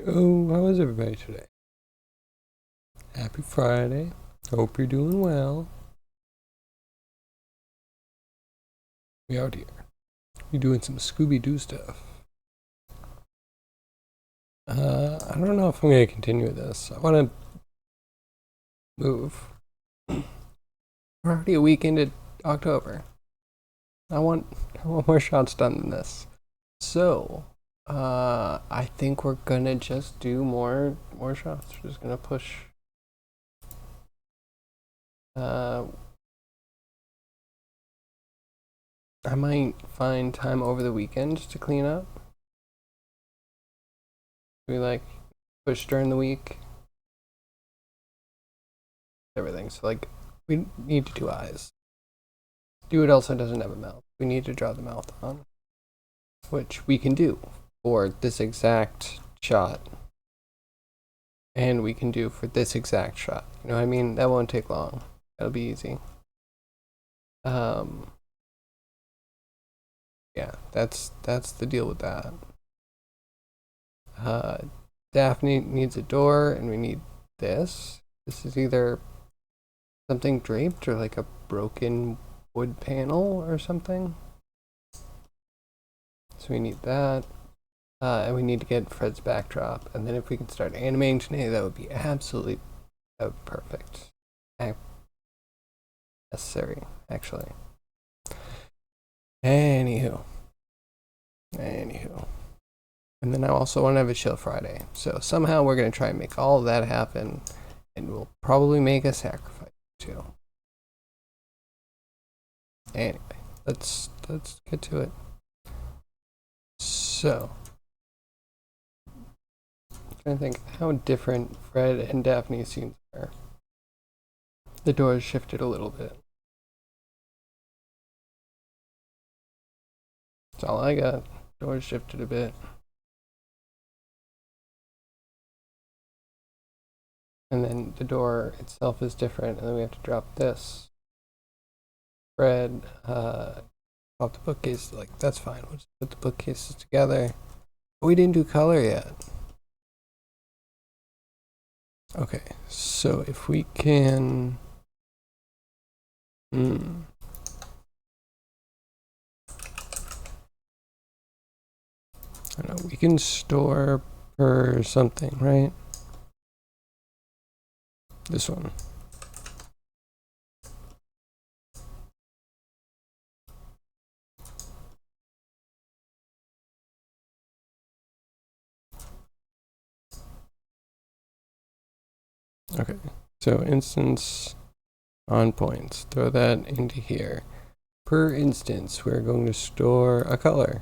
Oh, how is everybody today? Happy Friday. Hope you're doing well. We out here. We doing some Scooby-Doo stuff. I don't know if I'm gonna continue this. I want to move. We're already a week into October. I want more shots done than this. So, I think we're gonna just do more shots. We're just gonna push. I might find time over the weekend to clean up. We like push during the week. Everything. So like we need to do eyes. Dude also doesn't have a mouth. We need to draw the mouth on, which we can do for this exact shot. And we can do for this exact shot. You know what I mean? That won't take long. That'll be easy. Yeah, that's the deal with that. Daphne needs a door, and we need this. This is either something draped or like a broken wood panel or something. So we need that. And we need to get Fred's backdrop. And then if we can start animating today, that would be absolutely perfect. Necessary, actually. Anywho. And then I also want to have a chill Friday. So somehow we're going to try and make all of that happen. And we'll probably make a sacrifice too. Anyway, let's get to it. So, I'm trying to think how different Fred and Daphne's scenes are. The doors shifted a little bit. That's all I got. Doors shifted a bit. And then the door itself is different, and then we have to drop this. Fred, pop the bookcase, like, that's fine. We'll just put the bookcases together. But we didn't do color yet. Okay, so if we can... I don't know, we can store per something, right? This one. Okay, so instance on points. Throw that into here. Per instance, we're going to store a color.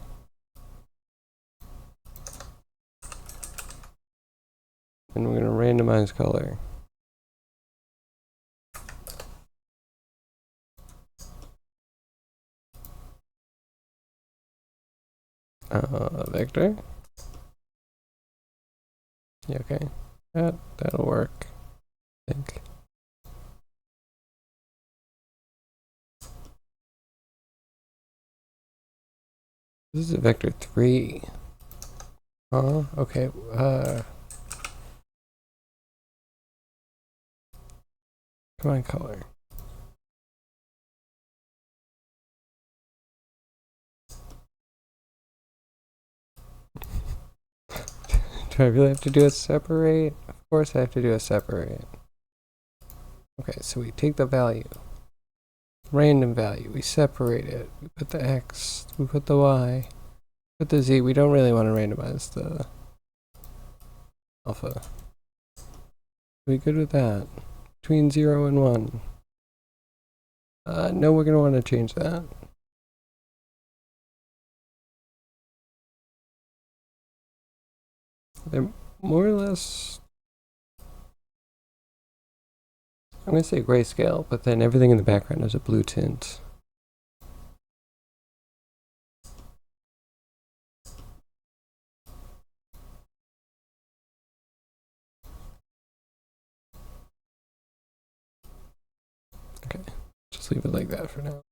And we're going to randomize color. Vector. Yeah, okay. That'll work, I think. This is a vector 3. Okay. Come on, color. Do I really have to do a separate? Of course I have to do a separate. Okay, so we take the value. Random value. We separate it. We put the X. We put the Y. Put the Z. We don't really want to randomize the alpha. We good with that? Between 0 and 1. No, we're going to want to change that. They're more or less... I'm going to say grayscale, but then everything in the background is a blue tint. Okay, just leave it like that for now.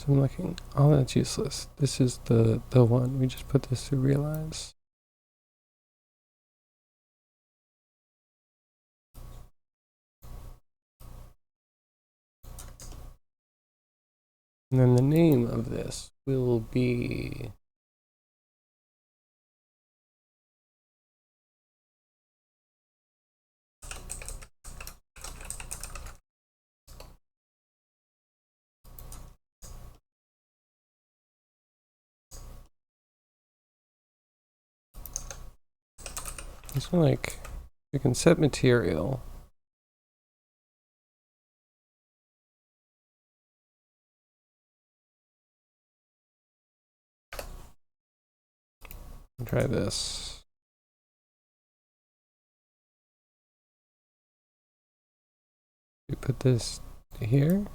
So I'm looking. Oh, that's useless. This is the one. We just put this through realize. And then the name of this will be this one. Like, you can set material. Try this. We put this here.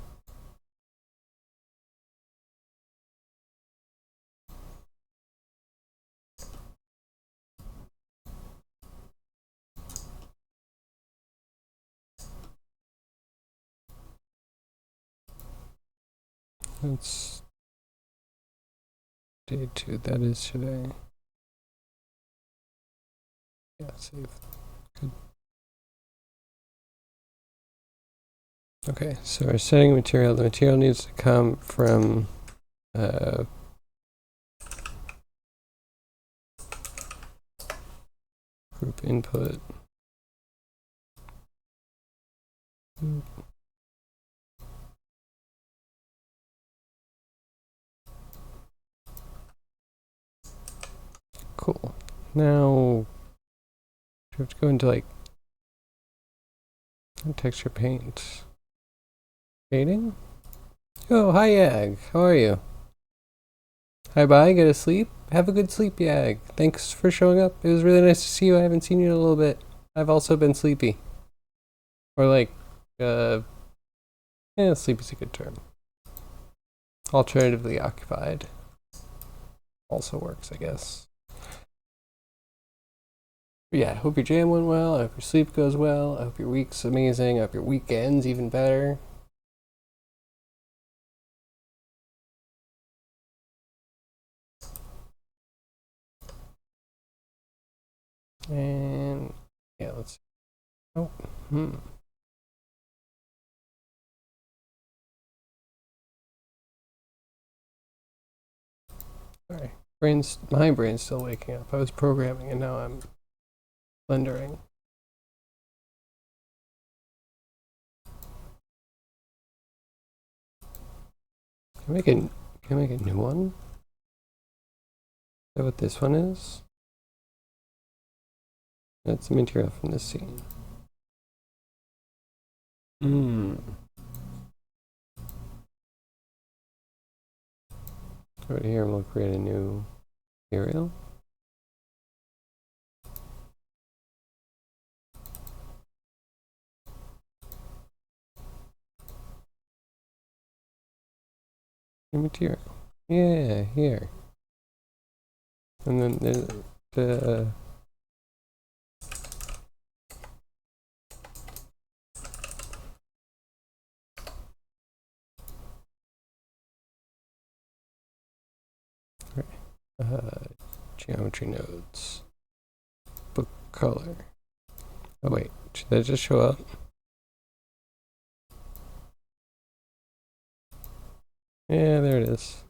That's day 2. That is today. Yeah, save. Good. Okay, so we're setting material. The material needs to come from group input. Cool. Now we have to go into like texture paint. Shading? Oh, hi Yag. How are you? Hi bye, get a sleep? Have a good sleep, Yag. Thanks for showing up. It was really nice to see you. I haven't seen you in a little bit. I've also been sleepy. Or like, yeah, sleep is a good term. Alternatively occupied. Also works, I guess. But yeah, I hope your jam went well. I hope your sleep goes well. I hope your week's amazing. I hope your weekend's even better. And yeah, let's see. Oh, Sorry. My brain's still waking up. I was programming and now I'm blendering. Can I make a new one? Is that what this one is? That's the material from this scene. Right here, we'll create a new material. New material. Yeah, here. And then the geometry nodes. Book color. Oh wait, should that just show up? Yeah, there it is.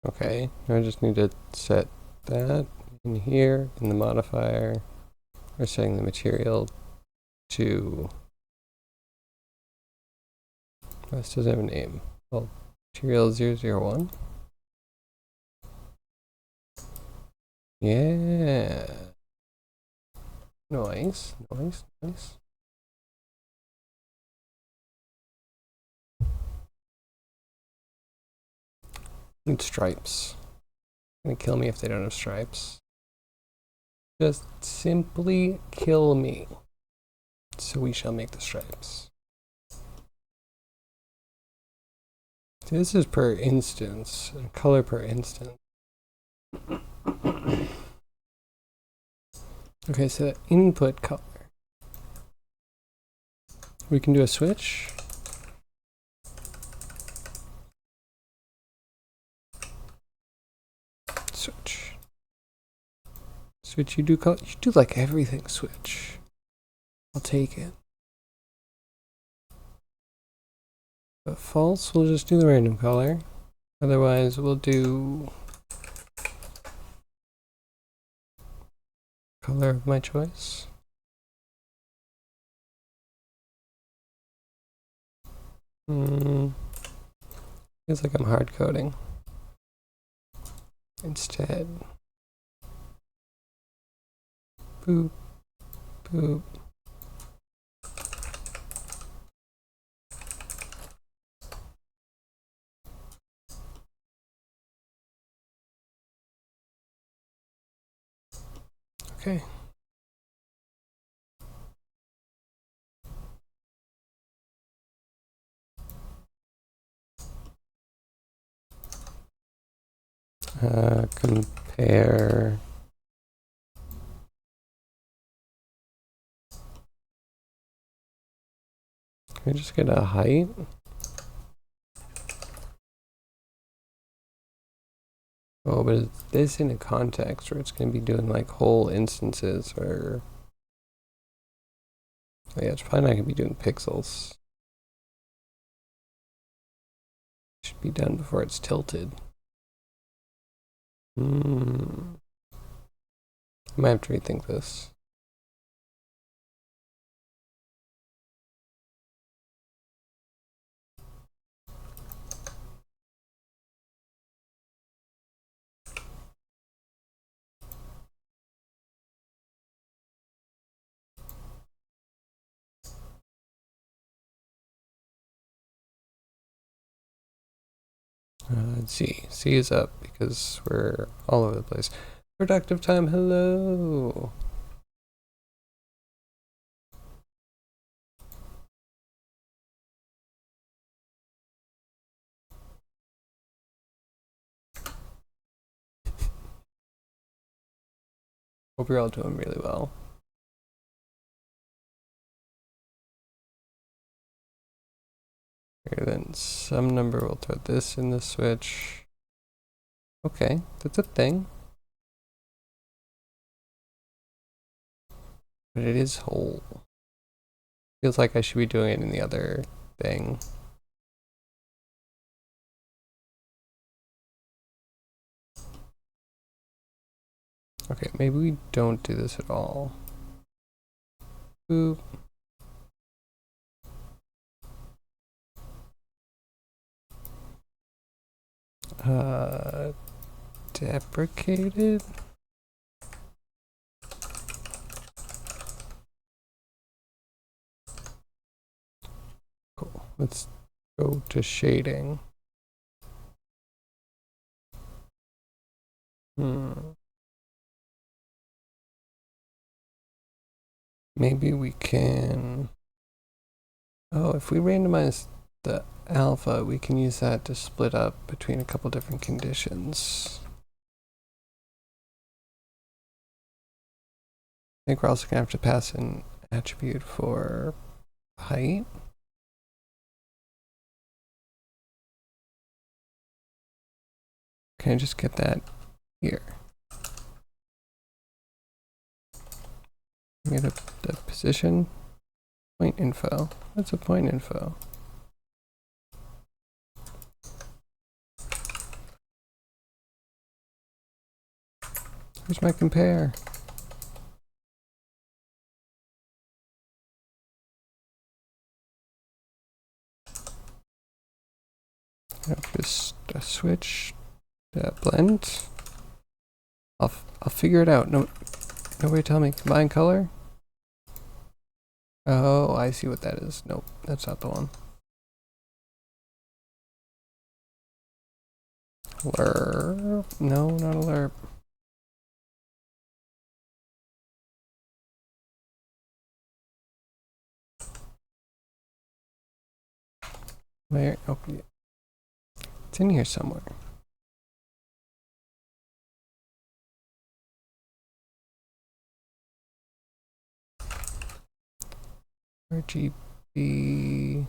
Okay, I just need to set that in here in the modifier. We're setting the material to. This doesn't have a name. Well, material 001. Yeah. Nice. And stripes. Gonna kill me if they don't have stripes. Just simply kill me. So we shall make the stripes. So this is per instance, color per instance. Okay, so input color. we can do a switch. Switch. Switch, you do like everything, switch. I'll take it. But false, we'll just do the random color. Otherwise, we'll do color of my choice. Feels like I'm hard coding. Instead, boop, boop. Okay. Compare can we just get a height? Oh, but it's this in a context where it's going to be doing like whole instances or oh, yeah, it's probably not going to be doing pixels. Should be done before it's tilted. I might have to rethink this. Let's see. C is up because we're all over the place. Productive time, hello. Hope you're all doing really well. Greater than some number, we'll throw this in the switch. Okay, that's a thing. But it is whole. Feels like I should be doing it in the other thing. Okay, maybe we don't do this at all. Boop. Deprecated? Cool. Let's go to shading. Maybe we can... Oh, if we randomize the alpha, we can use that to split up between a couple different conditions. I think we're also gonna have to pass an attribute for height. Can I just get that here? Get the position, point info. What's a point info? Where's my compare? Just switch, blend. I'll figure it out. No, nobody tell me. Combine color. Oh, I see what that is. Nope, that's not the one. Lerp. No, not a lerp. Where? Oh, yeah. It's in here somewhere. RGB. be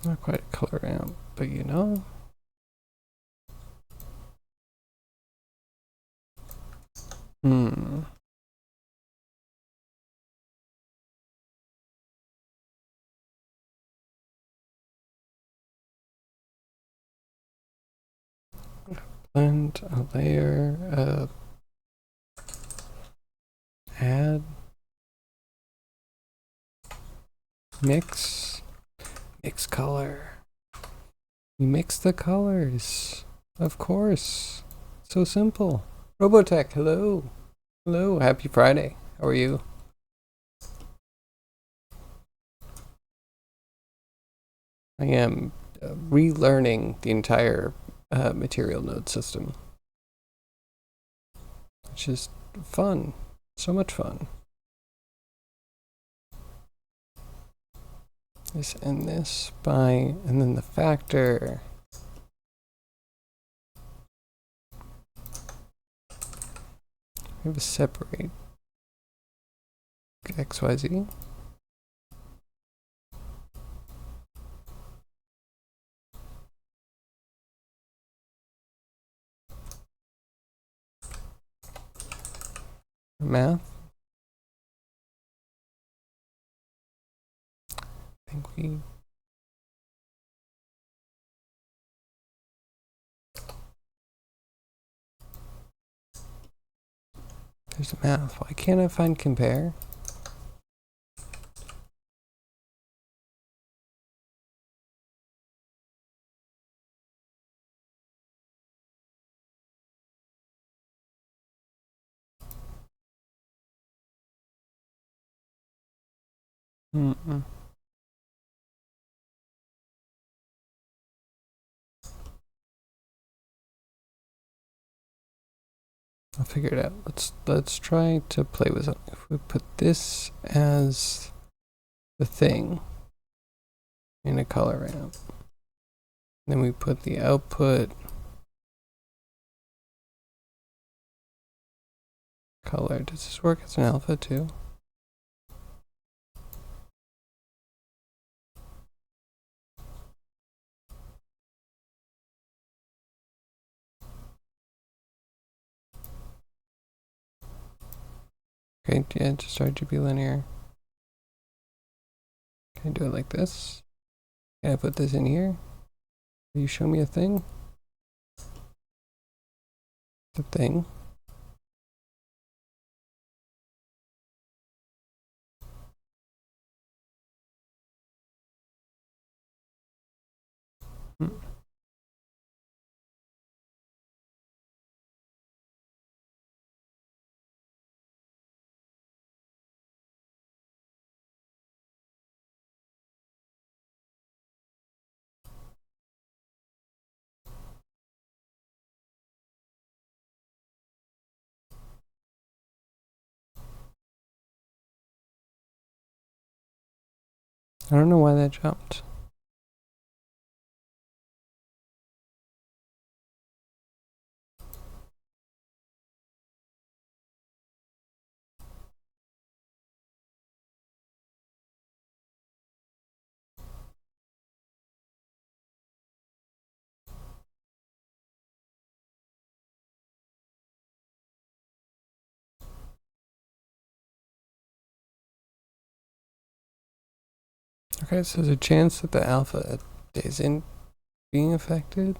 not quite a color ramp, but you know. Blend a layer, add, mix color. You mix the colors, of course. So simple. Robotech, hello. Hello, happy Friday. How are you? I am relearning the entire material node system, which is fun. So much fun. This and this by, and then the factor. We have a separate XYZ. Math. I think we there's a math. Why can't I find compare? I'll figure it out. Let's try to play with something. If we put this as the thing in a color ramp, then we put the output color. Does this work as an alpha too? Okay, yeah, just RGB linear. Can I do it like this? Can I put this in here? Will you show me a thing? The thing. I don't know why that jumped. Okay, so there's a chance that the alpha isn't being affected.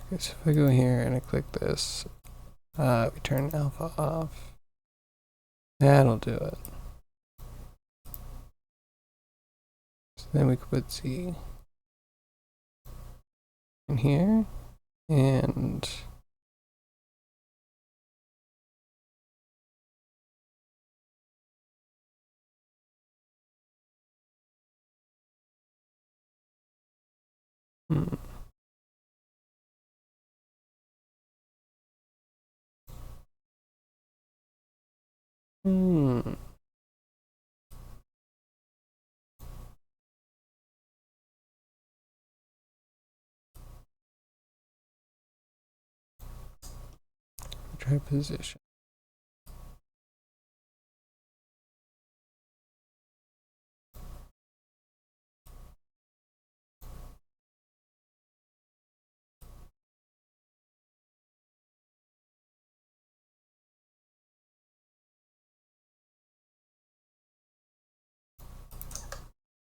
Okay, so if I go here and I click this, we turn alpha off. That'll do it. So then we could put Z in here, and Hmm. Try position.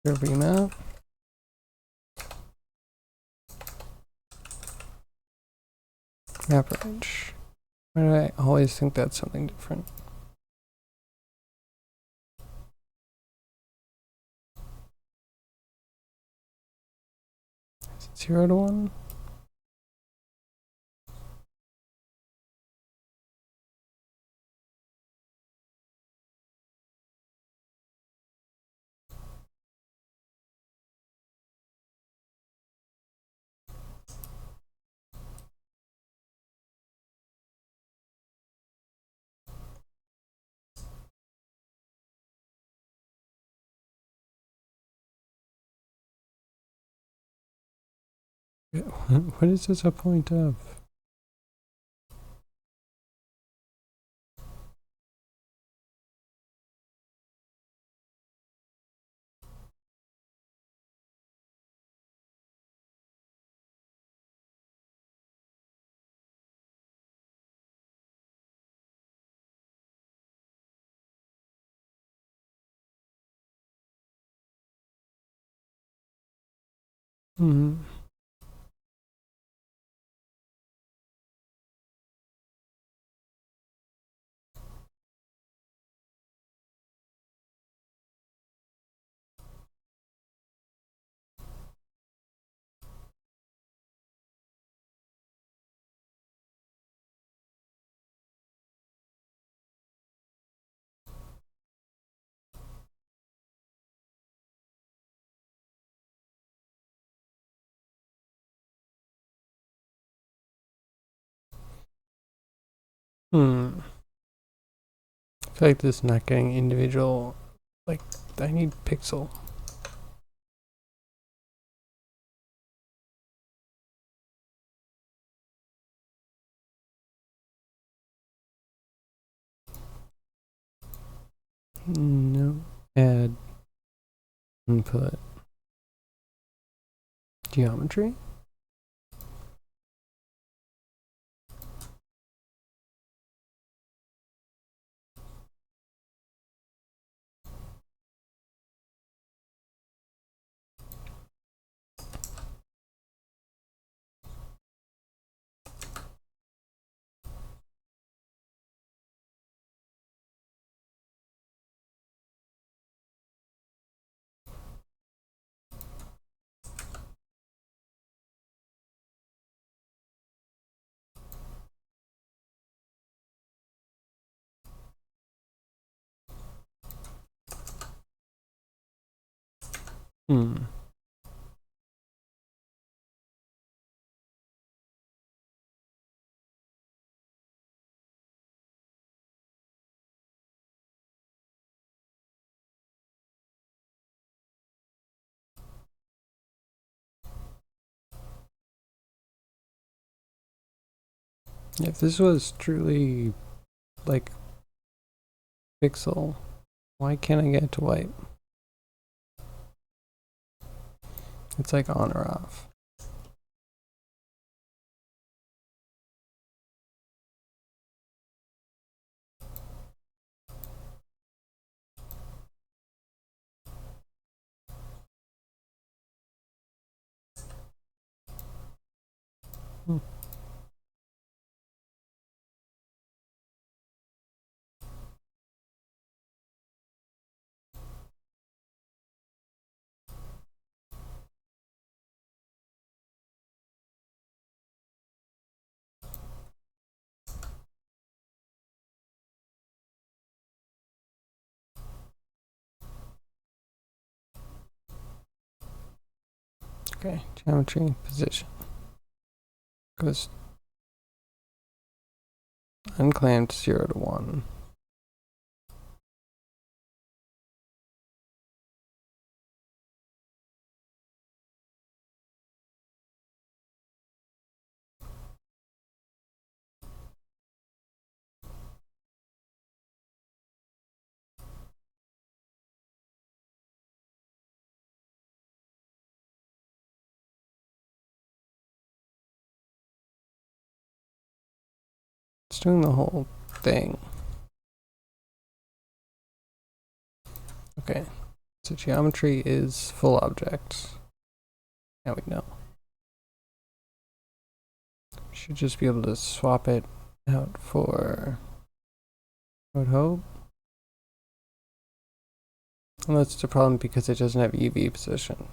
Arena. Average. Why do I always think that's something different? Is it 0 to 1? What is this a point of? Hmm. Hmm. I feel like this is not getting individual. Like, I need pixel. No. Add input. Geometry. Hmm. If this was truly like pixel, why can't I get it to white? It's like on or off. Hmm. Okay, geometry, position. Goes unclaimed 0 to 1. It's doing the whole thing. Okay, so geometry is full object. Now we know. Should just be able to swap it out for, I would hope. Unless it's a problem because it doesn't have UV position.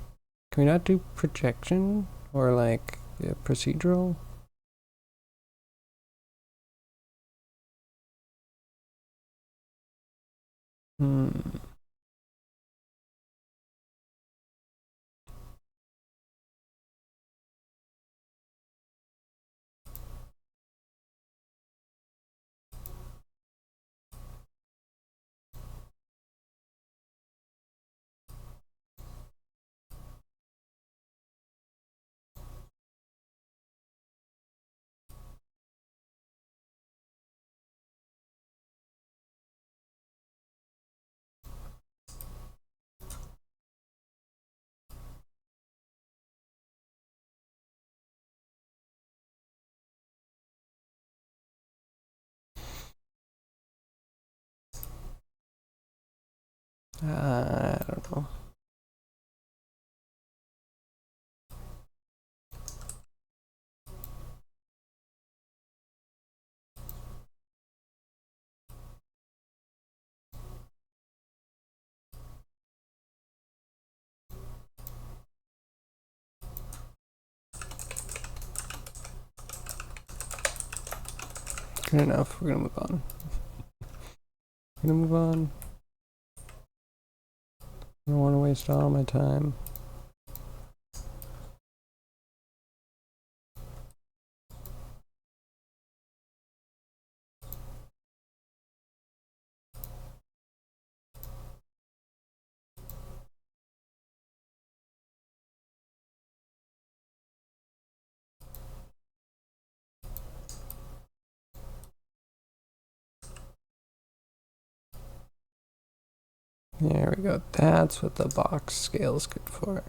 Can we not do projection or like procedural? I don't know. Good enough. We're gonna move on. We're gonna move on. I don't want to waste all my time. There we go. That's what the box scale is good for.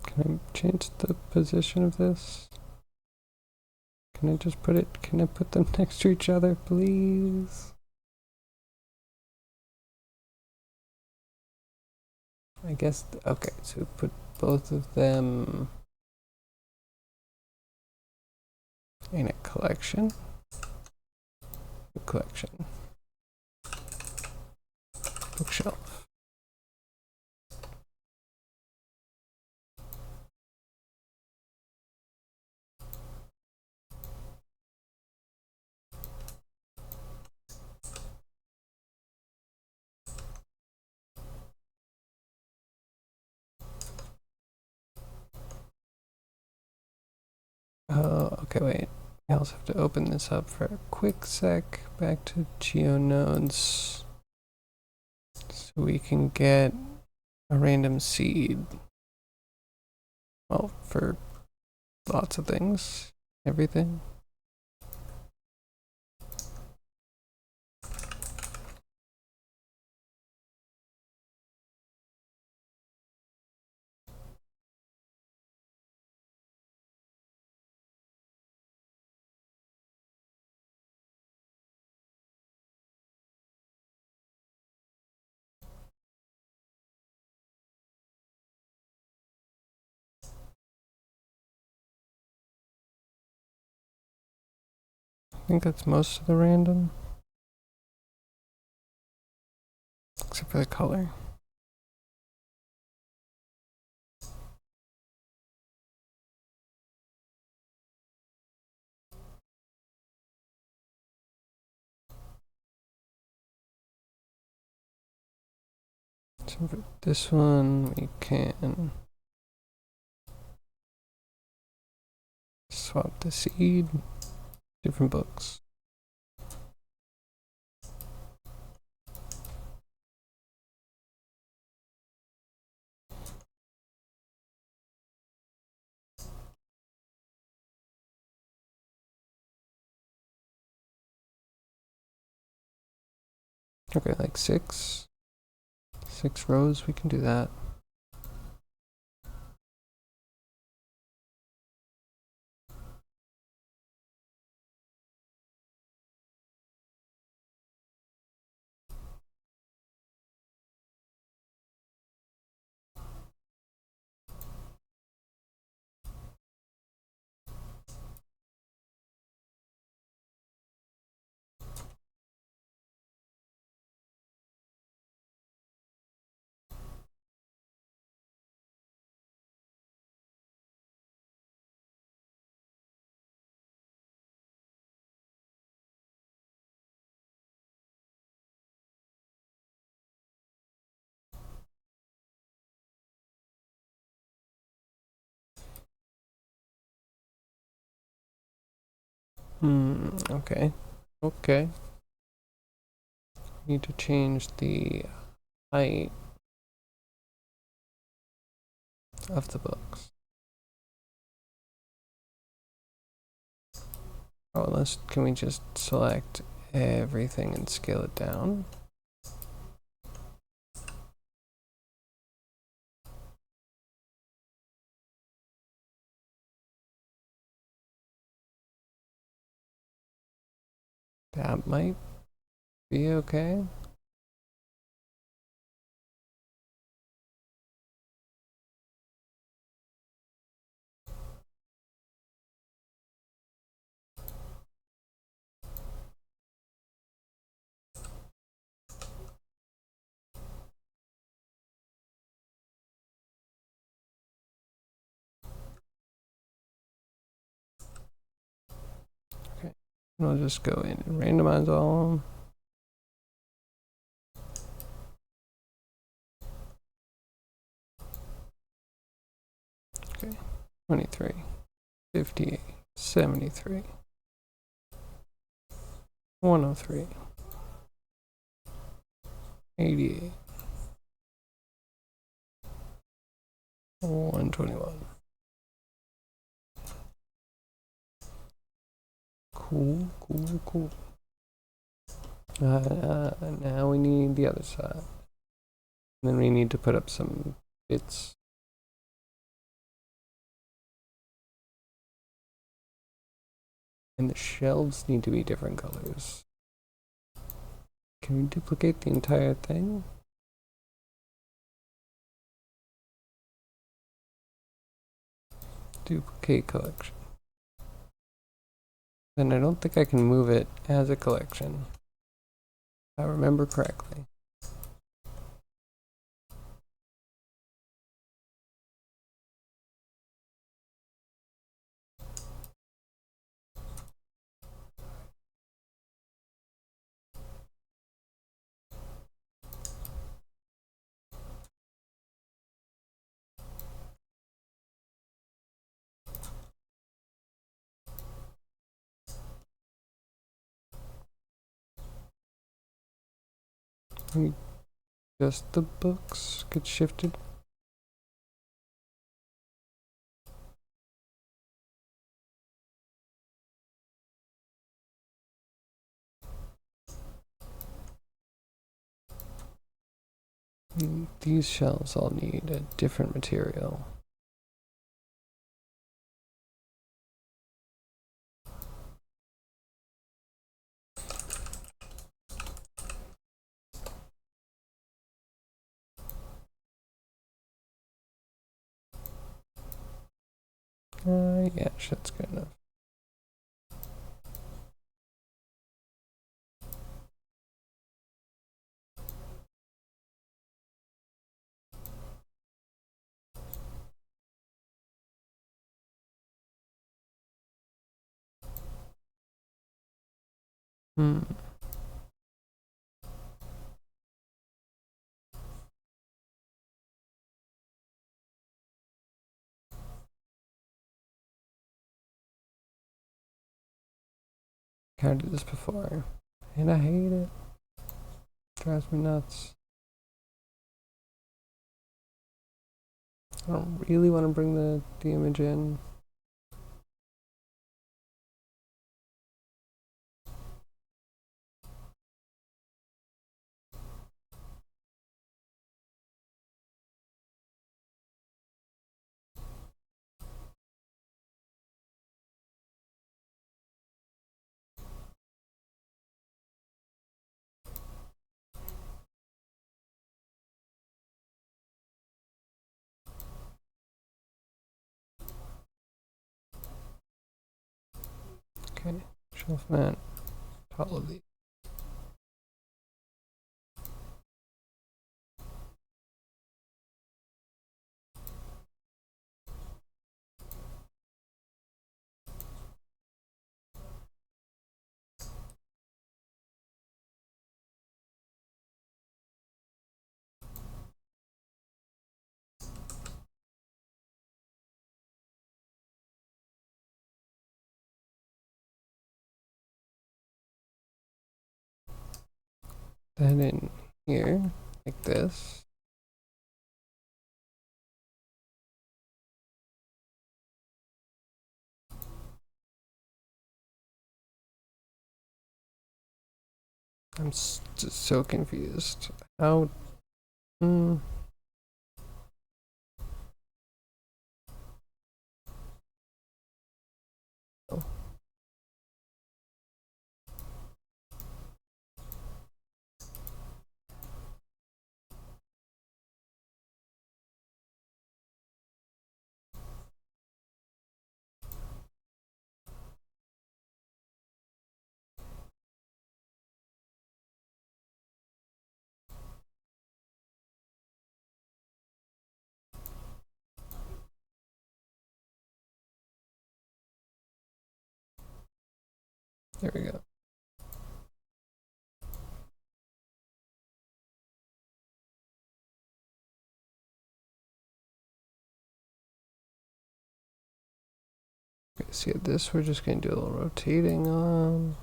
Can I change the position of this? Can I just put it, can I put them next to each other, please? I guess, okay, so put both of them in a collection. Collection. Bookshelf. Oh, okay, wait. I also have to open this up for a quick sec. Back to GeoNodes. So we can get a random seed. Well, for lots of things. Everything. I think that's most of the random. Except for the color. So for this one, we can swap the seed. Different books. Okay, like six rows, we can do that. Okay. Okay. Need to change the height of the books. Oh, can we just select everything and scale it down? That might be okay. Okay. I'll just go in and randomize all of them. Okay. 23, 58, 73, 103, 88, 121. Cool, cool, cool. Now we need the other side. And then we need to put up some bits. And the shelves need to be different colors. Can we duplicate the entire thing? Duplicate collection. Then I don't think I can move it as a collection. If I remember correctly. Just the books get shifted. These shelves all need a different material. Yeah, that's good enough. I did this before, and I hate it. Drives me nuts. I don't really want to bring the image in. Okay, shelf mat, all of these. That in here, like this. I'm just so confused. How? Hmm. Oh, there we go. Okay, see this, we're just gonna do a little rotating on.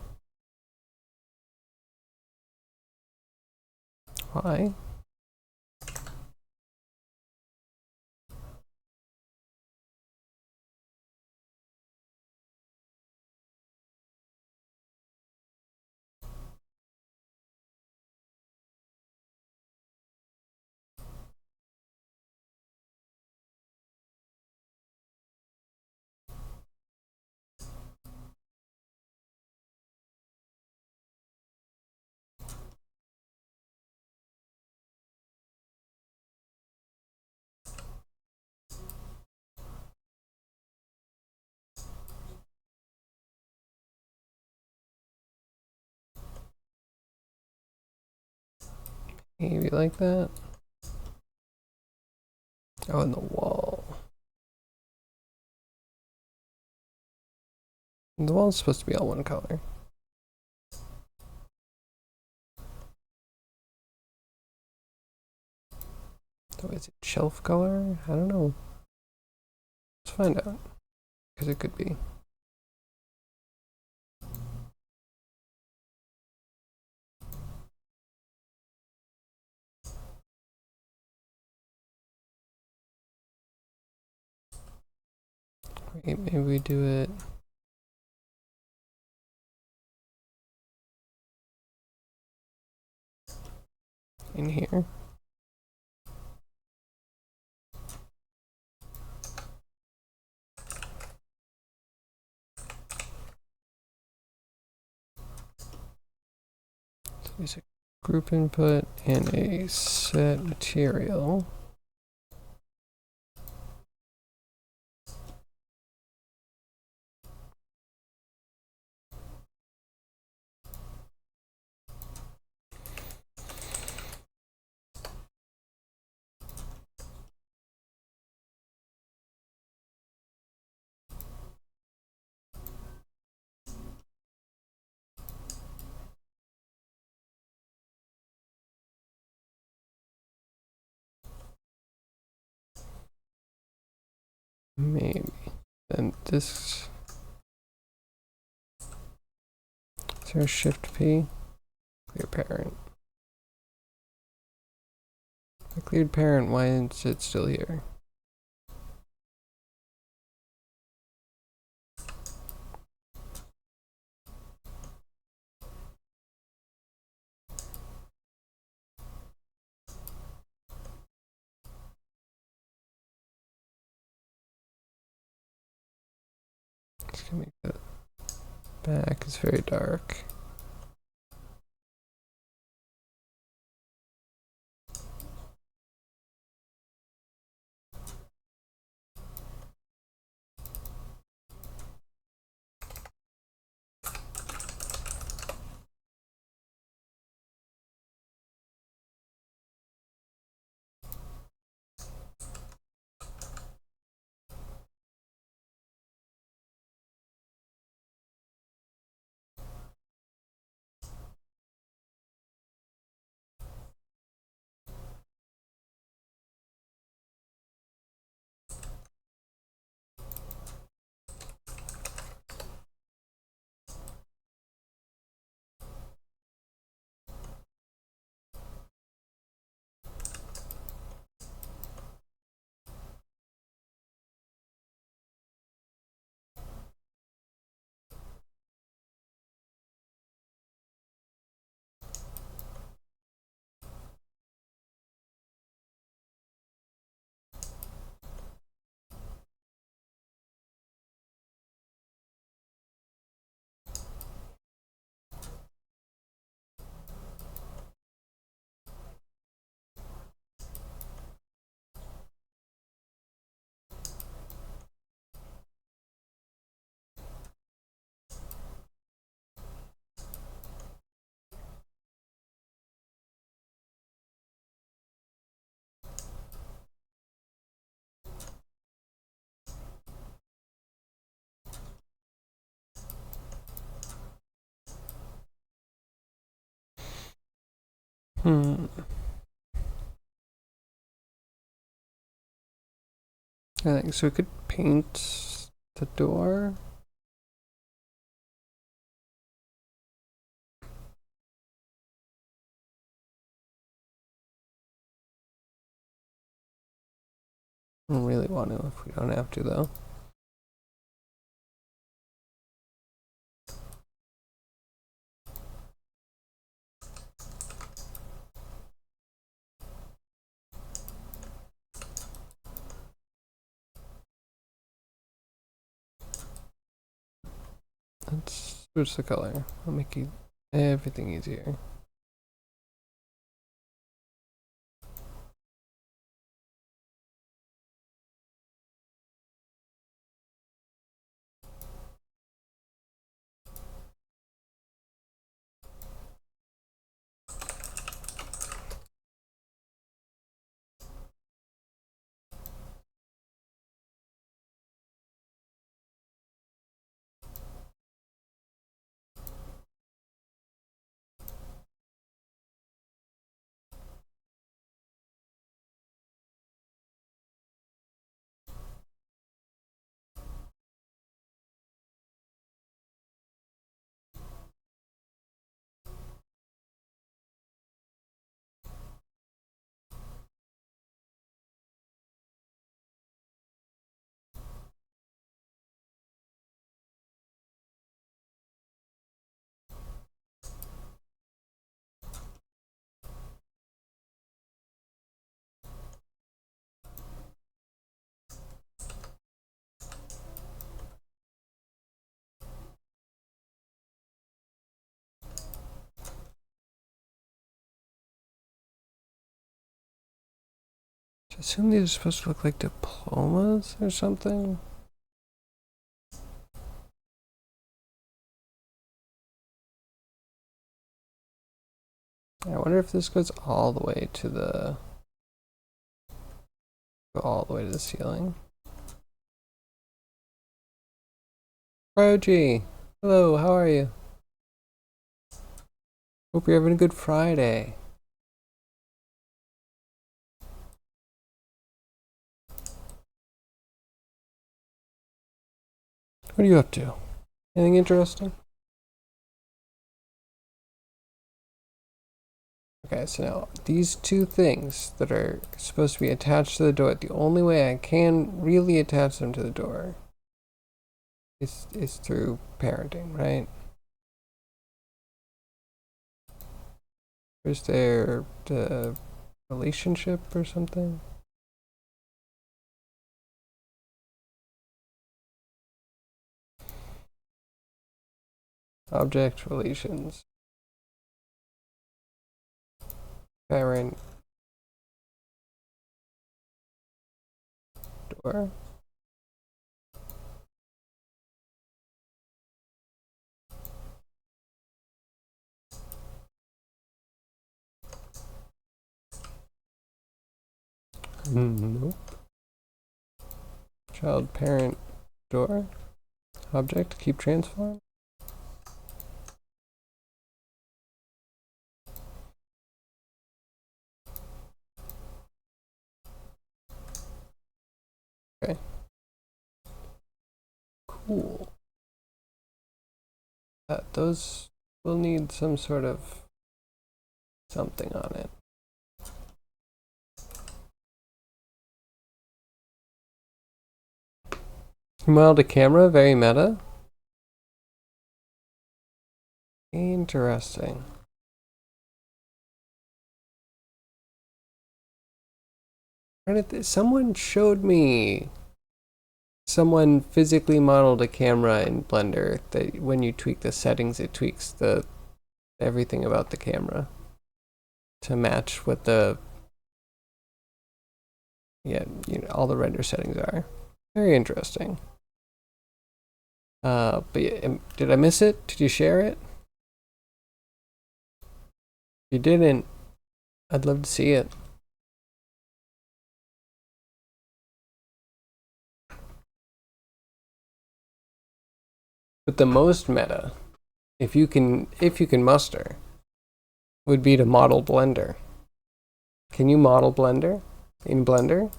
Why? Maybe like that. Oh, and the wall. The wall's supposed to be all one color. So is it shelf color? I don't know. Let's find out. Because it could be. Wait, maybe we do it in here. So use a group input and a set material. Maybe. Then this. Is there a shift P? Clear parent. I cleared parent, why is it still here? Just gonna make the back is very dark. I think so. We could paint the door. I don't really want to if we don't have to, though. Let's switch the color. I'll make everything easier. I assume these are supposed to look like diplomas or something. I wonder if this goes all the way to the ceiling. Roji, hello, how are you? Hope you're having a good Friday. What are you up to? Anything interesting? Okay, so now these two things that are supposed to be attached to the door, the only way I can really attach them to the door is through parenting, right? Is there the relationship or something? Object relations. Parent door. Nope. Child parent door. Object keep transform. Okay. Cool. Those will need some sort of something on it. You modeled a camera, very meta. Interesting. Someone showed me. Someone physically modeled a camera in Blender that when you tweak the settings, it tweaks everything about the camera to match what the all the render settings are. Very interesting. But yeah, did I miss it? Did you share it? If you didn't, I'd love to see it. But the most meta, if you can muster, would be to model Blender. Can you model Blender in Blender?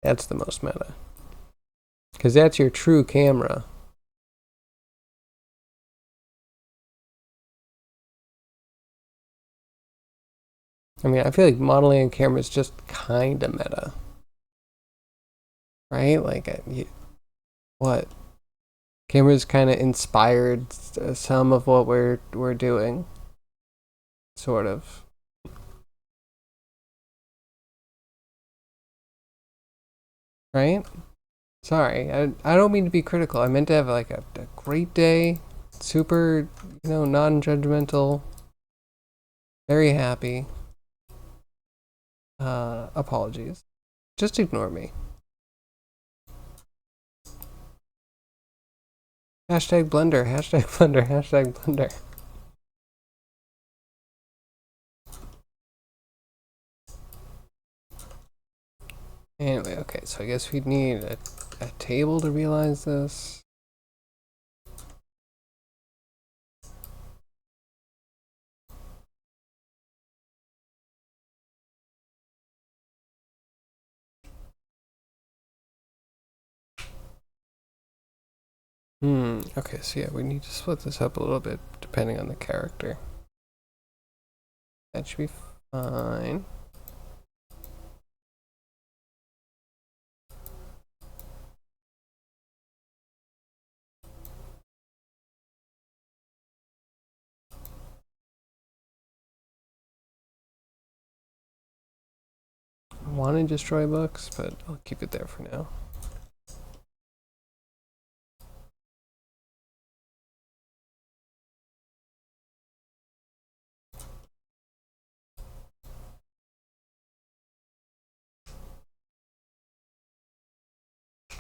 That's the most meta. Because that's your true camera. I mean, I feel like modeling on camera is just kind of meta. Right? Like, what? Camera's kind of inspired some of what we're doing. Sort of. Right? Sorry, I don't mean to be critical. I meant to have like a great day. Super, non-judgmental. Very happy. Apologies. Just ignore me. Hashtag Blender, hashtag Blender, hashtag Blender. Anyway, okay, so I guess we'd need a table to realize this. Okay, so yeah, we need to split this up a little bit depending on the character. That should be fine. I want to destroy books, but I'll keep it there for now.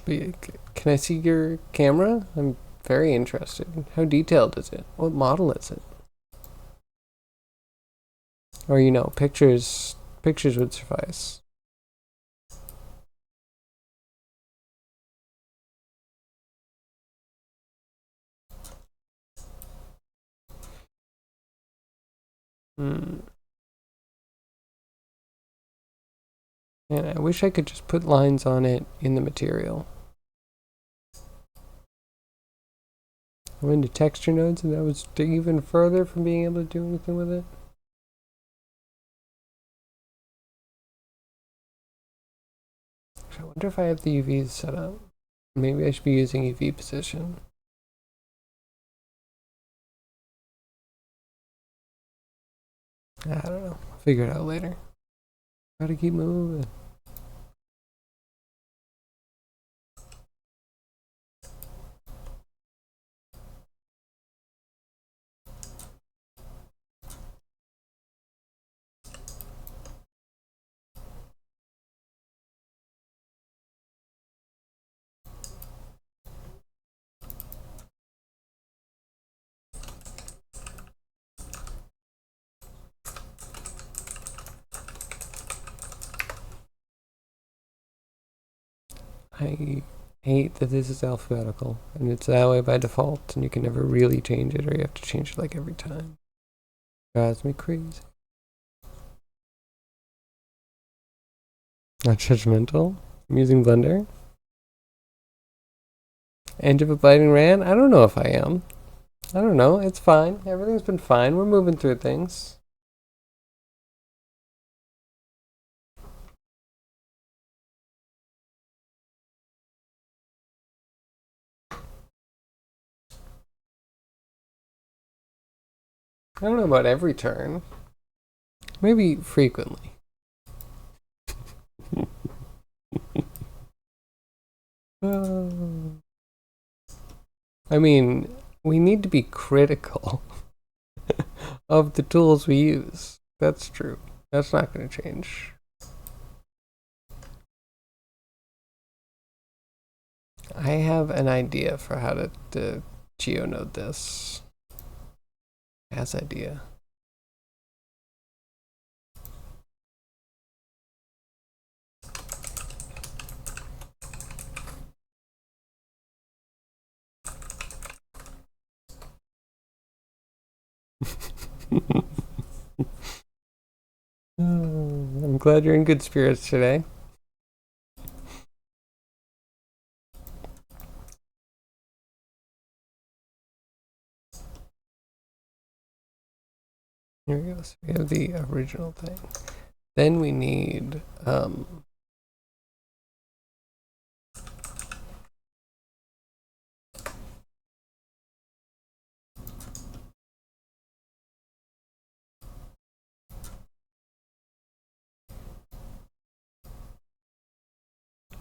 Can I see your camera? I'm very interested. How detailed is it? What model is it? Or pictures would suffice. And I wish I could just put lines on it in the material. I went into texture nodes and that was even further from being able to do anything with it. I wonder if I have the UVs set up. Maybe I should be using UV position. I don't know. I'll figure it out later. Gotta keep moving. I hate that this is alphabetical and it's that way by default and you can never really change it or you have to change it like every time. Drives me crazy. Not judgmental. I'm using Blender. Edge of a biting ran? I don't know if I am. I don't know. It's fine. Everything's been fine. We're moving through things. I don't know about every turn. Maybe frequently. I mean, we need to be critical of the tools we use. That's true. That's not going to change. I have an idea for how to geonode this. As idea. I'm glad you're in good spirits today. Here we go. So we have the original thing. Then we need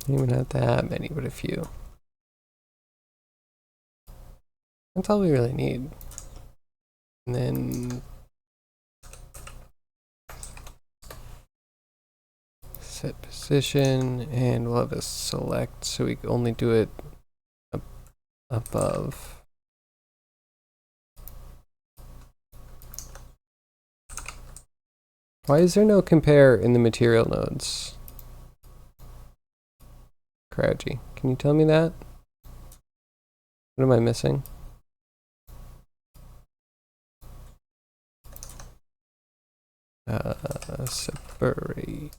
you don't even have that many, but a few. That's all we really need. And then set position, and we'll have a select so we only do it above. Why is there no compare in the material nodes? Crouchy, can you tell me that? What am I missing? Separate.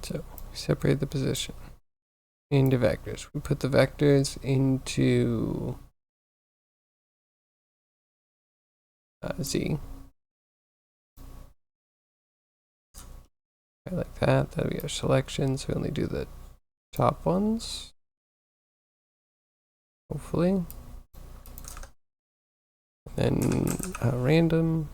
So we separate the position into vectors. We put the vectors into Z. Like that. That'll be our selection. So we only do the top ones. Hopefully. Then random.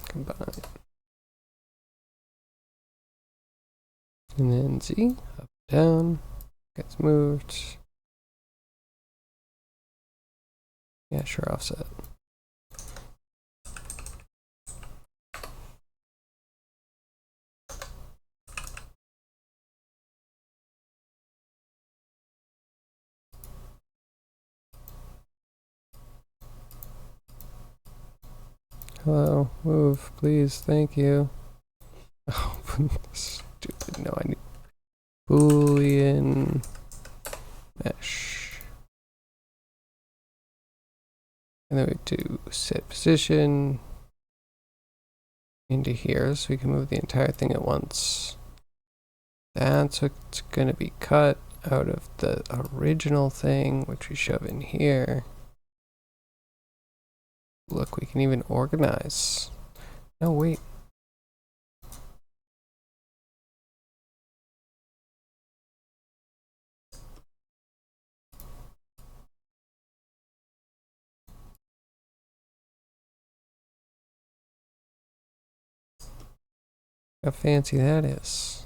Combine. And then Z, up, down, gets moved. Yeah, sure, offset. Hello, move, please, thank you. Oh, stupid, no, I need Boolean mesh. And then we do set position into here so we can move the entire thing at once. That's what's gonna be cut out of the original thing, which we shove in here. Look, we can even organize. No, wait. How fancy that is.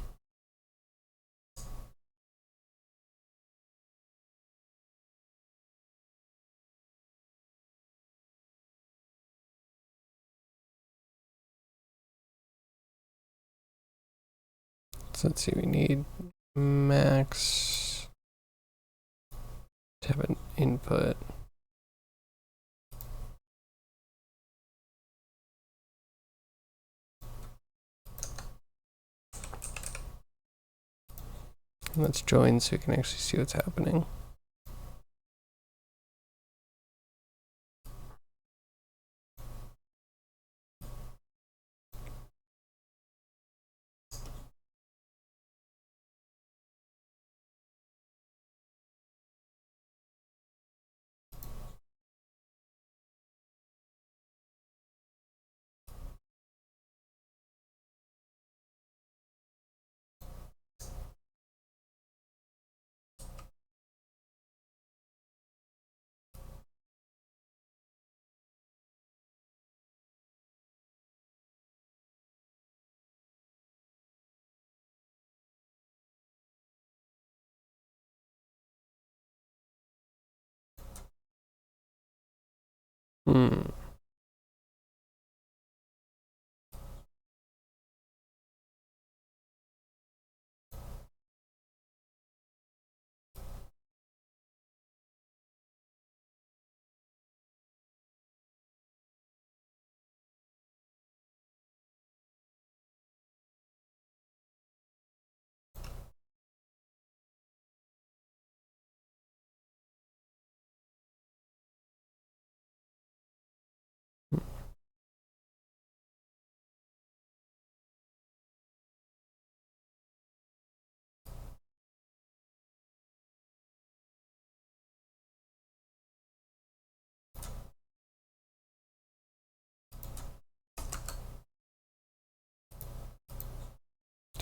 So let's see, we need max to have an input. Let's join so we can actually see what's happening. Hmm.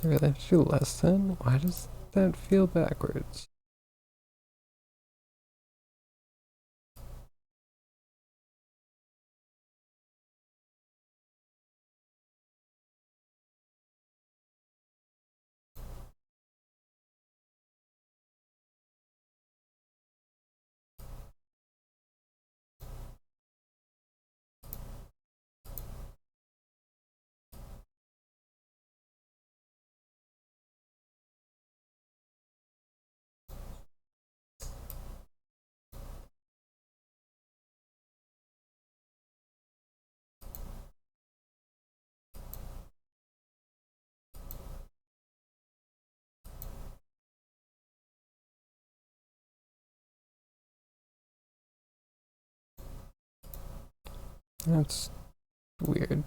Do I really have to do less than? Why does that feel backwards? That's weird.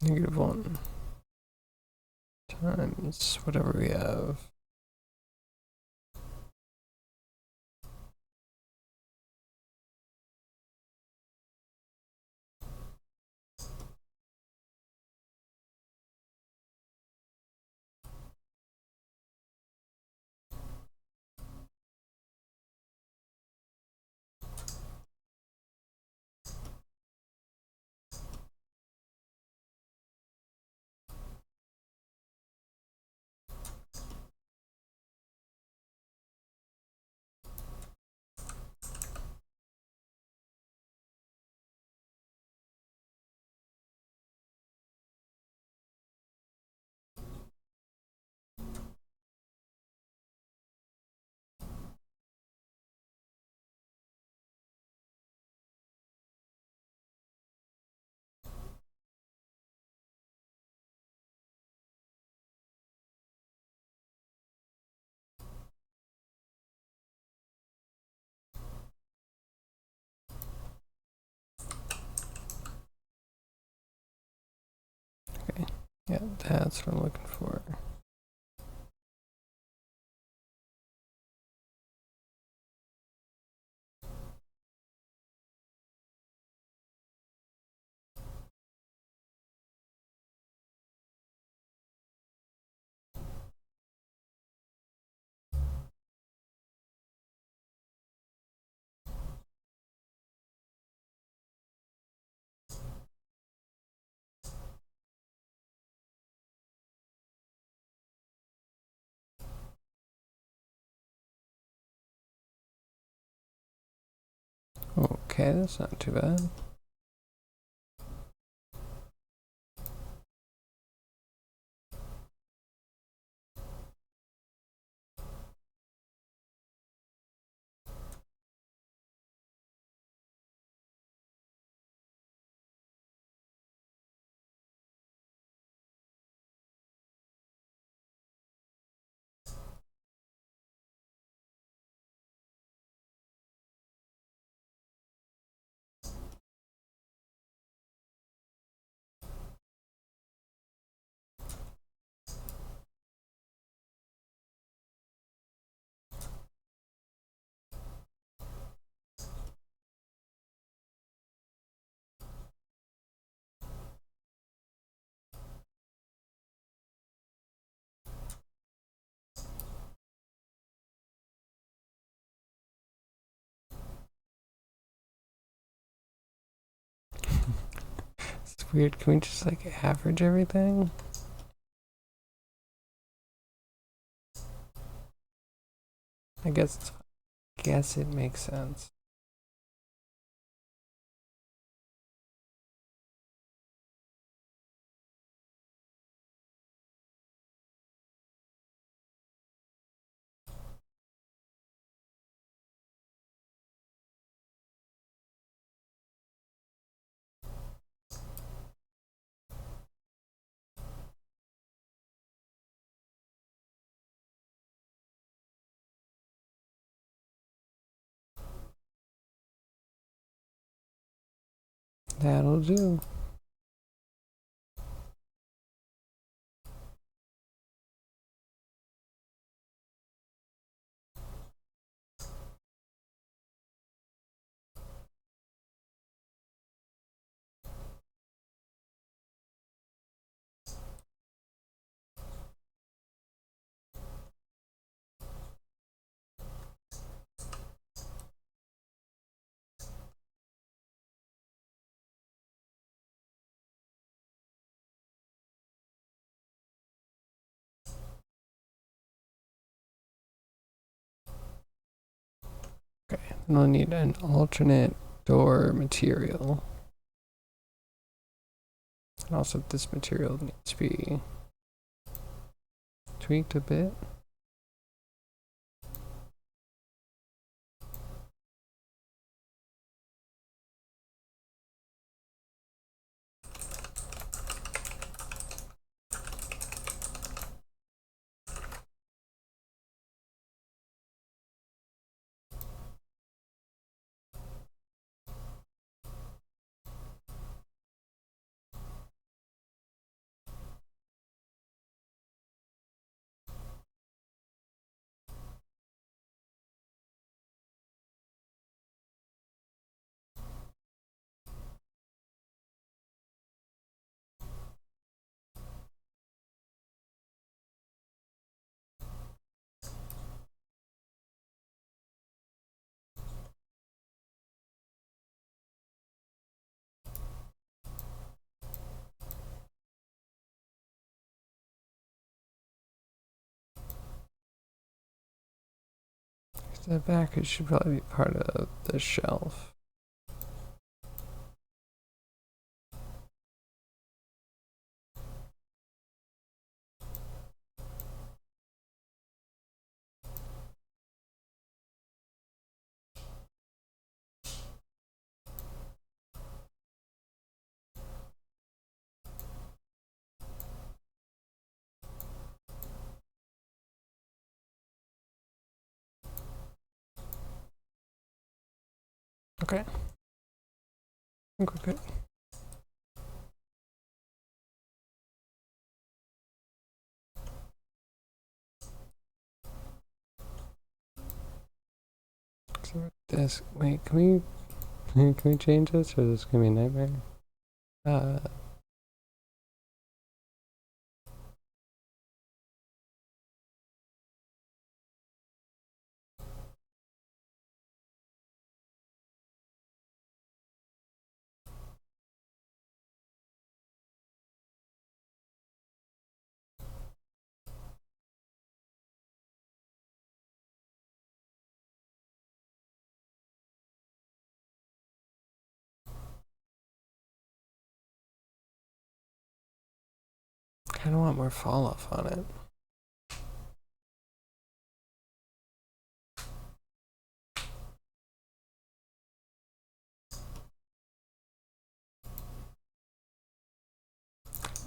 -1 times whatever we have. Okay, yeah, that's what I'm looking for. Okay, that's not too bad. It's weird. Can we just like average everything? I guess it makes sense. That'll do. Okay, and I'll need an alternate door material. And also this material needs to be tweaked a bit. The back it should probably be part of the shelf. Okay. I think we're good. So this, wait, can we change this or is this gonna be a nightmare? I kinda want more fall off on it.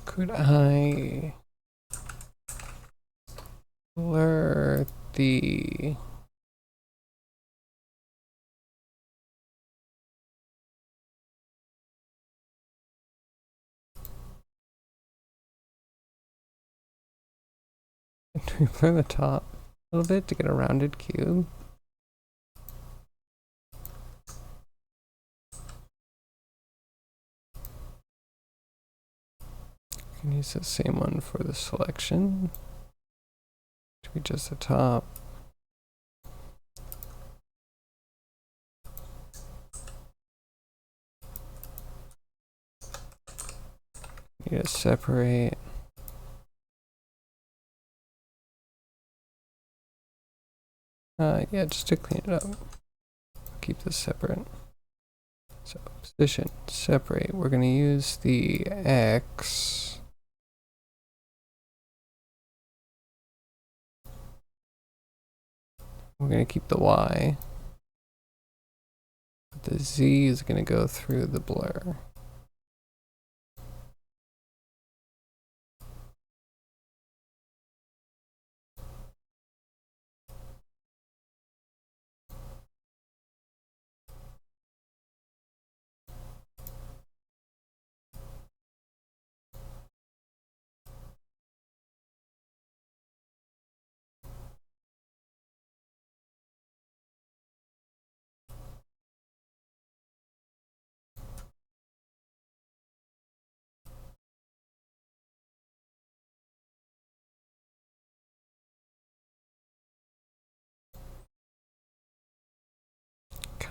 Could I blur the blur the top a little bit to get a rounded cube? I can use the same one for the selection to be just the top. Need to separate. Yeah, just to clean it up. Keep this separate. So position, separate. We're gonna use the X. We're gonna keep the Y. The Z is gonna go through the blur.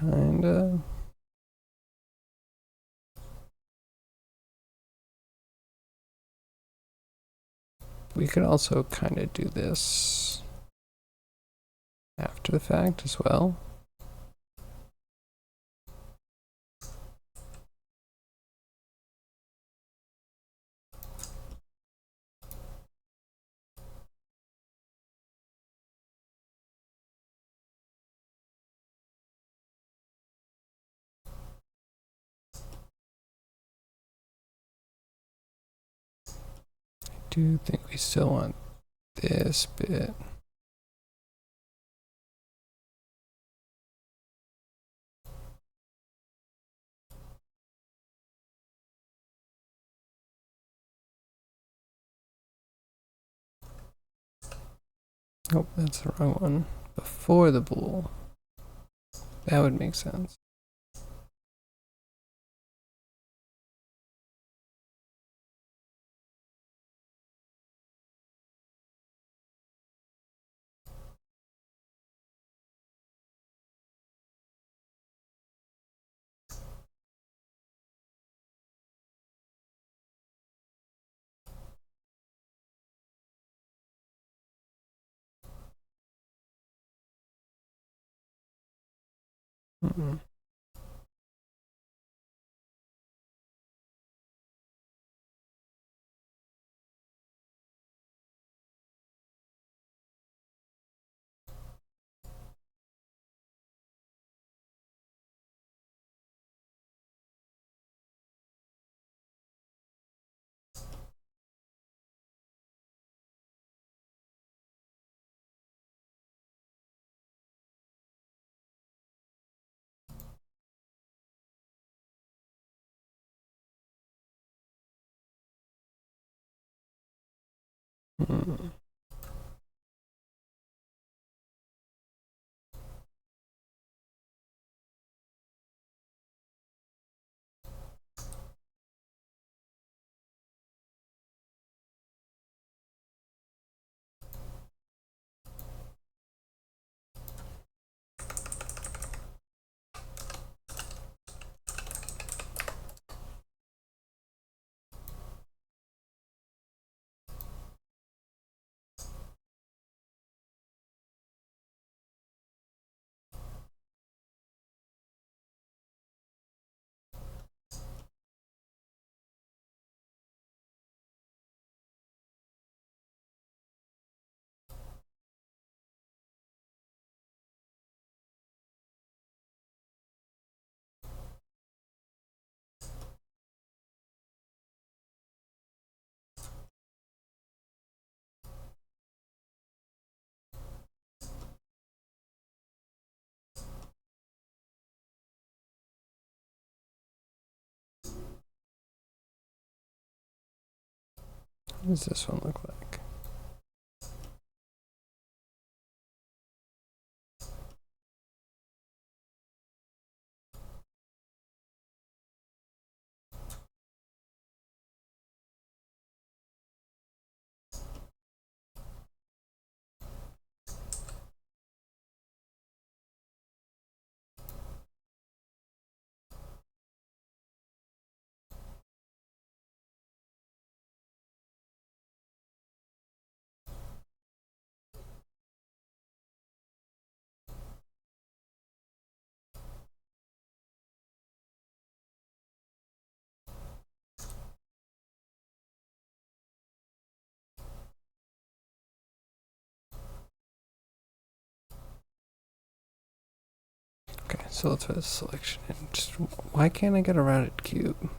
kinda. We could also kind of do this after the fact as well. I do think we still want this bit. Oh, that's the wrong one. Before the bool. That would make sense. Mm-mm. Mm-mm. What does this one look like? Okay, so let's put a selection in. Just why can't I get a rounded cube?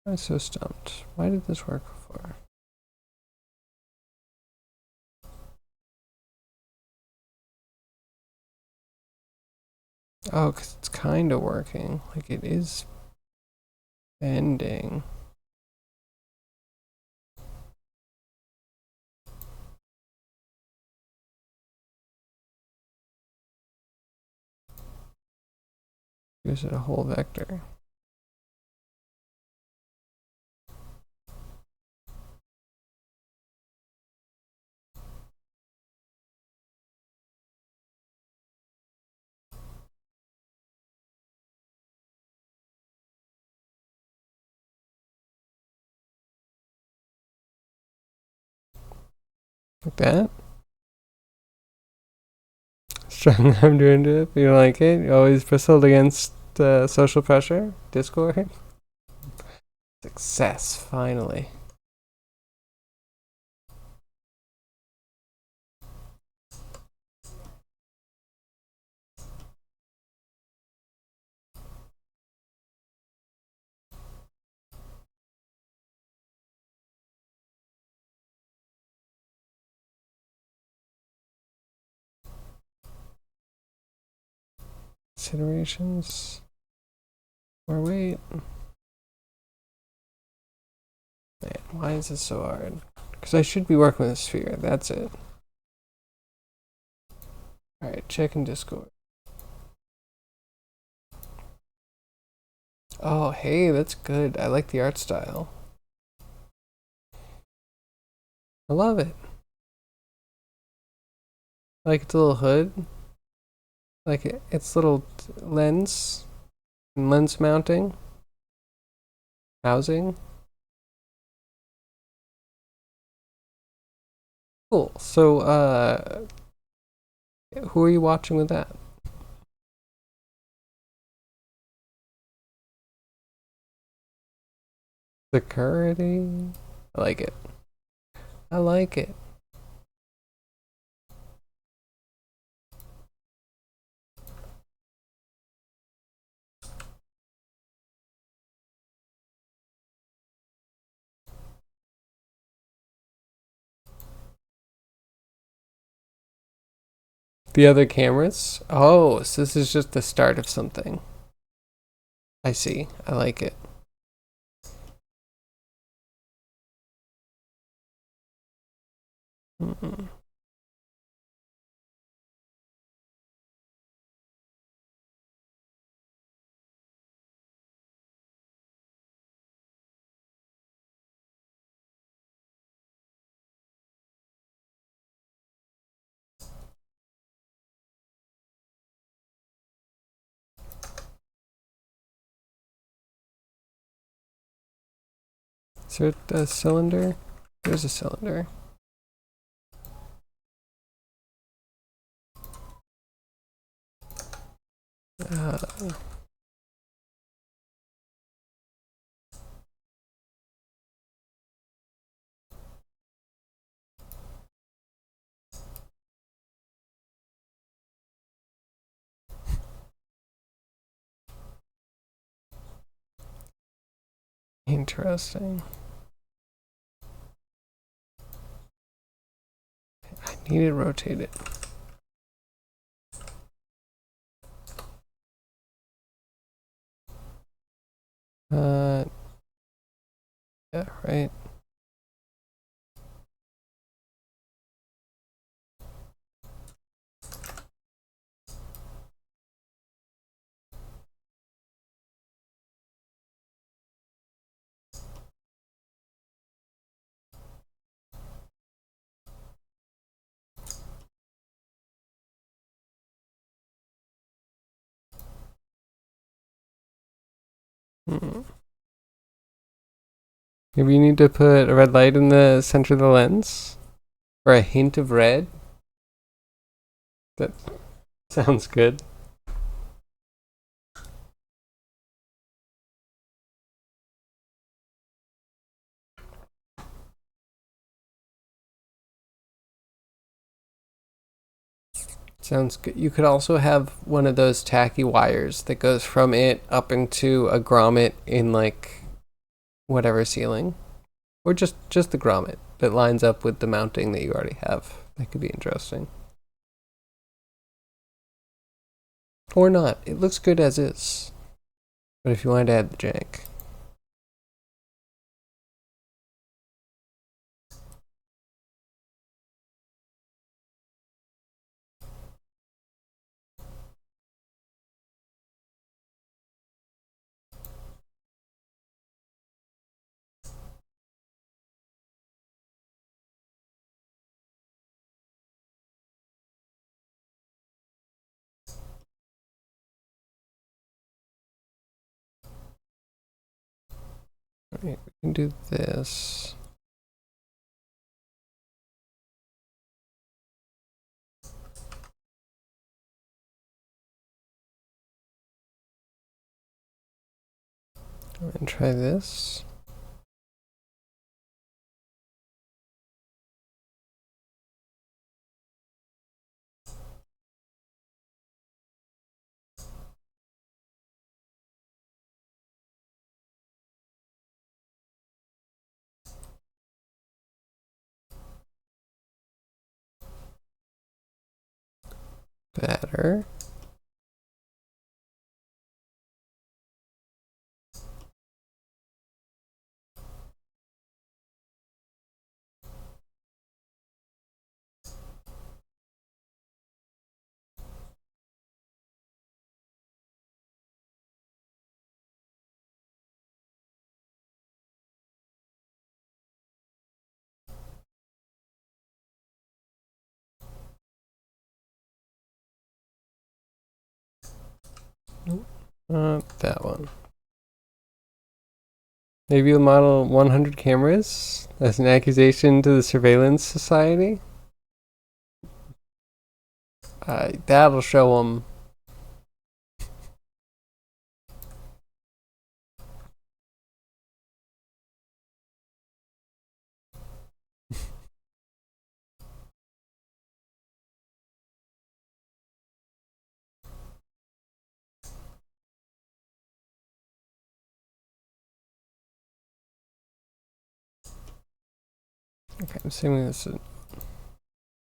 I'm so stumped. Why did this work before? Oh, because it's kind of working. Like it is bending. Gives it a whole vector. Like that. Strong I'm doing it. You like it? You always bristled against social pressure? Discord? Success, finally. Considerations? Or wait. Man, why is this so hard? Because I should be working with a sphere. That's it. Alright, check in Discord. Oh, hey, that's good. I like the art style. I love it. I like its little hood. Like its little lens. And lens mounting. Housing. Cool. So, who are you watching with that? Security? I like it. I like it. The other cameras? Oh, so this is just the start of something. I see. I like it. Mm-mm. Is there a cylinder? There's a cylinder. Uh, interesting. I need to rotate it. Yeah, right. Mm. Maybe you need to put a red light in the center of the lens? Or a hint of red? That sounds good. Sounds good. You could also have one of those tacky wires that goes from it up into a grommet in like whatever ceiling. Or just the grommet that lines up with the mounting that you already have. That could be interesting. Or not. It looks good as is. But if you wanted to add the jank. Alright, we can do this. And try this. Better. Nope. That one. Maybe you'll model 100 cameras as an accusation to the surveillance society. That'll show them. Okay, I'm assuming this is.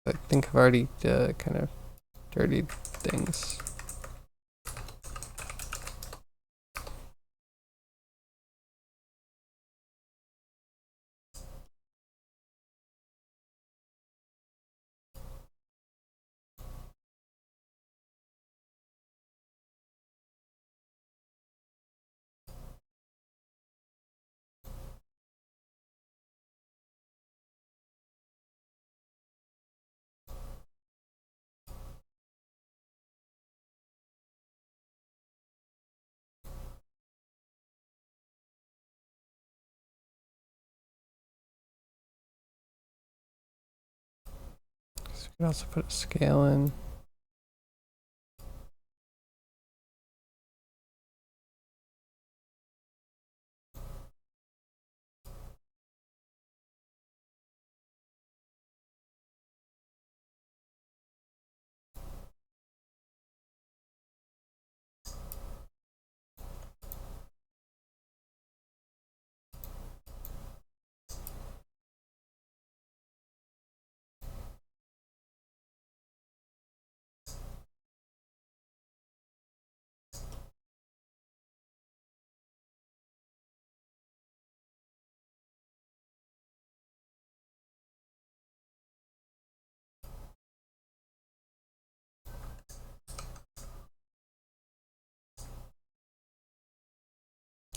I think I've already kind of dirtied things. So we can also put a scale in.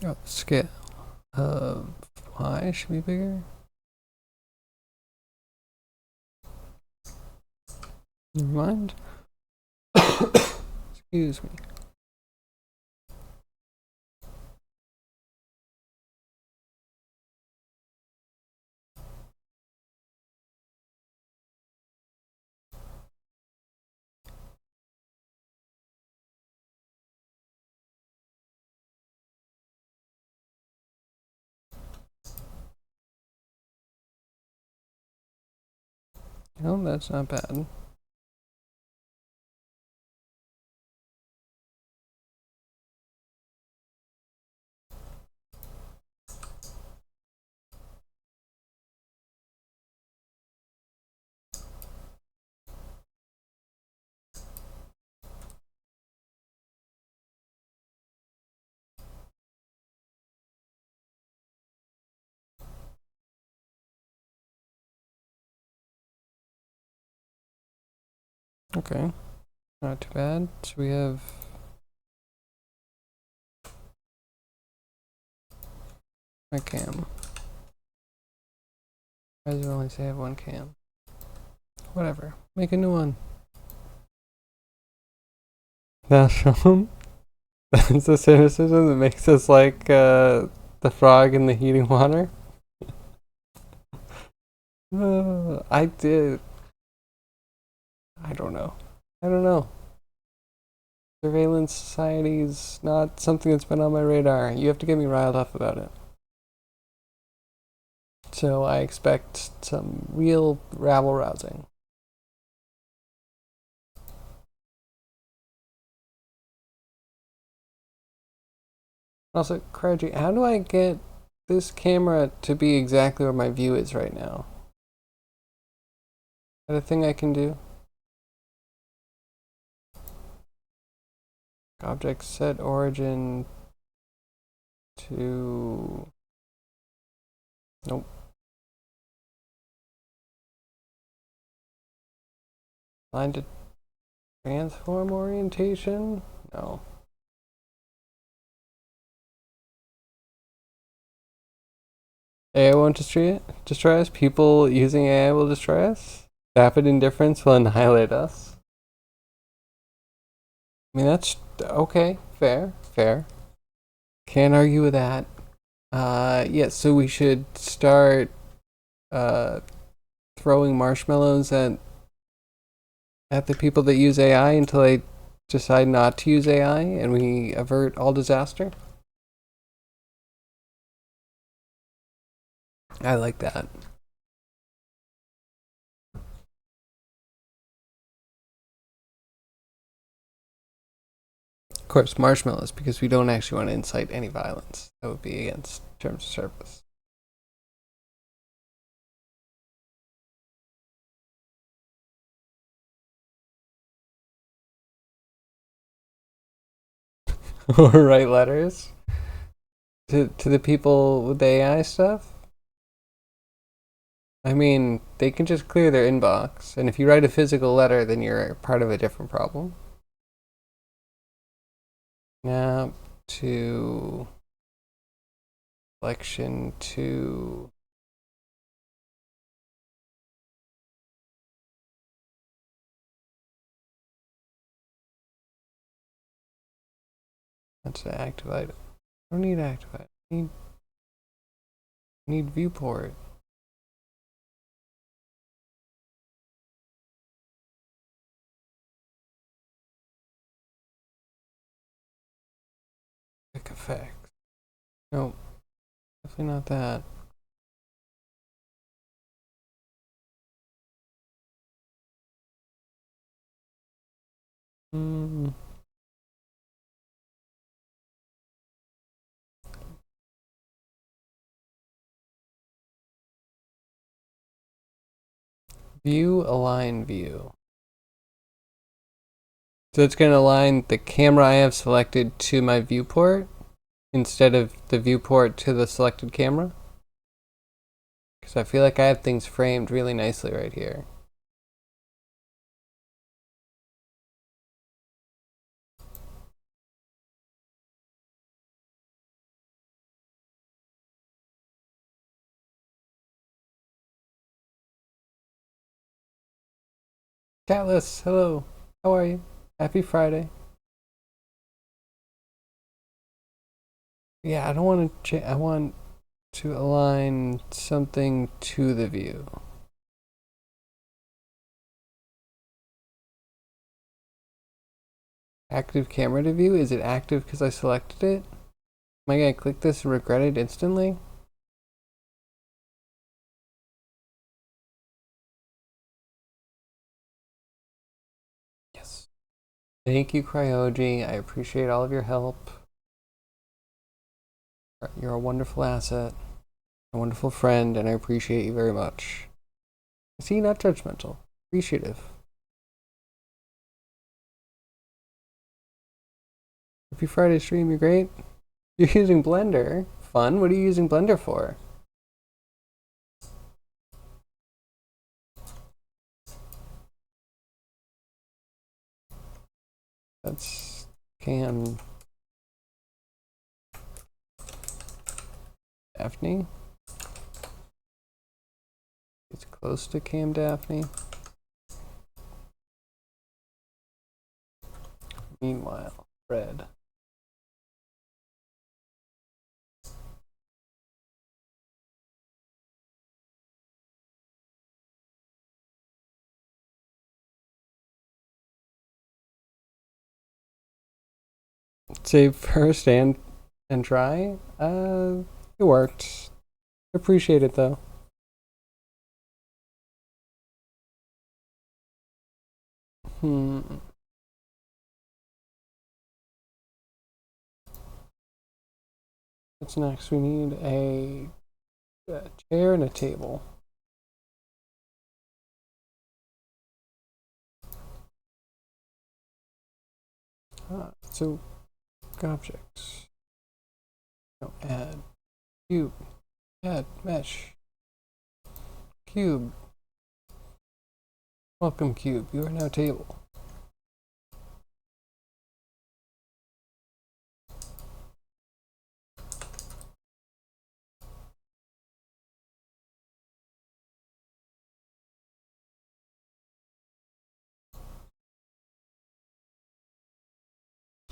Oh, scale of y should be bigger. Never mind. Excuse me. No, that's not bad. Okay, not too bad. So we have my cam. Why does it only say I have one cam? Whatever. Make a new one. That's that's the cynicism that makes us like the frog in the heating water. I did. I don't know. I don't know. Surveillance society's not something that's been on my radar. You have to get me riled up about it. So I expect some real rabble rousing. Also, Kraji, how do I get this camera to be exactly where my view is right now? Is that a thing I can do? Object set origin to... Nope. Line to transform orientation? No. AI won't destroy us? People using AI will destroy us? Rapid indifference will annihilate us? I mean, that's okay. Fair. Can't argue with that. Yeah, so we should start throwing marshmallows at the people that use AI until they decide not to use AI and we avert all disaster. I like that. Of course, marshmallows, because we don't actually want to incite any violence. That would be against terms of service. Or write letters to the people with the AI stuff. I mean, they can just clear their inbox, and if you write a physical letter, then you're part of a different problem. Now to selection to that's the active item. I don't need active item. I need viewport. Quick effects. No, definitely not that. Mm. View align view. So it's going to align the camera I have selected to my viewport instead of the viewport to the selected camera. Because I feel like I have things framed really nicely right here. Catless, hello. How are you? Happy Friday. Yeah, I don't want to I want to align something to the view. Active camera to view? Is it active because I selected it? Am I going to click this and regret it instantly? Yes. Thank you, Cryoji. I appreciate all of your help. You're a wonderful asset, a wonderful friend, and I appreciate you very much. See, not judgmental, appreciative. Happy Friday stream, you're great. You're using Blender. Fun. What are you using Blender for? That's can Daphne. It's close to Cam Daphne. Meanwhile, Fred. Save first and try. It worked. Appreciate it though. What's next? We need a chair and a table. So objects. No, add cube. Add mesh. Cube. Welcome cube. You are now table.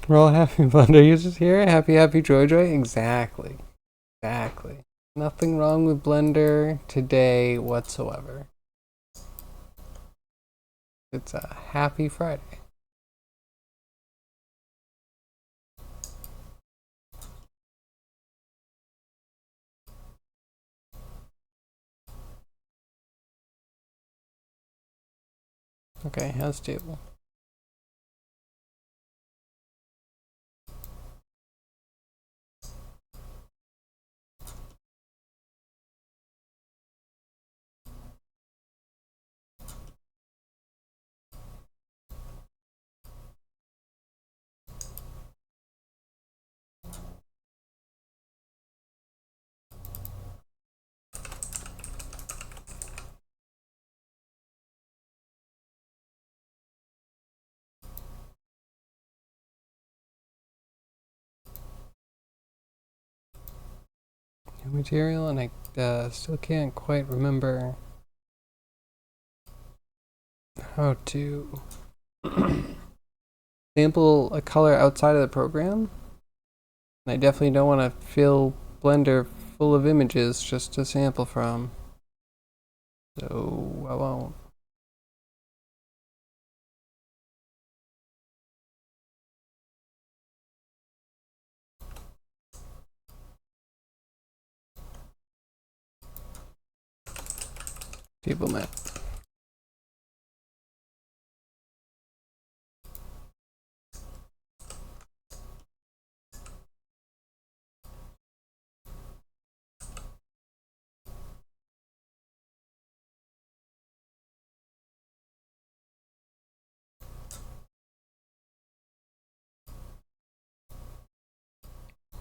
We're all happy Blender users here. Happy, happy, joy, joy. Exactly. Exactly. Nothing wrong with Blender today whatsoever. It's a happy Friday. Okay, how's table? New material, and I still can't quite remember how to sample a color outside of the program. And I definitely don't want to fill Blender full of images just to sample from. So I won't. Table map.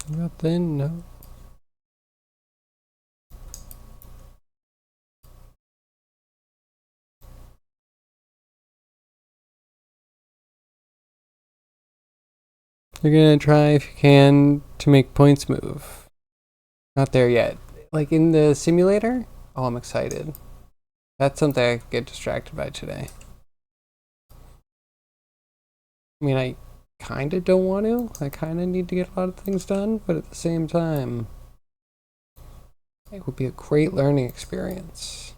Nothing, no. You're gonna try if you can to make points move. Not there yet. Like in the simulator? Oh, I'm excited. That's something I get distracted by today. I mean, I kind of don't want to. I kind of need to get a lot of things done, but at the same time, it would be a great learning experience.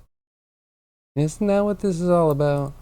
Isn't that what this is all about?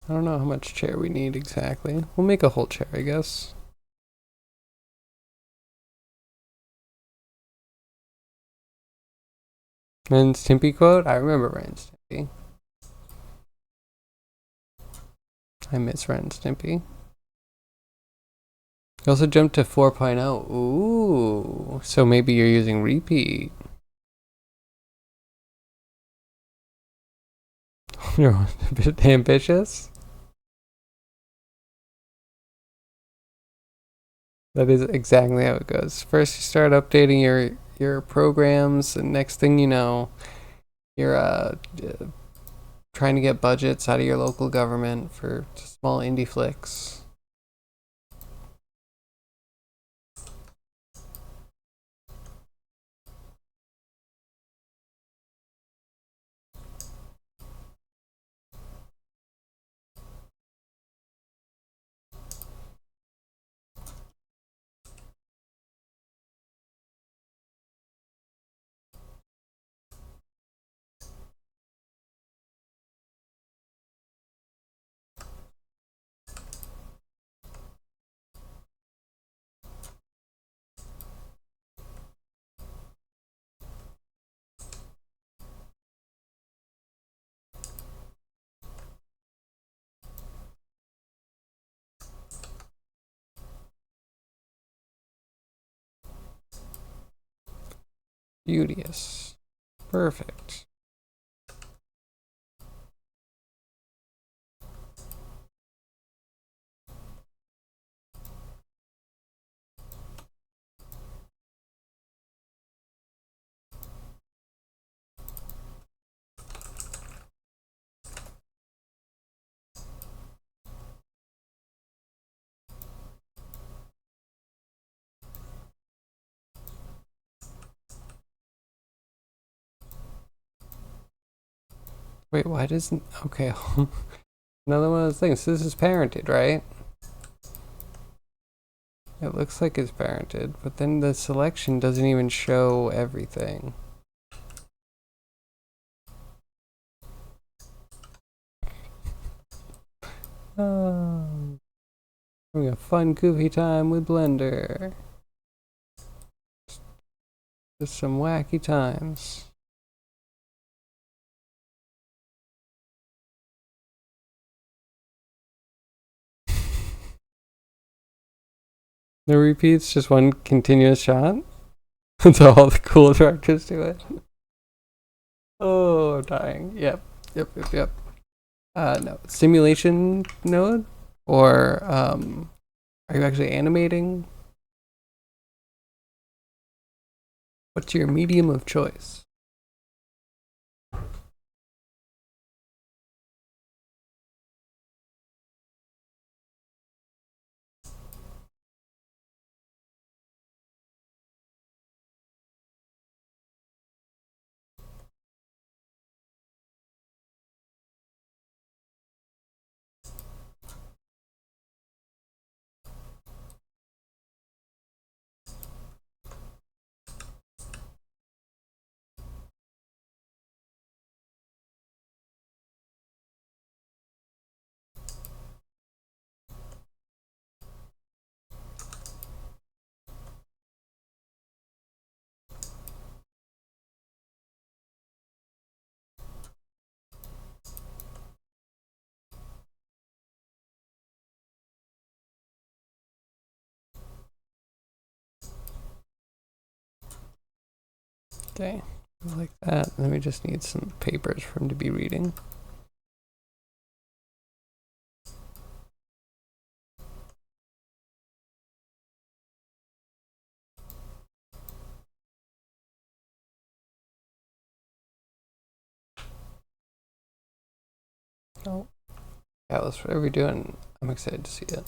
I don't know how much chair we need exactly. We'll make a whole chair, I guess. Ren and Stimpy quote? I remember Ren and Stimpy. I miss Ren and Stimpy. You also jumped to 4.0. Ooh, so maybe you're using repeat. You're a bit ambitious. That is exactly how it goes. First, you start updating your programs, and next thing you know, you're trying to get budgets out of your local government for small indie flicks. Beauteous. Perfect. Wait, why doesn't... Okay. Another one of those things. This is parented, right? It looks like it's parented, but then the selection doesn't even show everything. Oh, having a fun, goofy time with Blender. Just some wacky times. The repeats, just one continuous shot. That's all the cool directors do it. Oh, I'm dying. Yep. No. Simulation node? Or, are you actually animating? What's your medium of choice? Okay, like that. Then we just need some papers for him to be reading. Oh. Alice, what are we doing? I'm excited to see it.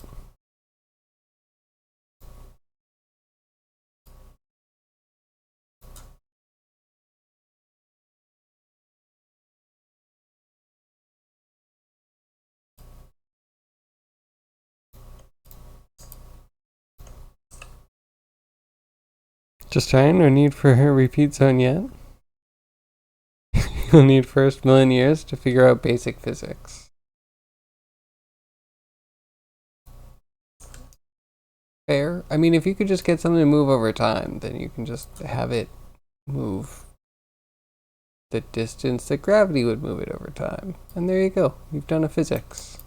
Just trying, no need for her repeat zone yet. You'll need first million years to figure out basic physics. Fair. I mean, if you could just get something to move over time, then you can just have it move the distance that gravity would move it over time. And there you go. You've done a physics.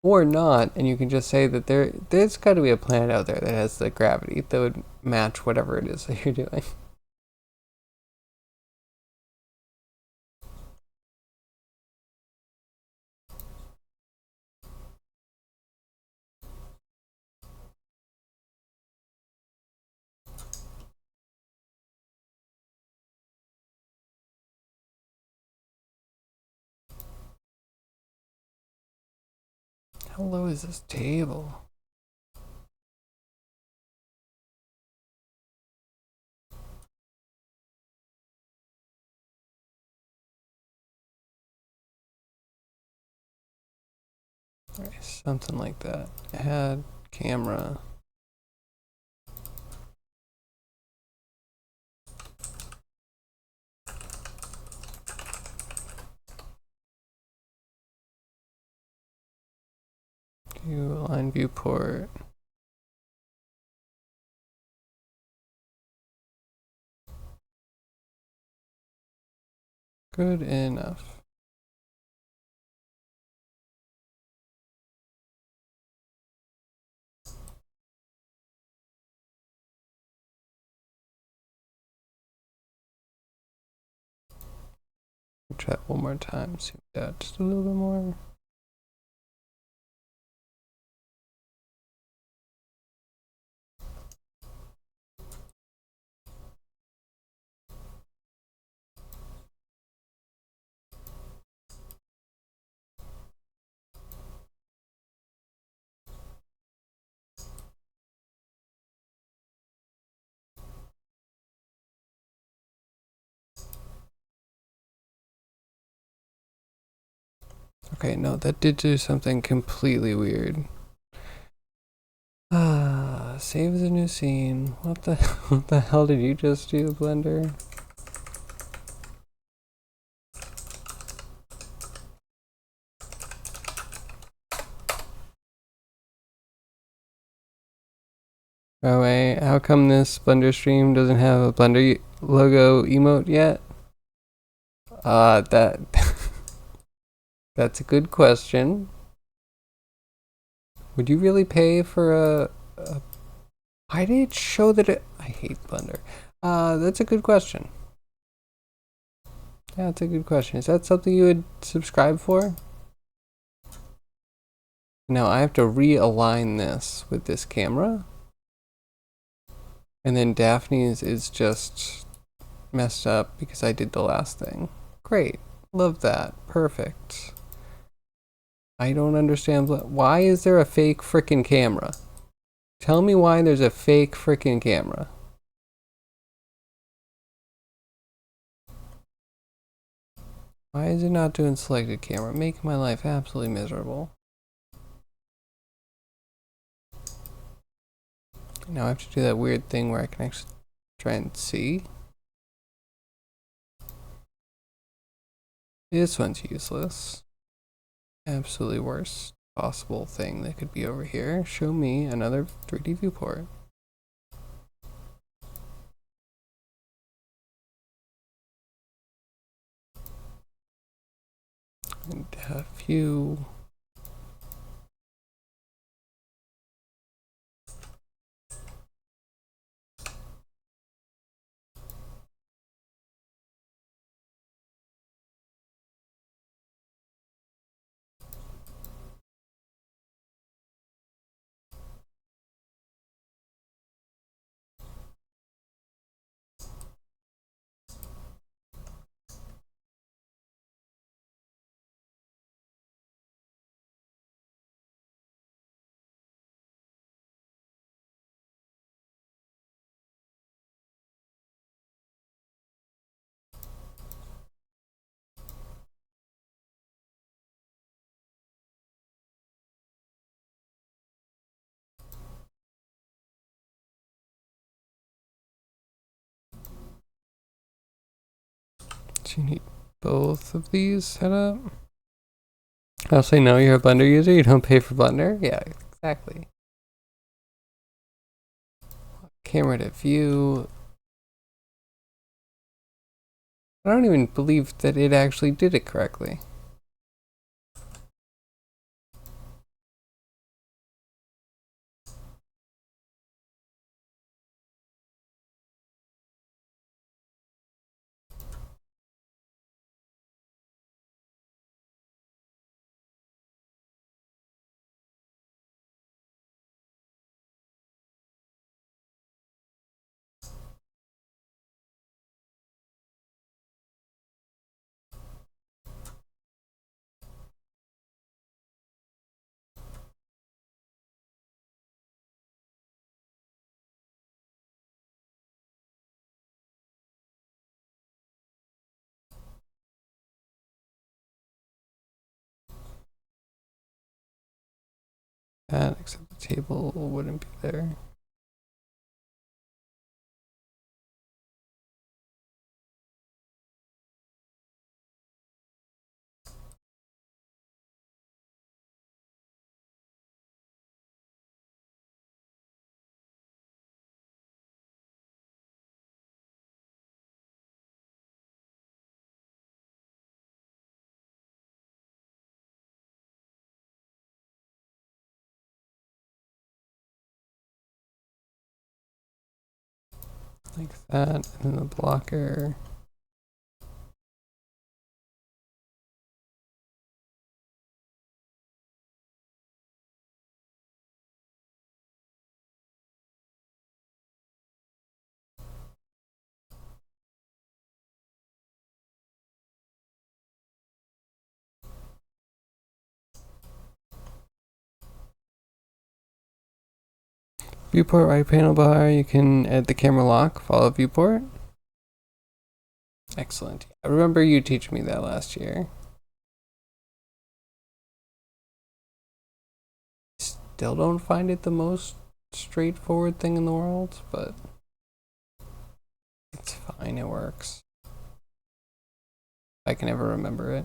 Or not, and you can just say that there's got to be a planet out there that has the gravity that would match whatever it is that you're doing. How low is this table? Right, something like that. Add camera. Do align viewport. Good enough. Try it one more time. See that just a little bit more. Okay, no, that did do something completely weird. Save as a new scene. What the hell did you just do, Blender? Oh wait, how come this Blender stream doesn't have a Blender logo emote yet? That that's a good question. Would you really pay for a why did it show that it I hate Blender. That's a good question. Yeah, that's a good question. Is that something you would subscribe for? Now I have to realign this with this camera. And then Daphne's is just messed up because I did the last thing. Great. Love that. Perfect. I don't understand. Why is there a fake frickin' camera? Tell me why there's a fake frickin' camera. Why is it not doing selected camera? Making my life absolutely miserable. Now I have to do that weird thing where I can actually try and see. This one's useless. Absolutely worst possible thing that could be over here. Show me another 3D viewport. And a few. So you need both of these set up. I'll say no, you're a Blender user, you don't pay for Blender? Yeah, exactly. Camera to view. I don't even believe that it actually did it correctly. that, except the table wouldn't be there. Like that, and then the blocker. Viewport right panel bar, you can add the camera lock, follow viewport. Excellent. I remember you teaching me that last year. Still don't find it the most straightforward thing in the world, but it's fine, it works. I can never remember it.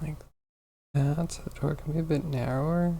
Like that, so the door can be a bit narrower.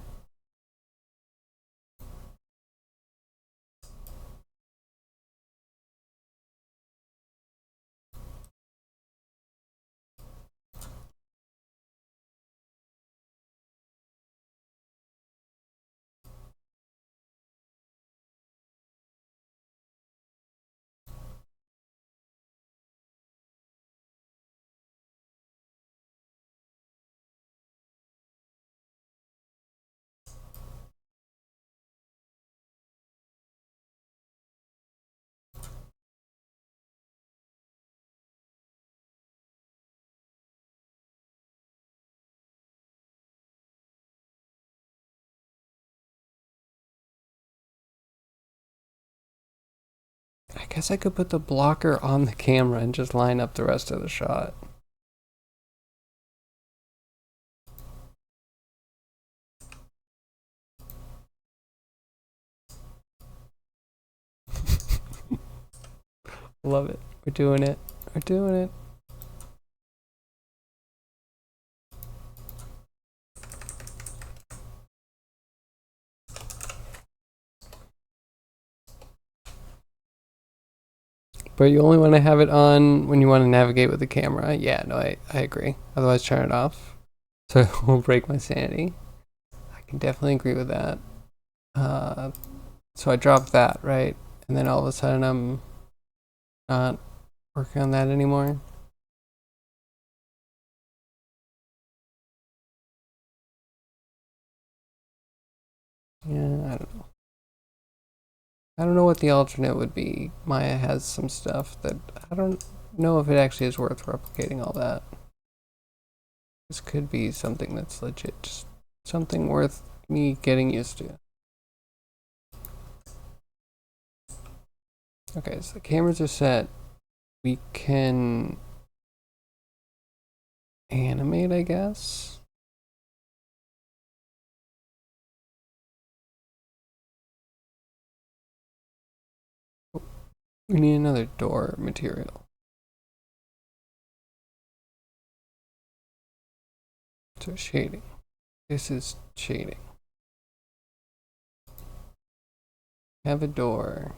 I guess I could put the blocker on the camera and just line up the rest of the shot. Love it. We're doing it. We're doing it. But you only want to have it on when you want to navigate with the camera. Yeah, no, I agree. Otherwise, turn it off. So it won't break my sanity. I can definitely agree with that. So I dropped that, right? And then all of a sudden I'm not working on that anymore. Yeah, I don't know. I don't know what the alternate would be. Maya has some stuff that I don't know if it actually is worth replicating all that. This could be something that's legit, just something worth me getting used to. Okay, so the cameras are set. We can animate, I guess. We need another door material. So shading. This is shading. Have a door.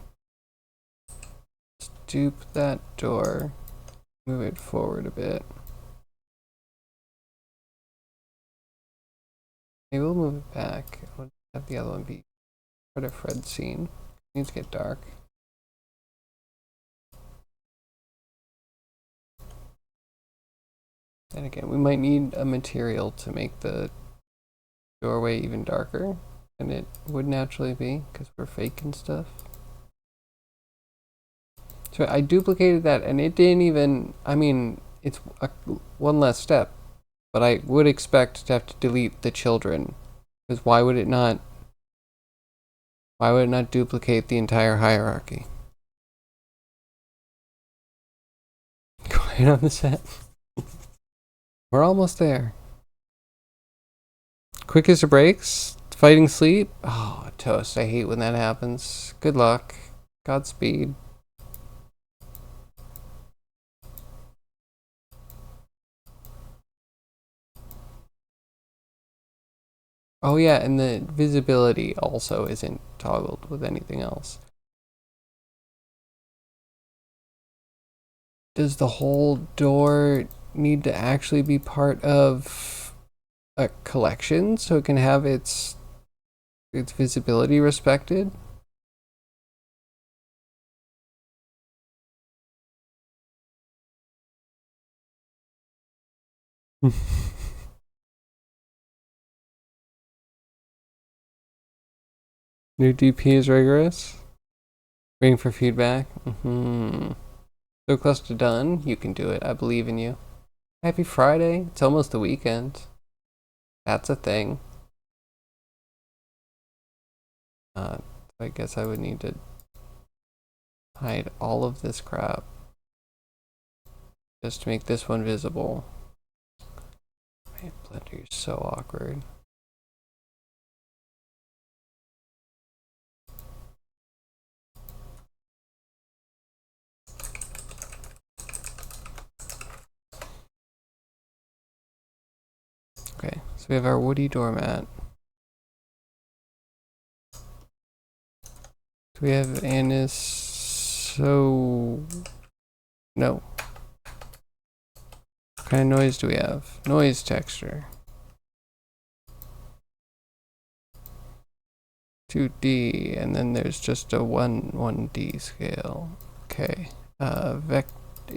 Dupe that door. Move it forward a bit. Maybe we'll move it back. I'll have the other one be part of Fred's scene. It needs to get dark. And again, we might need a material to make the doorway even darker than it would naturally be, because we're fake and stuff. So I duplicated that, and it didn't even, I mean, it's one less step, but I would expect to have to delete the children, because why would it not duplicate the entire hierarchy? Quiet on the set. We're almost there. Quickest of breaks? Fighting sleep? Oh, toast. I hate when that happens. Good luck. Godspeed. Oh yeah, and the visibility also isn't toggled with anything else. Does the whole door need to actually be part of a collection so it can have its visibility respected? New DP is rigorous. Waiting for feedback. So close to done. You can do it. I believe in you. Happy Friday. It's almost the weekend. That's a thing. I guess I would need to hide all of this crap just to make this one visible. My Blender is so awkward. Okay, so we have our woody doormat. Do we have Anis? So no. What kind of noise do we have? Noise texture. 2D, and then there's just a 1D scale. Okay.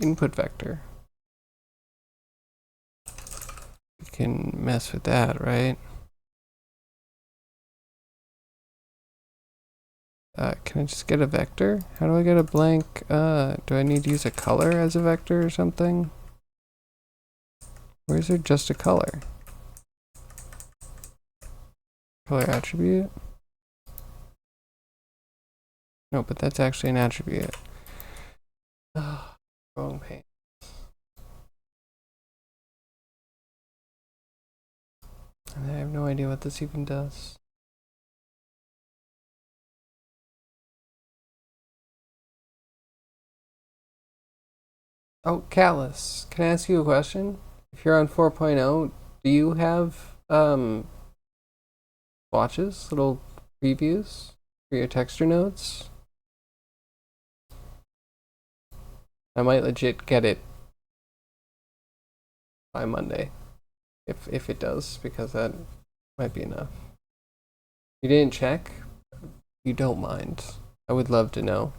Input vector. We can mess with that, right? Can I just get a vector? How do I get a blank? Do I need to use a color as a vector or something? Or is there just a color? Color attribute? No, but that's actually an attribute. Wrong pane. And I have no idea what this even does. Oh, Callus, can I ask you a question? If you're on 4.0, do you have watches, little previews for your texture nodes? I might legit get it by Monday, if it does, because that might be enough. You didn't check? You don't mind. I would love to know,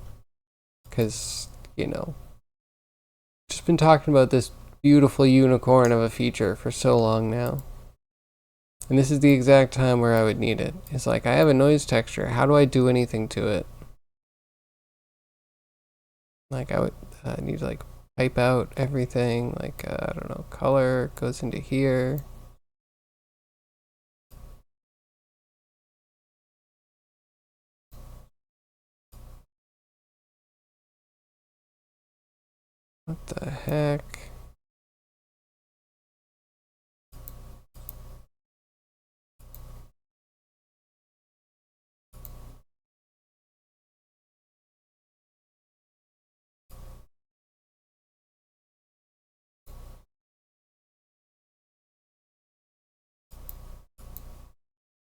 because, you know, just been talking about this beautiful unicorn of a feature for so long now. And this is the exact time where I would need it. It's like, I have a noise texture. How do I do anything to it? Like, I would need to, like, pipe out everything. Like, I don't know, color goes into here. What the heck?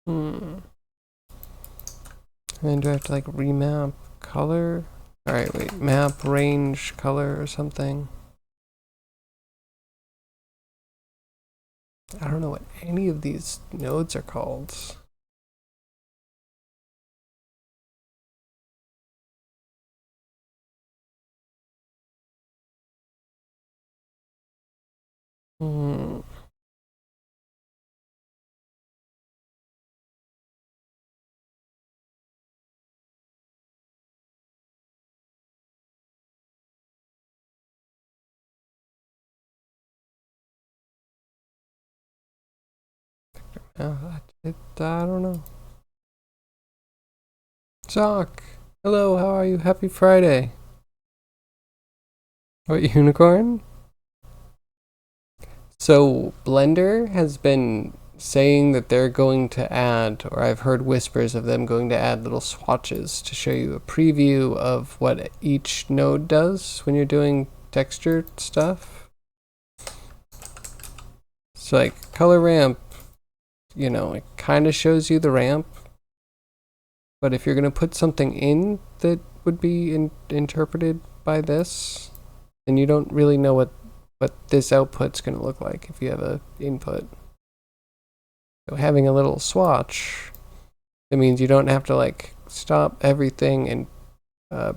And then do I have to, like, remap color? Alright, wait, map range color or something. I don't know what any of these nodes are called. Hmm. I don't know. Sock. Hello, how are you? Happy Friday. What, unicorn? So, Blender has been saying that they're going to add, or I've heard whispers of them going to add little swatches to show you a preview of what each node does when you're doing texture stuff. So, like, color ramp, you know, it kind of shows you the ramp. But if you're going to put something in that would be interpreted by this, then you don't really know what this output's going to look like if you have a input. So having a little swatch, it means you don't have to like stop everything and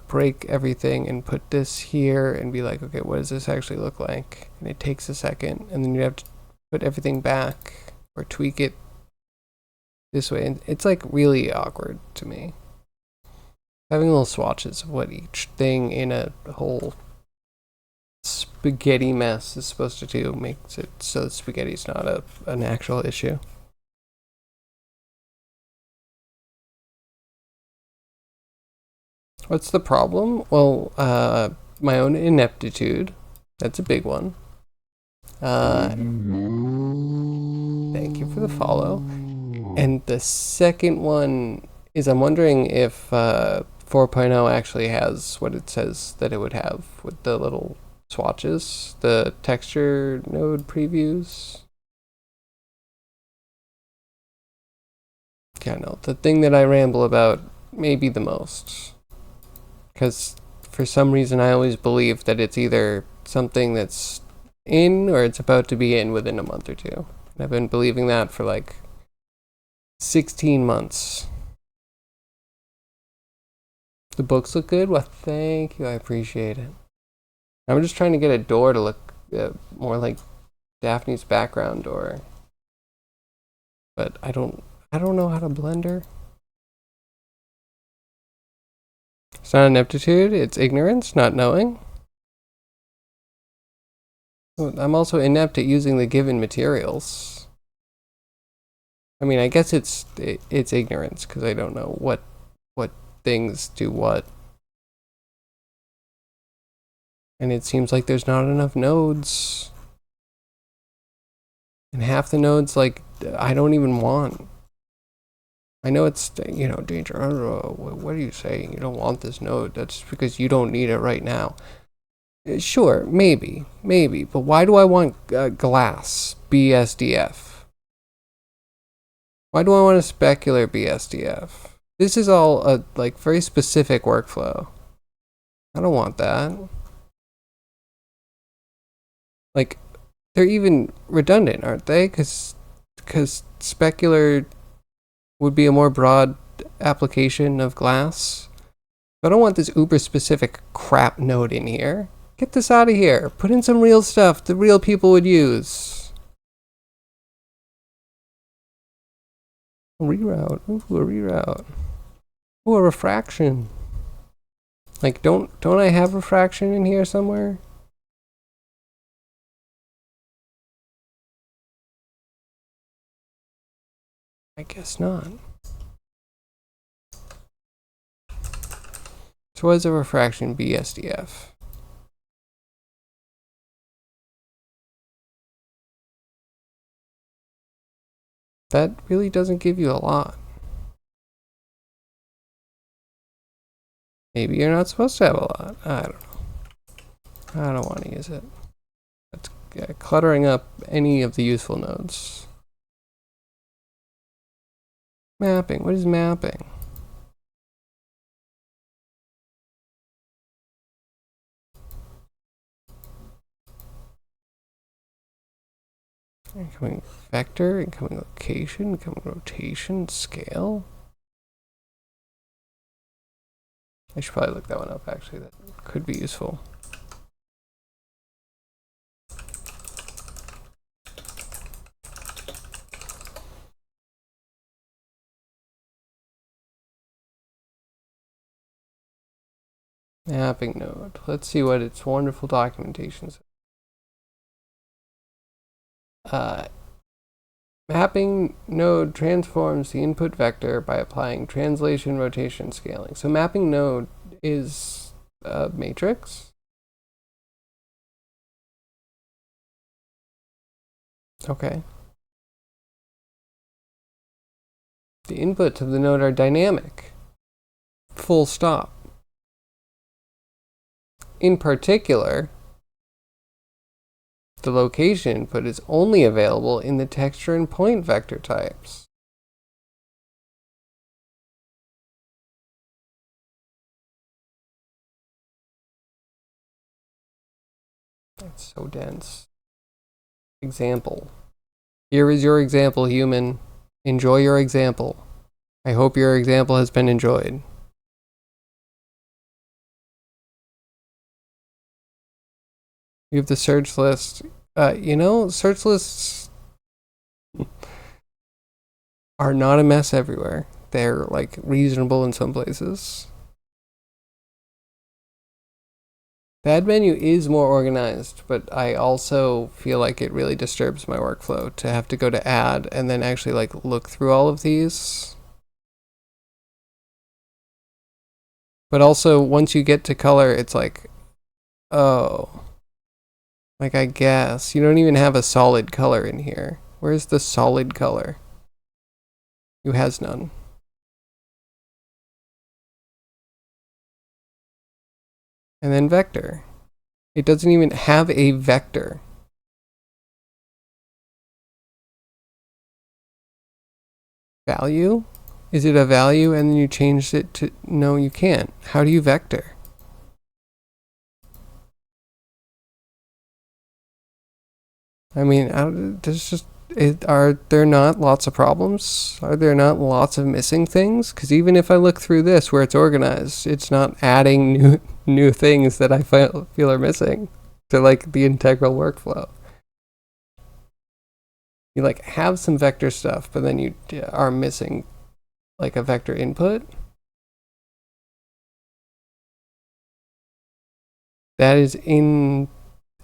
break everything and put this here and be like, okay, what does this actually look like? And it takes a second, and then you have to put everything back or tweak it this way. And it's like really awkward to me. Having little swatches of what each thing in a whole spaghetti mess is supposed to do makes it so that spaghetti's not an actual issue. What's the problem? Well, my own ineptitude. That's a big one. Thank you for the follow. And the second one is I'm wondering if 4.0 actually has what it says that it would have with the little swatches, the texture node previews. Yeah, no, the thing that I ramble about maybe the most. Because for some reason I always believe that it's either something that's in or it's about to be in within a month or two. And I've been believing that for like 16 months. The books look good? Well, thank you. I appreciate it. I'm just trying to get a door to look more like Daphne's background door. But I don't know how to blender. It's not ineptitude, it's ignorance, not knowing. I'm also inept at using the given materials. I mean, I guess it's ignorance because I don't know what things do what. And it seems like there's not enough nodes. And half the nodes, like, I don't even want. I know it's, you know, danger. What are you saying? You don't want this node. That's because you don't need it right now. Sure, maybe. But why do I want glass BSDF? Why do I want a specular BSDF? This is all a like very specific workflow. I don't want that. Like, they're even redundant, aren't they? Because specular would be a more broad application of glass. I don't want this uber specific crap node in here. Get this out of here. Put in some real stuff that real people would use. Reroute. Ooh, a reroute. Ooh, a refraction. Like, don't I have refraction in here somewhere? I guess not. So what is a refraction BSDF? That really doesn't give you a lot. Maybe you're not supposed to have a lot. I don't know. I don't want to use it. That's cluttering up any of the useful nodes. Mapping. What is mapping? Incoming vector, incoming location, incoming rotation, scale. I should probably look that one up actually. That could be useful. Mapping node. Let's see what its wonderful documentation says. Mapping node transforms the input vector by applying translation, rotation, scaling. So mapping node is a matrix. Okay. The inputs of the node are dynamic. Full stop. In particular, the location input is only available in the texture and point vector types. That's so dense. Example. Here is your example, human. Enjoy your example. I hope your example has been enjoyed. You have the search list. Search lists are not a mess everywhere. They're like reasonable in some places. The add menu is more organized, but I also feel like it really disturbs my workflow to have to go to add and then actually like look through all of these. But also once you get to color, it's like, oh, like I guess you don't even have a solid color in here. Where's the solid color? Who has none? And then vector. It doesn't even have a vector. Value? Is it a value and then you changed it to... No, you can't. How do you vector? I mean, there's just... Are there not lots of problems? Are there not lots of missing things? Because even if I look through this where it's organized, it's not adding new things that I feel are missing to like the integral workflow. You like have some vector stuff, but then you are missing like a vector input. That is in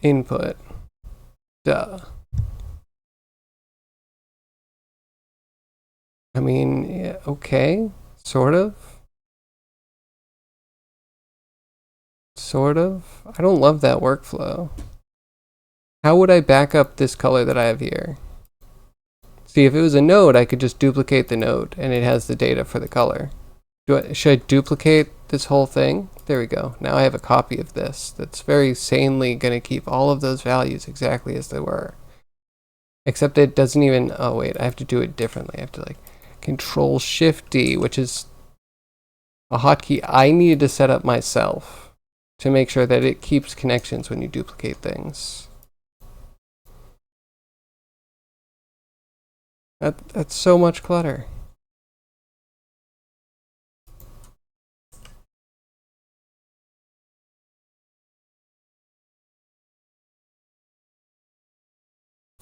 input. Duh. I mean, yeah, okay, sort of. Sort of. I don't love that workflow. How would I back up this color that I have here? See, if it was a node, I could just duplicate the node and it has the data for the color. Should I duplicate this whole thing? There we go. Now I have a copy of this that's very sanely going to keep all of those values exactly as they were. Except it doesn't even... Oh, wait. I have to do it differently. I have to like Control-Shift-D, which is a hotkey I needed to set up myself to make sure that it keeps connections when you duplicate things. That's so much clutter.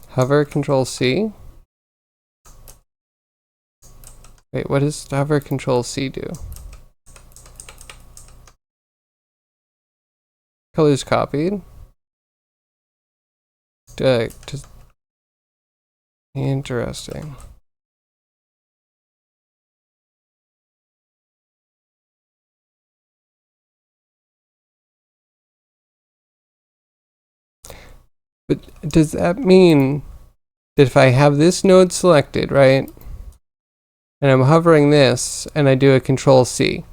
Hover, Control-C. Wait, what does hover, Control-C do? Colors copied. Just interesting. But does that mean that if I have this node selected, right, and I'm hovering this, and I do a Control-C,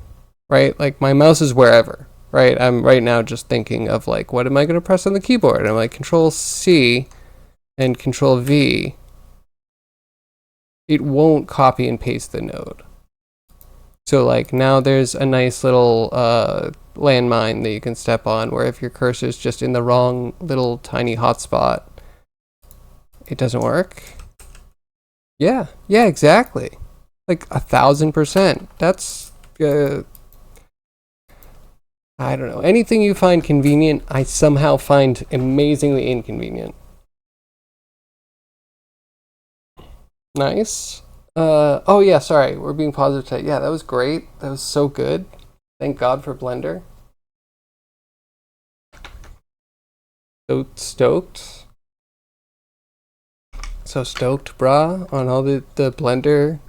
right, like my mouse is wherever, right? I'm right now just thinking of like, what am I going to press on the keyboard? And I'm like Control-C and Control-V. It won't copy and paste the node. So like now there's a nice little landmine that you can step on where if your cursor is just in the wrong little tiny hotspot, it doesn't work. Yeah, exactly. Like 1,000%. That's, I don't know. Anything you find convenient, I somehow find amazingly inconvenient. Nice. Oh yeah, sorry, we're being positive today. Yeah, that was great. That was so good. Thank God for Blender. So stoked. So stoked, brah, on all the Blender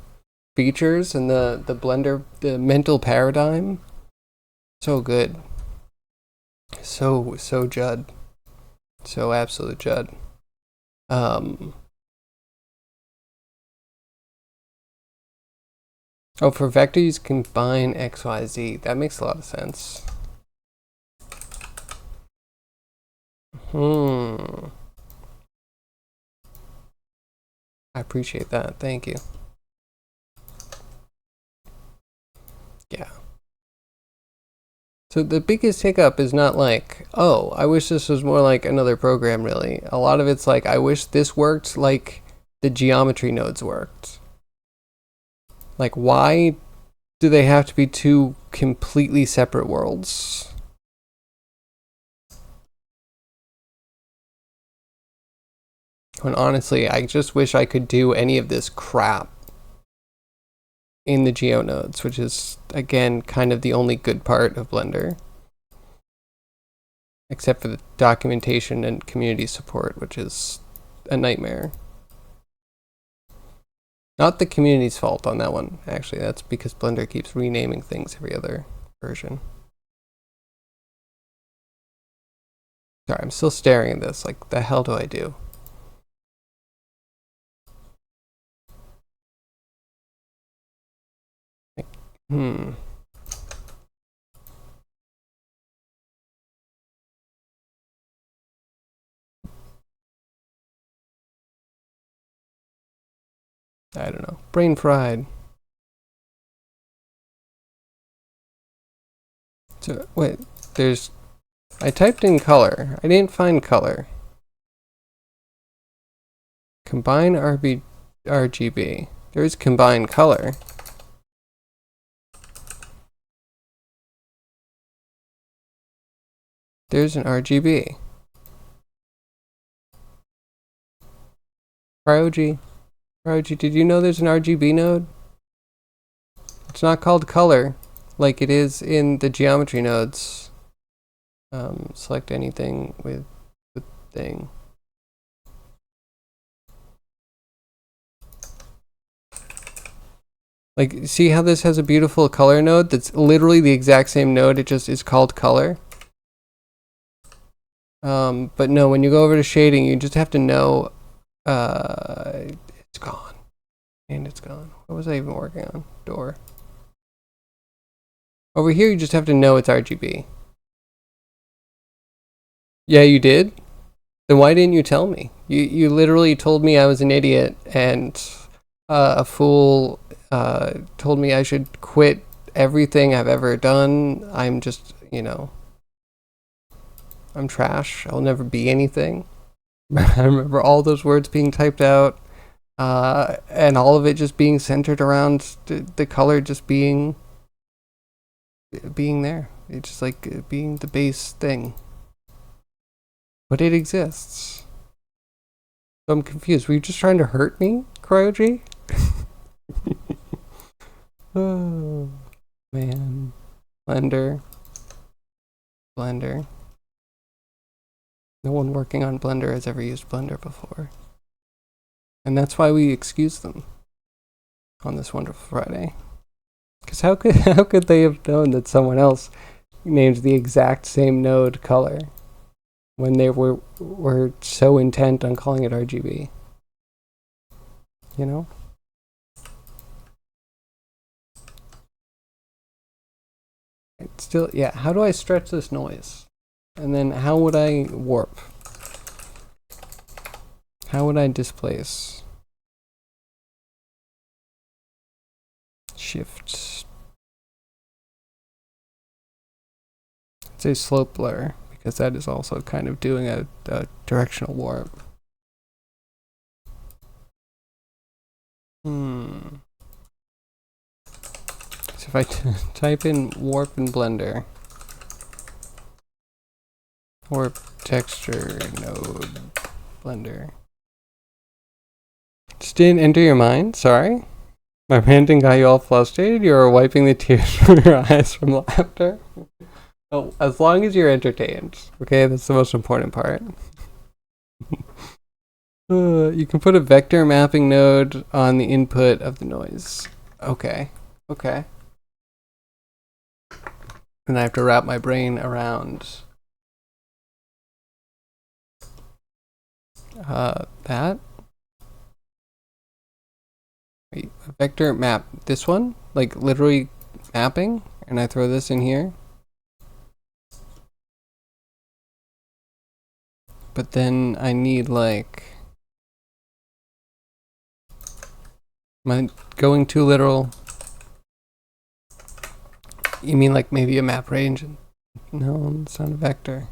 features and the Blender, the mental paradigm. So good. So Judd. So absolute Judd. Oh, for vector, you combine X, Y, Z. That makes a lot of sense. I appreciate that. Thank you. Yeah. So the biggest hiccup is not like, oh, I wish this was more like another program, really. A lot of it's like, I wish this worked like the geometry nodes worked. Like, why do they have to be two completely separate worlds? When honestly, I just wish I could do any of this crap in the geo nodes, which is, again, kind of the only good part of Blender. Except for the documentation and community support, which is a nightmare. Not the community's fault on that one, actually. That's because Blender keeps renaming things every other version. Sorry, I'm still staring at this. Like, the hell do I do? Like, I don't know. Brain fried. So, wait, there's... I typed in color. I didn't find color. Combine RGB. There's combine color. There's an RGB. Cryogy, did you know there's an RGB node? It's not called color, like it is in the geometry nodes. Select anything with the thing. Like, see how this has a beautiful color node that's literally the exact same node, it just is called color? But no, when you go over to shading, you just have to know, it's gone. And it's gone. What was I even working on? Door. Over here, you just have to know it's RGB. Yeah, you did? Then why didn't you tell me? You literally told me I was an idiot and a fool, told me I should quit everything I've ever done. I'm just, you know, I'm trash. I'll never be anything. I remember all those words being typed out, and all of it just being centered around the color just being there. It's just like being the base thing. But it exists. So I'm confused. Were you just trying to hurt me, Cryogy? Oh, man. Blender. No one working on Blender has ever used Blender before. And that's why we excuse them on this wonderful Friday. Because how could they have known that someone else named the exact same node color when they were so intent on calling it RGB? You know? It's still, yeah, how do I stretch this noise? And then how would I warp? How would I displace? Shift. Say slope blur, because that is also kind of doing a directional warp. So if I type in warp in Blender, warp texture node Blender. Just didn't enter your mind? Sorry? My ranting got you all frustrated? You were wiping the tears from your eyes from laughter? Oh, as long as you're entertained, okay? That's the most important part. You can put a vector mapping node on the input of the noise. Okay. Okay. And I have to wrap my brain around that. Wait, a vector map. This one? Like literally mapping? And I throw this in here? But then I need like... Am I going too literal? You mean like maybe a map range? No, it's not a vector.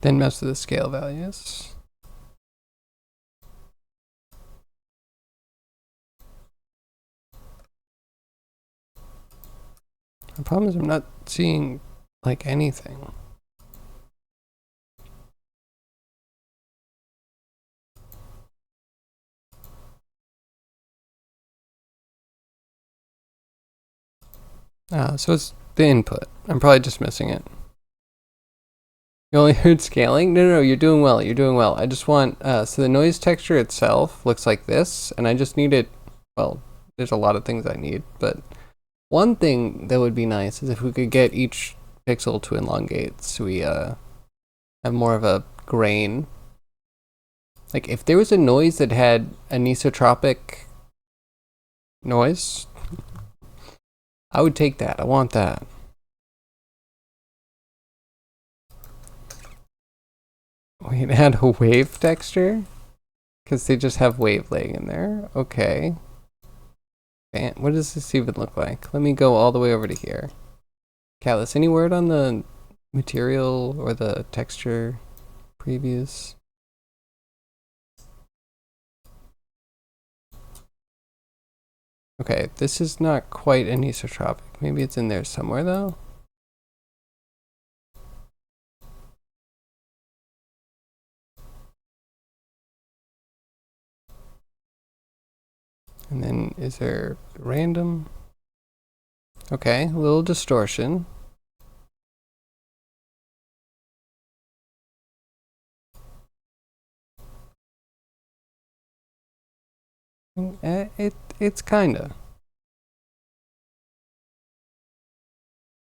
Then mess with the scale values. The problem is I'm not seeing like anything. So it's the input. I'm probably just missing it. You only heard scaling? No, you're doing well. You're doing well. I just want, so the noise texture itself looks like this, and I just need it, well, there's a lot of things I need, but one thing that would be nice is if we could get each pixel to elongate so we have more of a grain. Like if there was a noise that had anisotropic noise, I would take that. I want that. Wait, add a wave texture? Because they just have wave laying in there. Okay. And what does this even look like? Let me go all the way over to here. Callus, any word on the material or the texture previews? Okay, this is not quite anisotropic. Maybe it's in there somewhere though. And then is there random? Okay, a little distortion. It's kinda.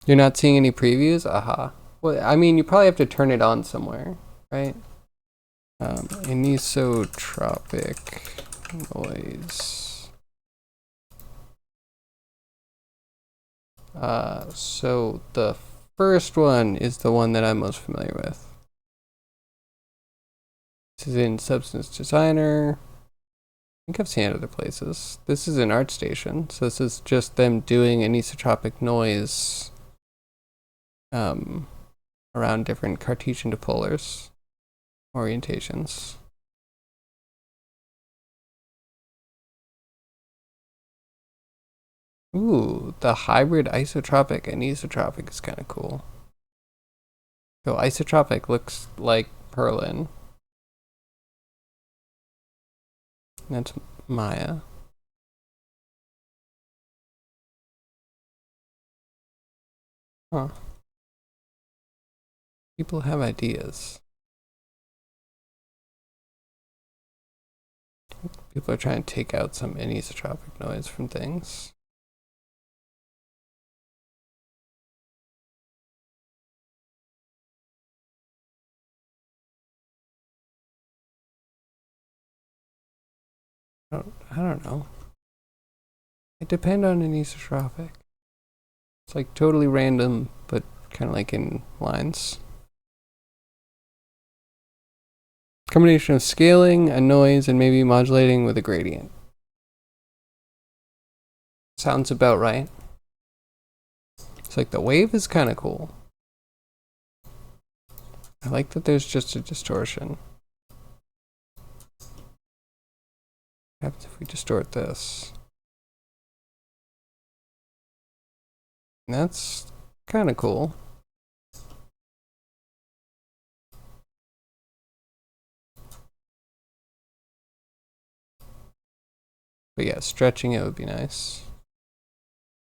You're not seeing any previews? Aha. Well, I mean, you probably have to turn it on somewhere, right? Anisotropic noise. So the first one is the one that I'm most familiar with. This is in Substance Designer. I think I've seen it other places. This is in ArtStation, so this is just them doing anisotropic noise around different Cartesian dipolars orientations. Ooh, the hybrid isotropic and isotropic is kind of cool. So isotropic looks like Perlin. That's Maya. Huh. People have ideas. People are trying to take out some anisotropic noise from things. I don't know. It depends on anisotropic. It's like totally random, but kind of like in lines. Combination of scaling, a noise, and maybe modulating with a gradient. Sounds about right. It's like the wave is kind of cool. I like that there's just a distortion. What happens if we distort this? And that's kind of cool. But yeah, stretching it would be nice.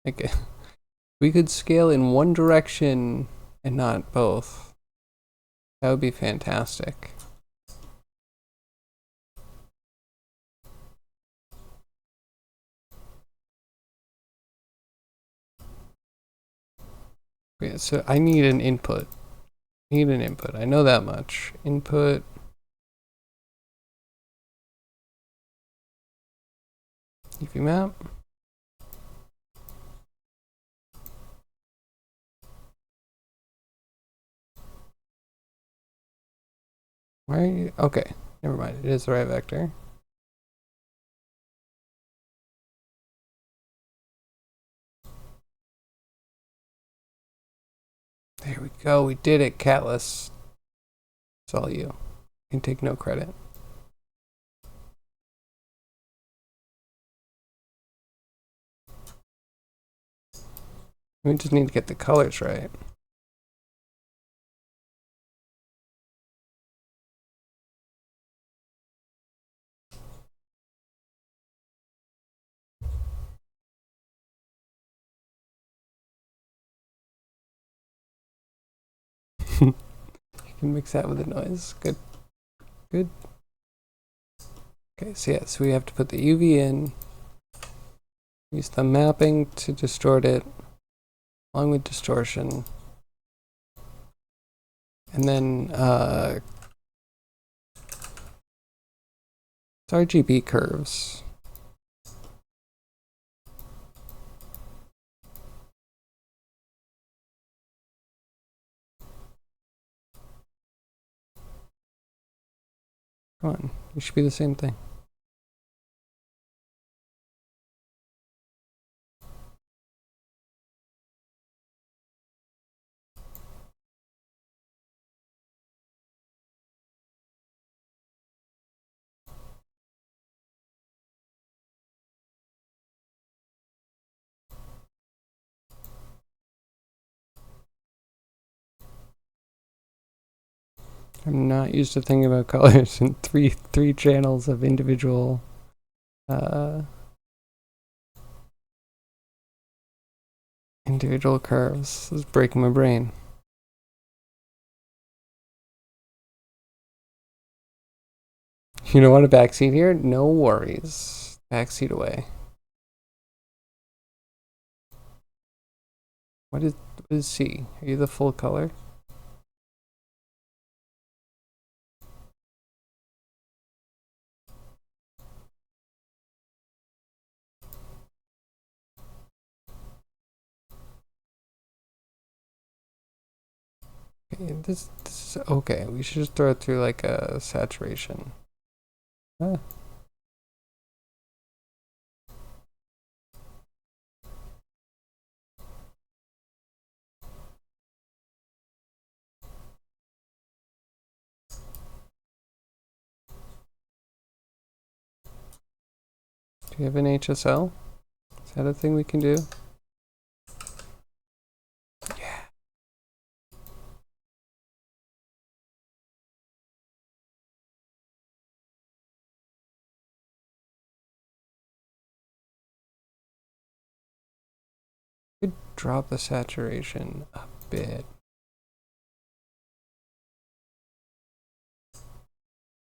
Like, we could scale in one direction and not both. That would be fantastic. Yeah, so I need an input. I know that much. Input. UV map. Why are you? Okay, never mind. It is the right vector. There we go. We did it, Catless. It's all you. You can take no credit. We just need to get the colors right. You can mix that with the noise. Good. Good. Okay, so yeah, so we have to put the UV in. Use the mapping to distort it, along with distortion. And then it's RGB curves. Come on, it should be the same thing. I'm not used to thinking about colors in three channels of individual individual curves. This is breaking my brain. You don't want a backseat here? No worries. Backseat away. What is C? Are you the full color? Okay, this is okay. We should just throw it through like a saturation. Ah. Do you have an HSL? Is that a thing we can do? Yeah. Could drop the saturation a bit.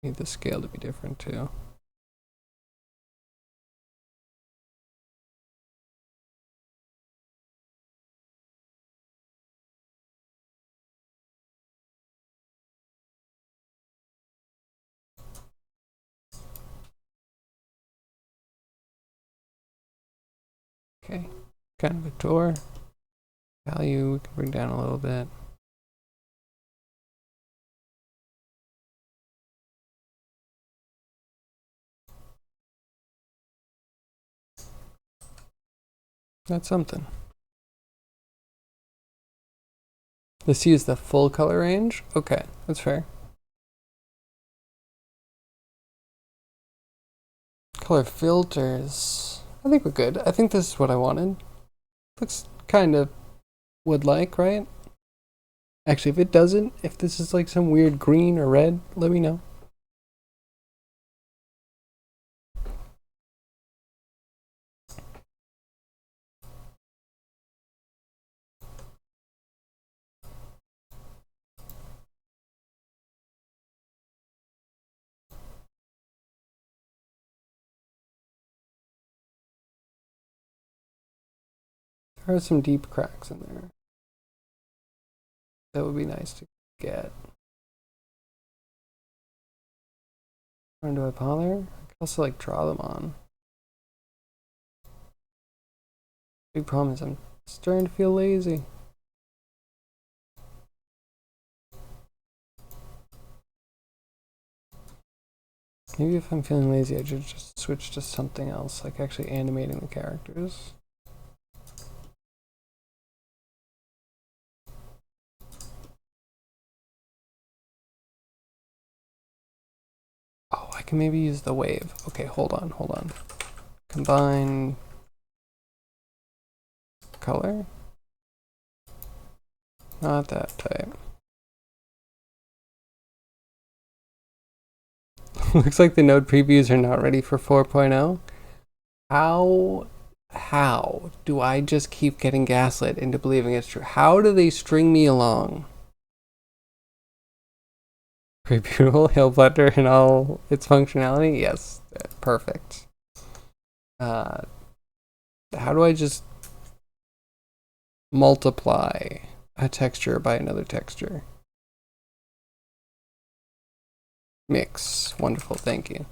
Need the scale to be different too. Okay, kind of a tour. Value we can bring down a little bit. That's something. Let's use the full color range. Okay, that's fair. Color filters. I think we're good. I think this is what I wanted. Looks kind of wood-like, right? Actually, if it doesn't, if this is like some weird green or red, let me know. There are some deep cracks in there. That would be nice to get. Or do I bother? I could also like draw them on. Big problem is I'm starting to feel lazy. Maybe if I'm feeling lazy, I should just switch to something else, like actually animating the characters. Oh, I can maybe use the wave. Okay, hold on. Combine color. Not that type. Looks like the node previews are not ready for 4.0. How do I just keep getting gaslit into believing it's true? How do they string me along? Very beautiful. Hail Flutter in all its functionality. Yes, perfect. How do I just multiply a texture by another texture? Mix. Wonderful. Thank you.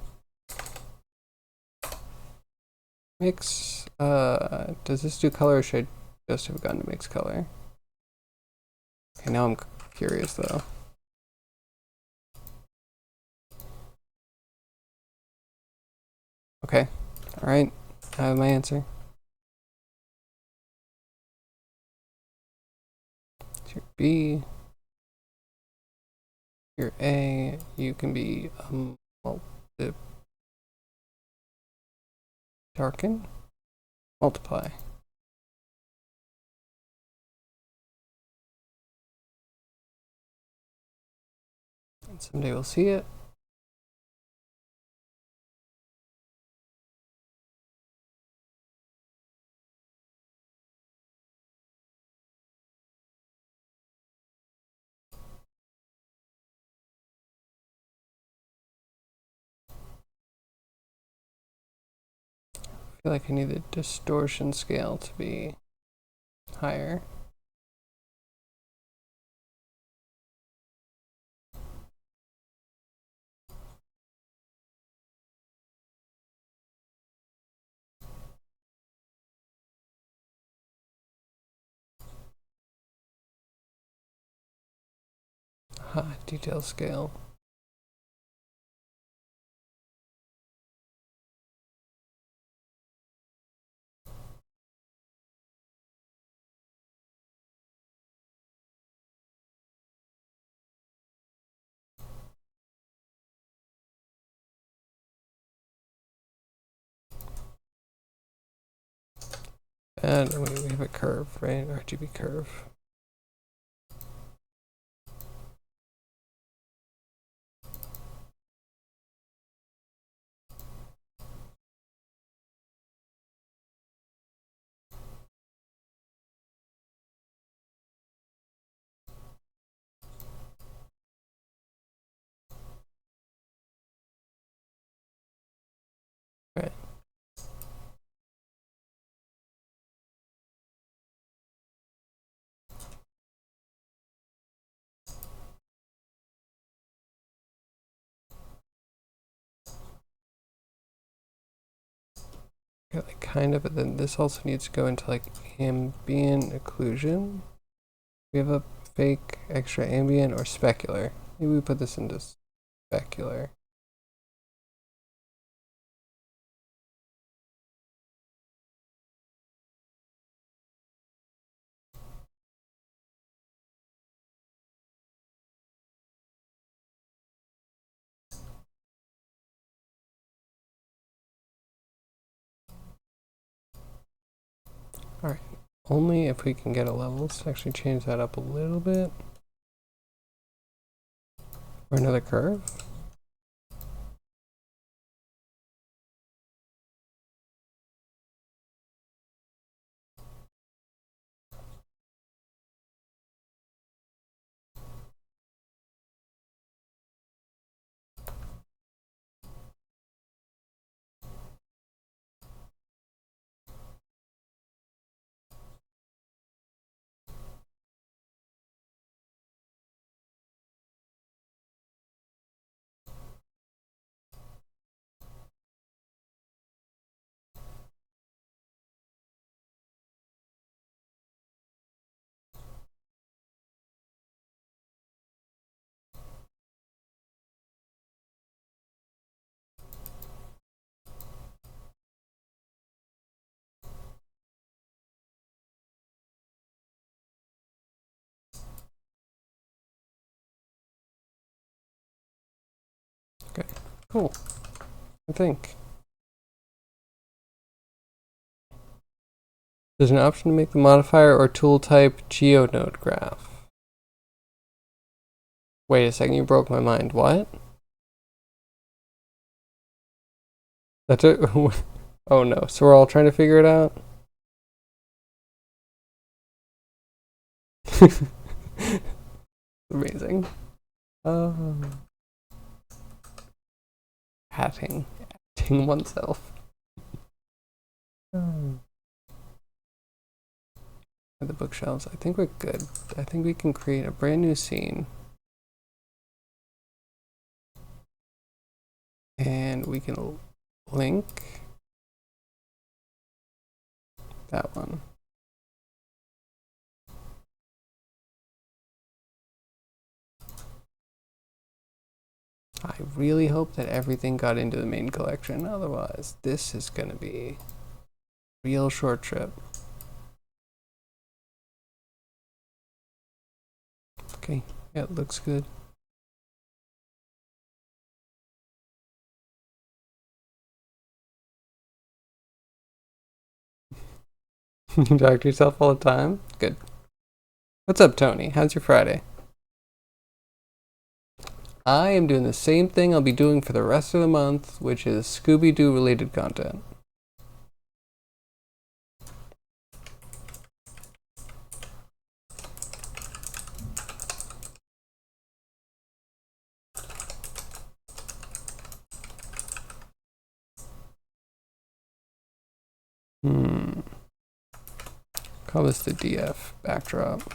Mix. Does this do color, or should I just have gone to mix color? Okay, now I'm curious though. Okay. All right. I have my answer. Here B. Here A. You can be darken. Multiply. And someday we'll see it. I feel like I need the distortion scale to be higher. Detail scale. And we have a curve, right? RGB curve. Right. Like kind of, but then this also needs to go into like ambient occlusion. We have a fake extra ambient or specular. Maybe we put this into specular. All right. Only if we can get a level. Let's actually change that up a little bit. Or another curve. Cool. I think. There's an option to make the modifier or tool type geonode graph. Wait a second, you broke my mind. What? That's it? Oh no, so we're all trying to figure it out? Amazing. Hatting oneself. The bookshelves. I think we're good. I think we can create a brand new scene. And we can link that one. I really hope that everything got into the main collection. Otherwise, this is going to be a real short trip. Okay, yeah, it looks good. You talk to yourself all the time? Good. What's up, Tony? How's your Friday? I am doing the same thing I'll be doing for the rest of the month, which is Scooby-Doo related content. Call this the DF backdrop.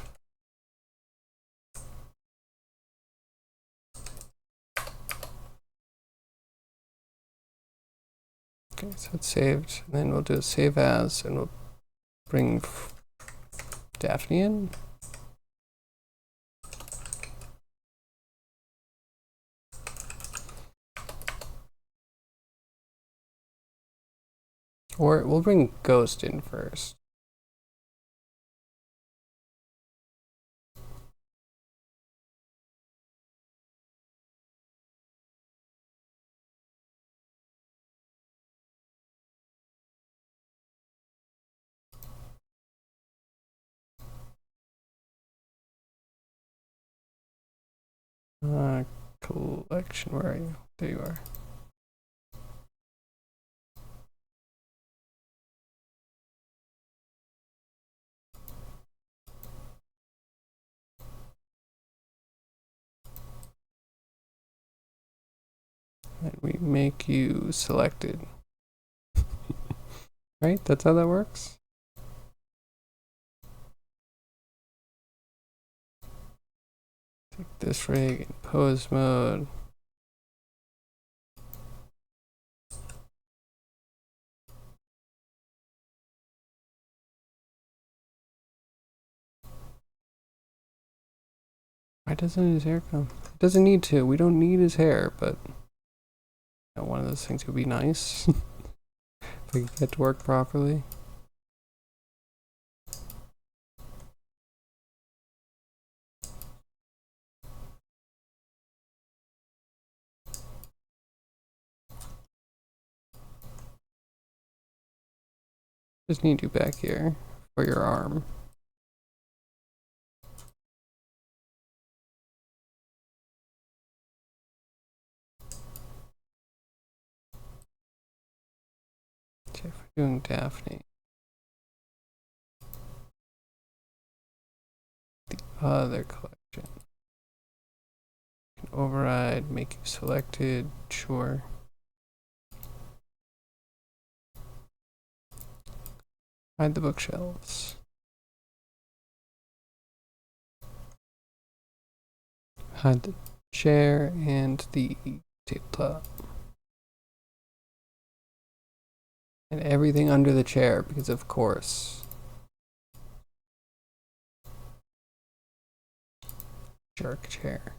Okay, so it's saved. And then we'll do a save as, and we'll bring Daphne in. Or we'll bring Ghost in first. Collection, where are you? There you are. And we make you selected. Right? That's how that works? Take this rig in pose mode. Why doesn't his hair come? It doesn't need to. We don't need his hair, but you know, one of those things would be nice. If we could get to work properly. Just need you back here for your arm. Okay, if we're doing Daphne. The other collection. Override, make you selected, sure. Hide the bookshelves. Hide the chair and the tabletop. And everything under the chair, because of course. Jerk chair.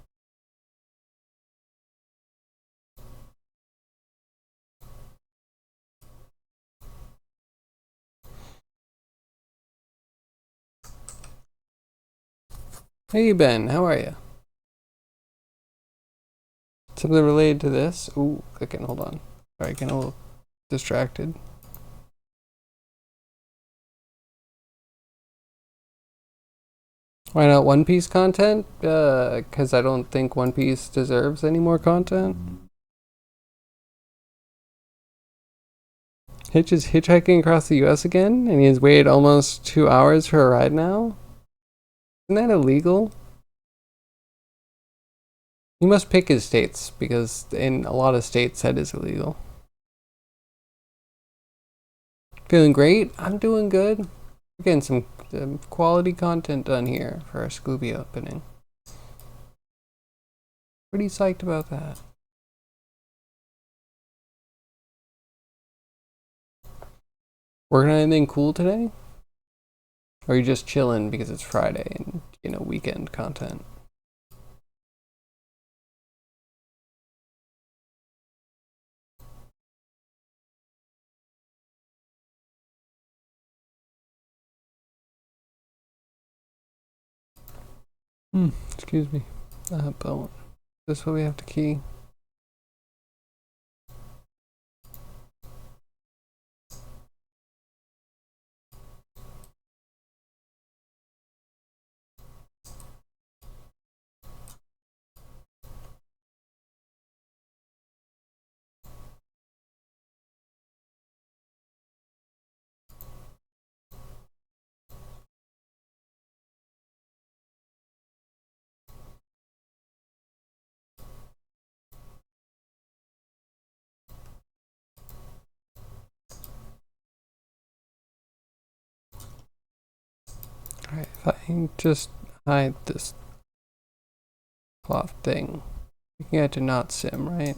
Hey Ben, how are you? something related to this. Ooh, clicking, hold on. Sorry, getting a little distracted. Why not One Piece content? Because I don't think One Piece deserves any more content. Hitch is hitchhiking across the US again, and he has waited almost 2 hours for a ride now? Isn't that illegal? He must pick his states, because in a lot of states that is illegal. Feeling great? I'm doing good. We're getting some quality content done here for our Scooby opening. Pretty psyched about that. Working on anything cool today? Or are you just chilling because it's Friday and, you know, weekend content? Excuse me. But this is what we have to key. Alright, if I can just hide this cloth thing. You can get to not sim, right?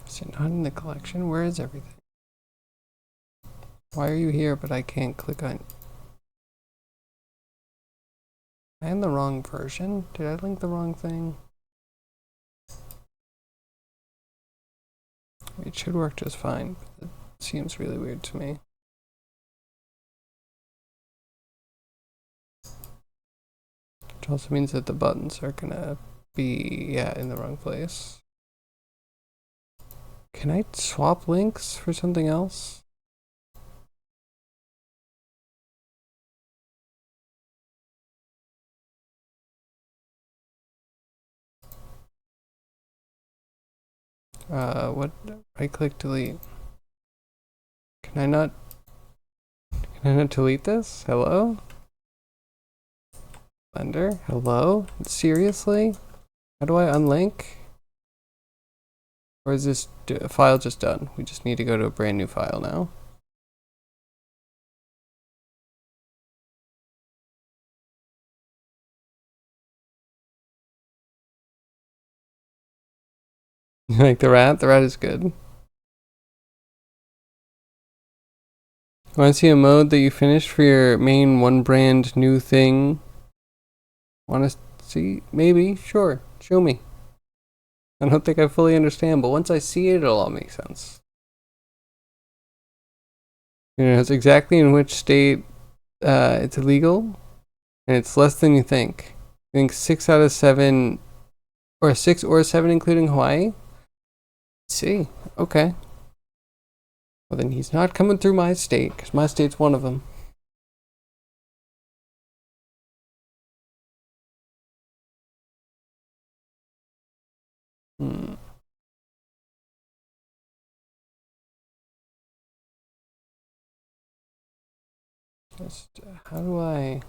Is it not in the collection? Where is everything? Why are you here but I can't click on... Am I in the wrong version? Did I link the wrong thing? It should work just fine, but it seems really weird to me. Which also means that the buttons are gonna be, yeah, in the wrong place. Can I swap links for something else? What? Right click delete. Can I not delete this? Hello? Blender? Hello? Seriously? How do I unlink? Or is this file just done? We just need to go to a brand new file now. You like the rat? The rat is good. Want to see a mode that you finished for your main one brand new thing? Want to see? Maybe? Sure. Show me. I don't think I fully understand, but once I see it, it'll all make sense. You know, it's exactly in which state it's illegal, and it's less than you think. I think 6 out of 7, or 6 or 7 including Hawaii? Let's see. Okay. Well, then he's not coming through my state, because my state's one of them. Just, how do I...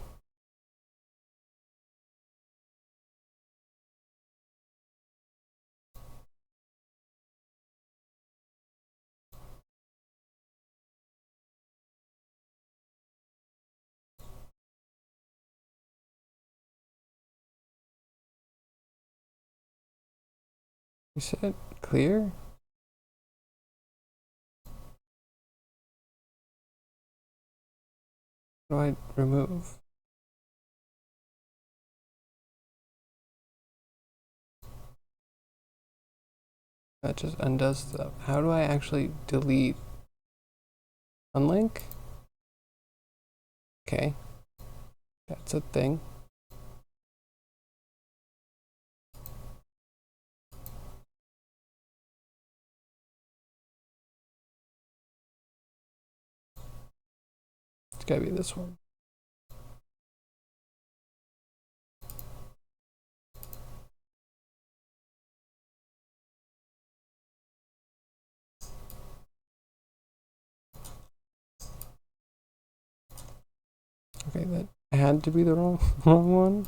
You said clear? How do I remove? That just undoes stuff. How do I actually delete? Unlink? Okay. That's a thing. It's gotta be this one. Okay, that had to be the wrong one.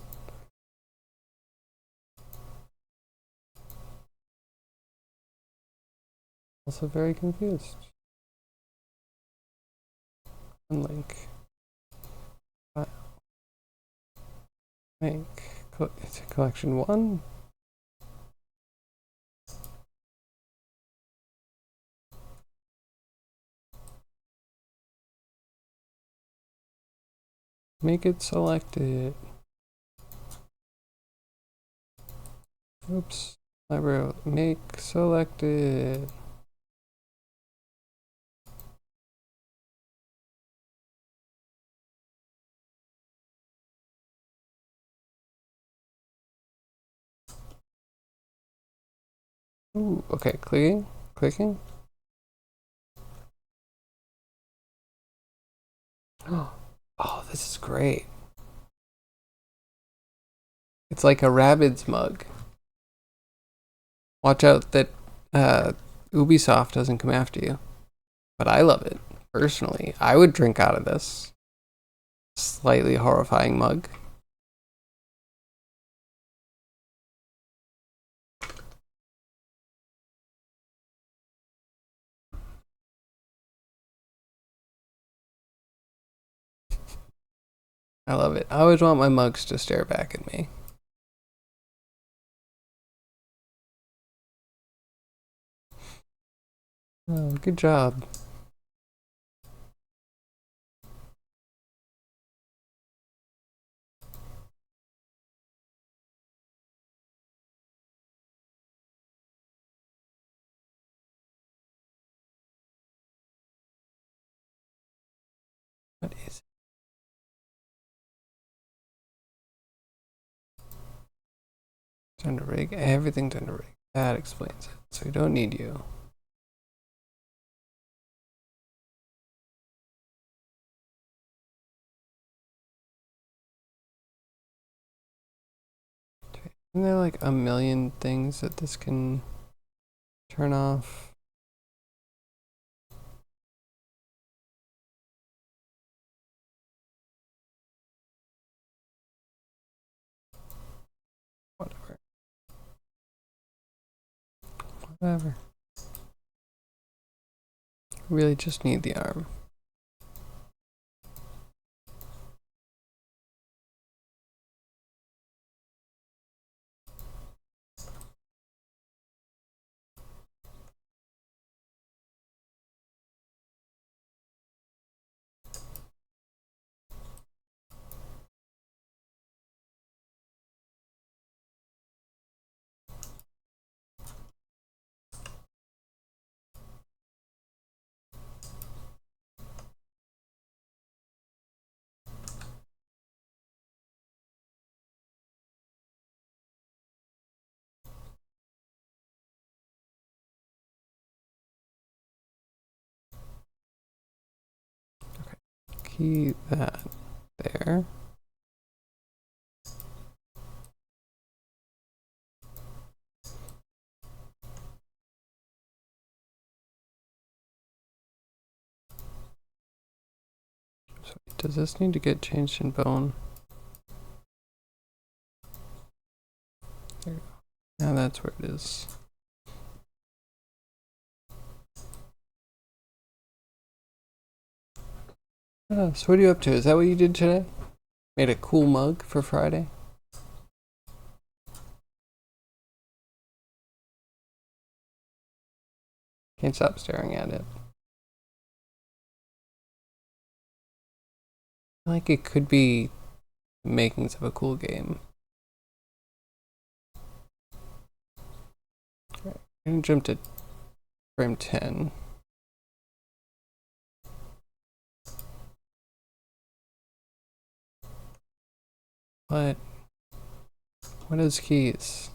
Also very confused. Unlink. Make. It's a collection 1. Make it selected. Oops. Library. Make selected. Ooh, okay, clicking. Oh, this is great. It's like a Rabbids mug. Watch out that Ubisoft doesn't come after you. But I love it, personally. I would drink out of this slightly horrifying mug. I love it. I always want my mugs to stare back at me. Oh, good job. What is it? Time to rig. Everything's under rig. That explains it. So we don't need you. Isn't there like a million things that this can turn off? Whatever. Whatever. Really just need the arm. Key that there. So does this need to get changed in bone? There we go. Now that's where it is. Oh, so what are you up to? Is that what you did today? Made a cool mug for Friday? Can't stop staring at it. I feel like it could be makings of a cool game. I'm gonna jump to frame 10. What? What is keys?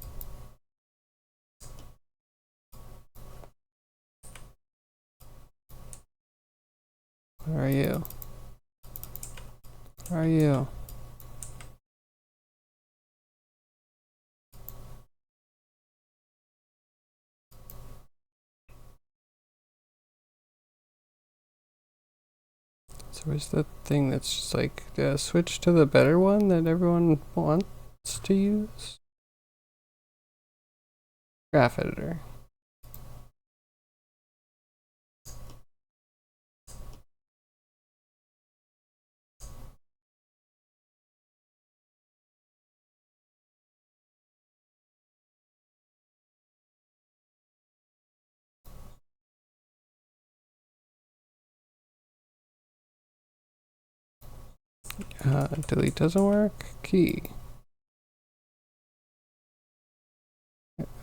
Where are you? Where are you? So where's the thing that's just like, switch to the better one that everyone wants to use? Graph editor. Delete doesn't work. Key.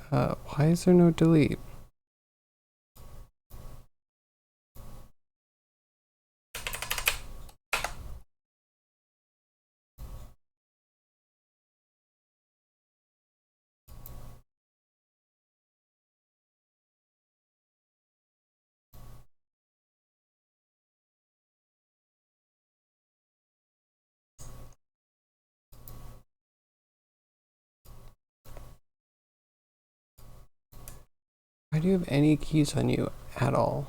Why is there no delete? Why do you have any keys on you at all?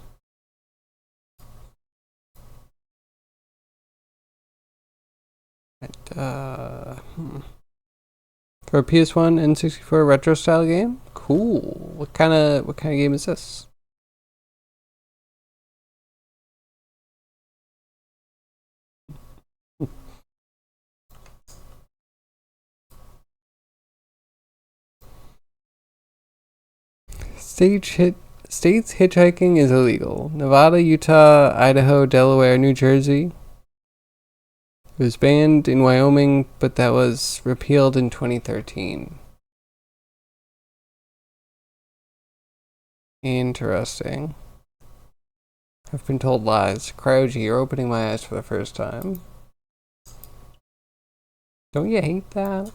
For a PS1 N64 retro style game? Cool. What kind of game is this? States hitchhiking is illegal. Nevada, Utah, Idaho, Delaware, New Jersey. It was banned in Wyoming, but that was repealed in 2013. Interesting. I've been told lies. Cryogy, you're opening my eyes for the first time. Don't you hate that?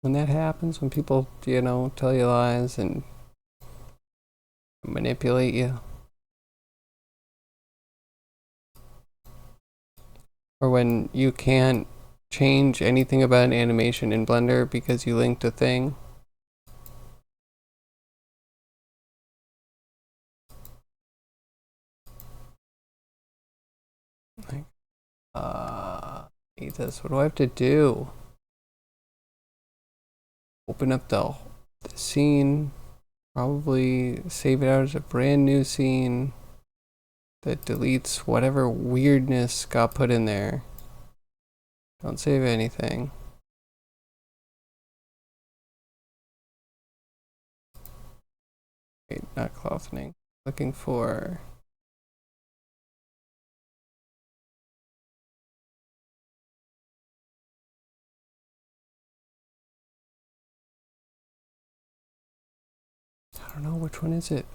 When that happens, when people, tell you lies and manipulate you? Or when you can't change anything about an animation in Blender because you linked a thing? Like, hate this. What do I have to do? Open up the scene. Probably save it out as a brand new scene that deletes whatever weirdness got put in there. Don't save anything. Wait, not clothing. Looking for... I don't know, which one is it?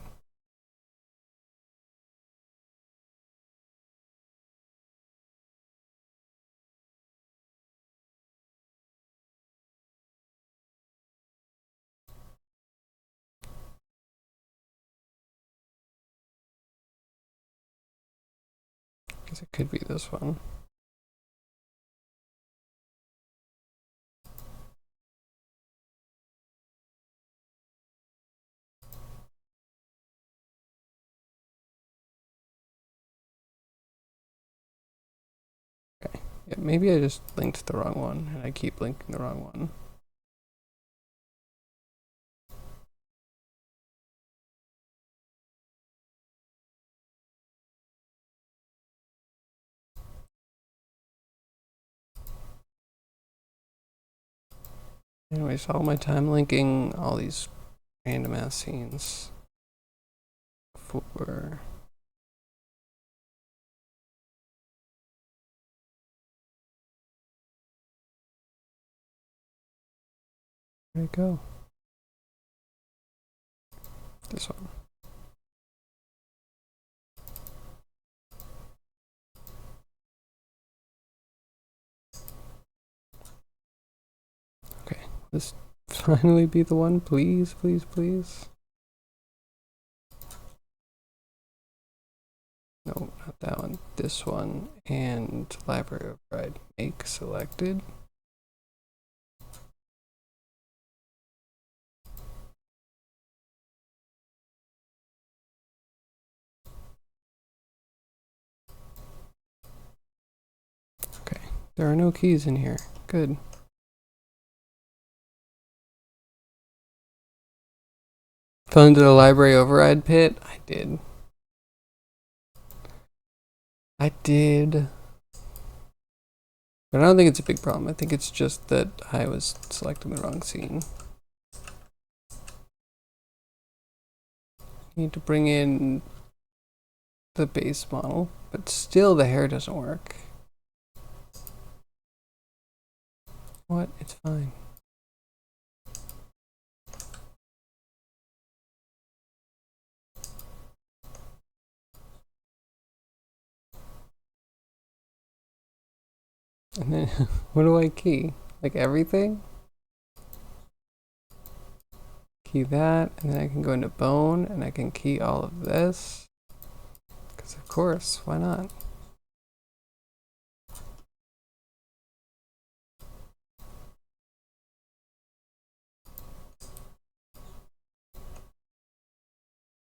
Because it could be this one. Okay. Yeah, maybe I just linked the wrong one, and I keep linking the wrong one. Anyways, all my time linking all these random ass scenes for... There you go. This one. Okay, this finally be the one, please, please, please. No, not that one. This one and library override. Make selected. Okay, there are no keys in here. Good. Fell into the library override pit? I did. I did. But I don't think it's a big problem. I think it's just that I was selecting the wrong scene. Need to bring in the base model, but still the hair doesn't work. What? It's fine. And then, what do I key? Like everything? Key that, and then I can go into bone, and I can key all of this. Because of course, why not?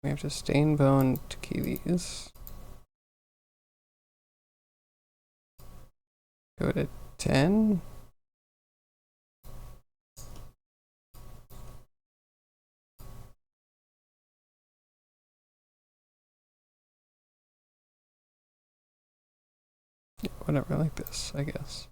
We have to stain bone to key these. Go to 10. Yeah, whatever, like this, I guess.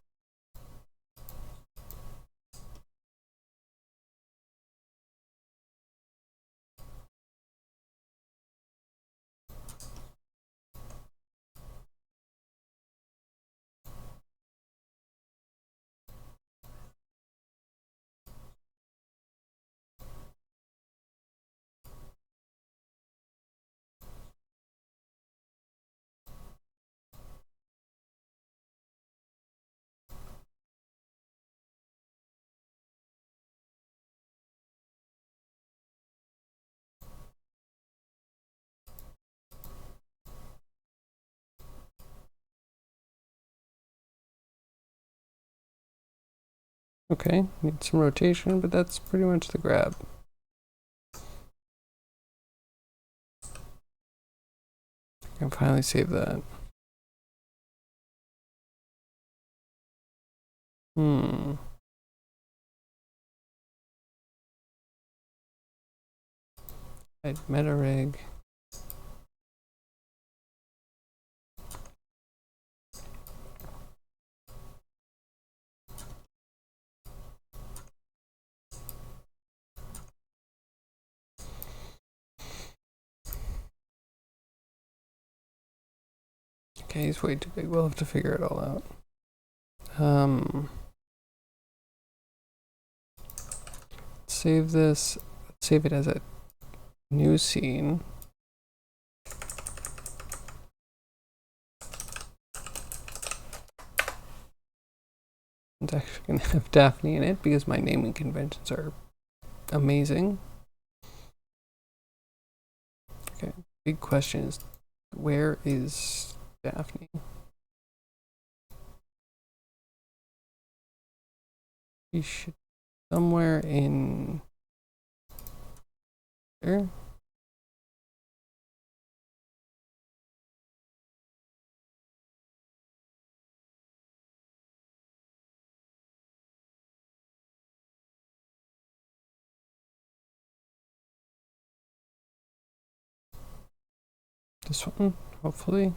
Okay, need some rotation, but that's pretty much the grab. I can finally save that. I'd meta rig. Okay, he's way too big. We'll have to figure it all out. Save this. Save it as a new scene. It's actually going to have Daphne in it because my naming conventions are amazing. Okay, big question is, where is Daphne? She should somewhere in there. This one, hopefully.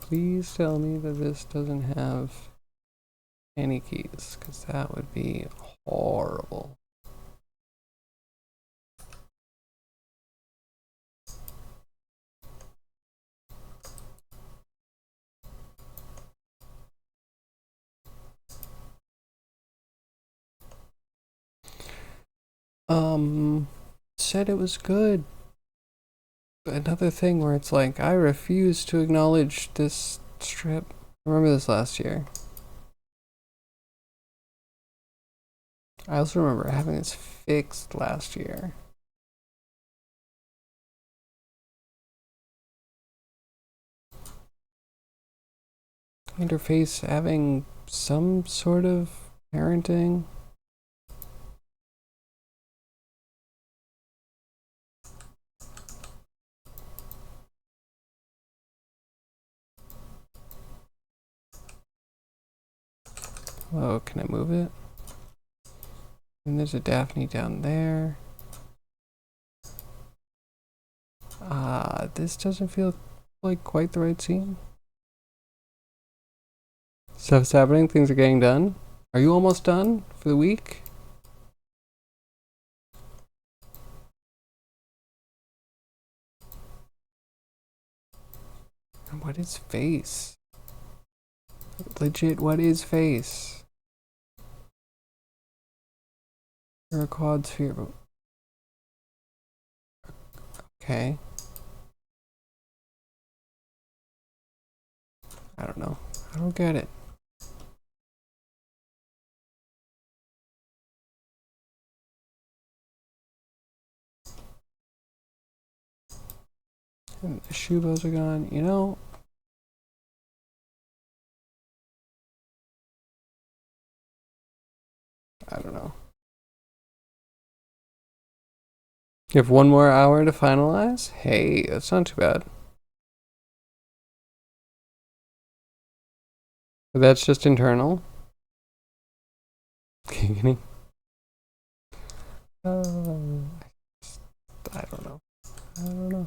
Please tell me that this doesn't have any keys, because that would be horrible. Said it was good. Another thing where it's like, I refuse to acknowledge this strip. I remember this last year. I also remember having this fixed last year. Interface having some sort of parenting. Oh, can I move it? And there's a Daphne down there. This doesn't feel like quite the right scene. Stuff's happening, things are getting done. Are you almost done for the week? And what is face? Legit, what is face? You're a quad sphere, but... Okay. I don't know. I don't get it. And the shoe bows are gone. You know, I don't know. You have one more hour to finalize? Hey, that's not too bad. But that's just internal. Giggity. I don't know. I don't know.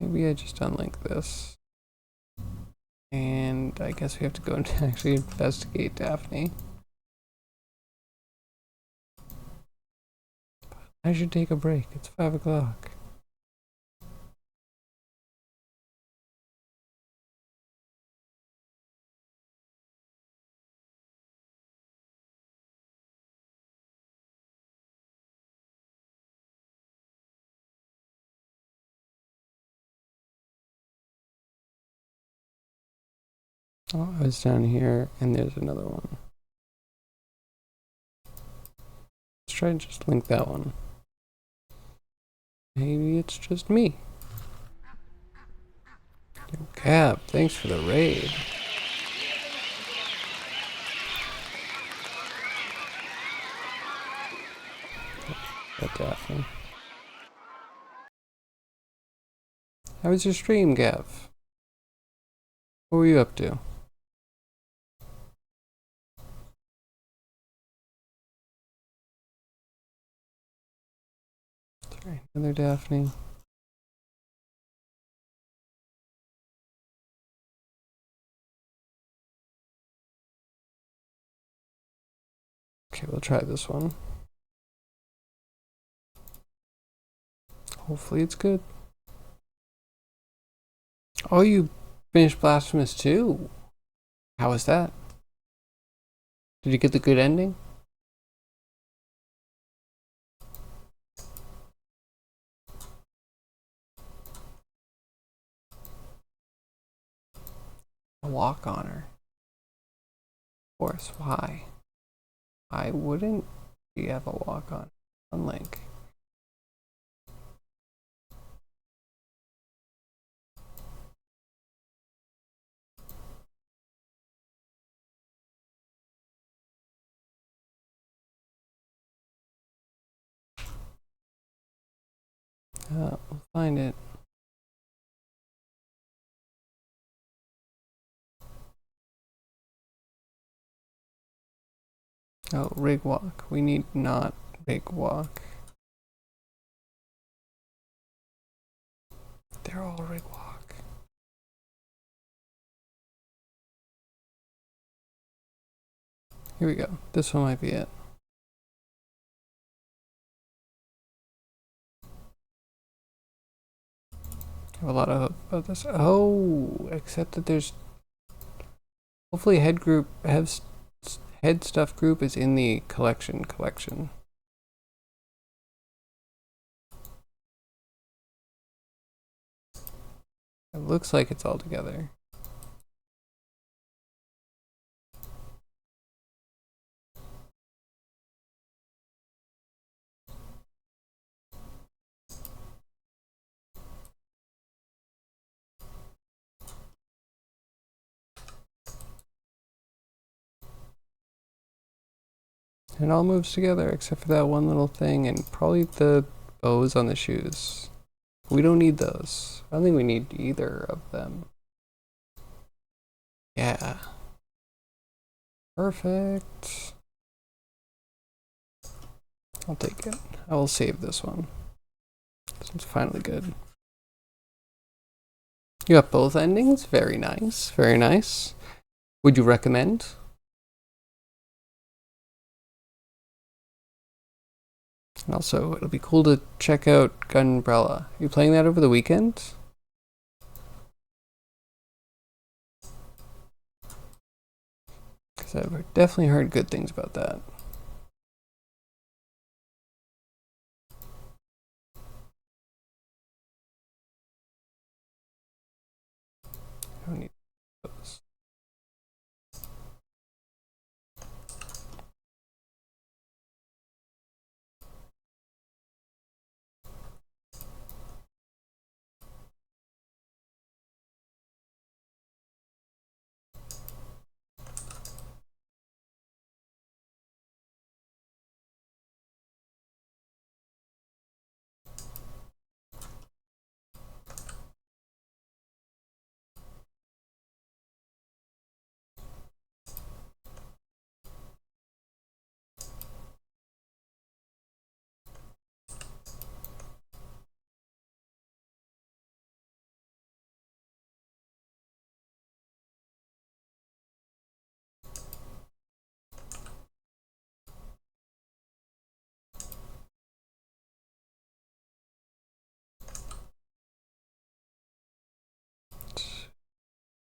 Maybe I just unlink this. And I guess we have to go and actually investigate Daphne. I should take a break. It's 5 o'clock. Oh, I was down here, and there's another one. Let's try and just link that one. Maybe it's just me. Yo, Cab, thanks for the raid. That Daphne. How was your stream, Gav? What were you up to? Sorry, another Daphne. Okay, we'll try this one. Hopefully it's good. Oh, you finished Blasphemous 2? How was that? Did you get the good ending? A walk on her. Of course, why? Why wouldn't you have a walk on Link? We'll find it. Oh, rig walk. We need not rig walk. They're all rig walk. Here we go. This one might be it. I have a lot of hope about this. Oh, except that there's hopefully head stuff group is in the collection. It looks like it's all together. It all moves together except for that one little thing and probably the bows on the shoes. We don't need those. I don't think we need either of them. Yeah. Perfect. I'll take it. I will save this one. This one's finally good. You got both endings? Very nice. Very nice. Would you recommend? And also, it'll be cool to check out Gunbrella. Are you playing that over the weekend? Because I've definitely heard good things about that. I don't need those.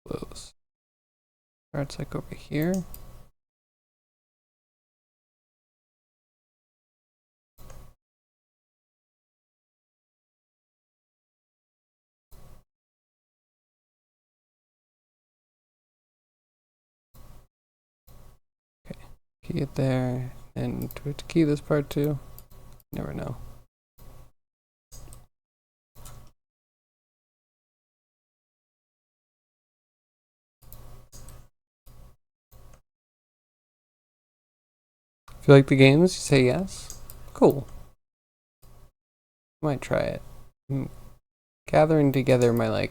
Close. Starts like over here. Okay, key it there. And do we have to key this part too? Never know. If you like the games, you say yes. Cool. Might try it. I'm gathering together my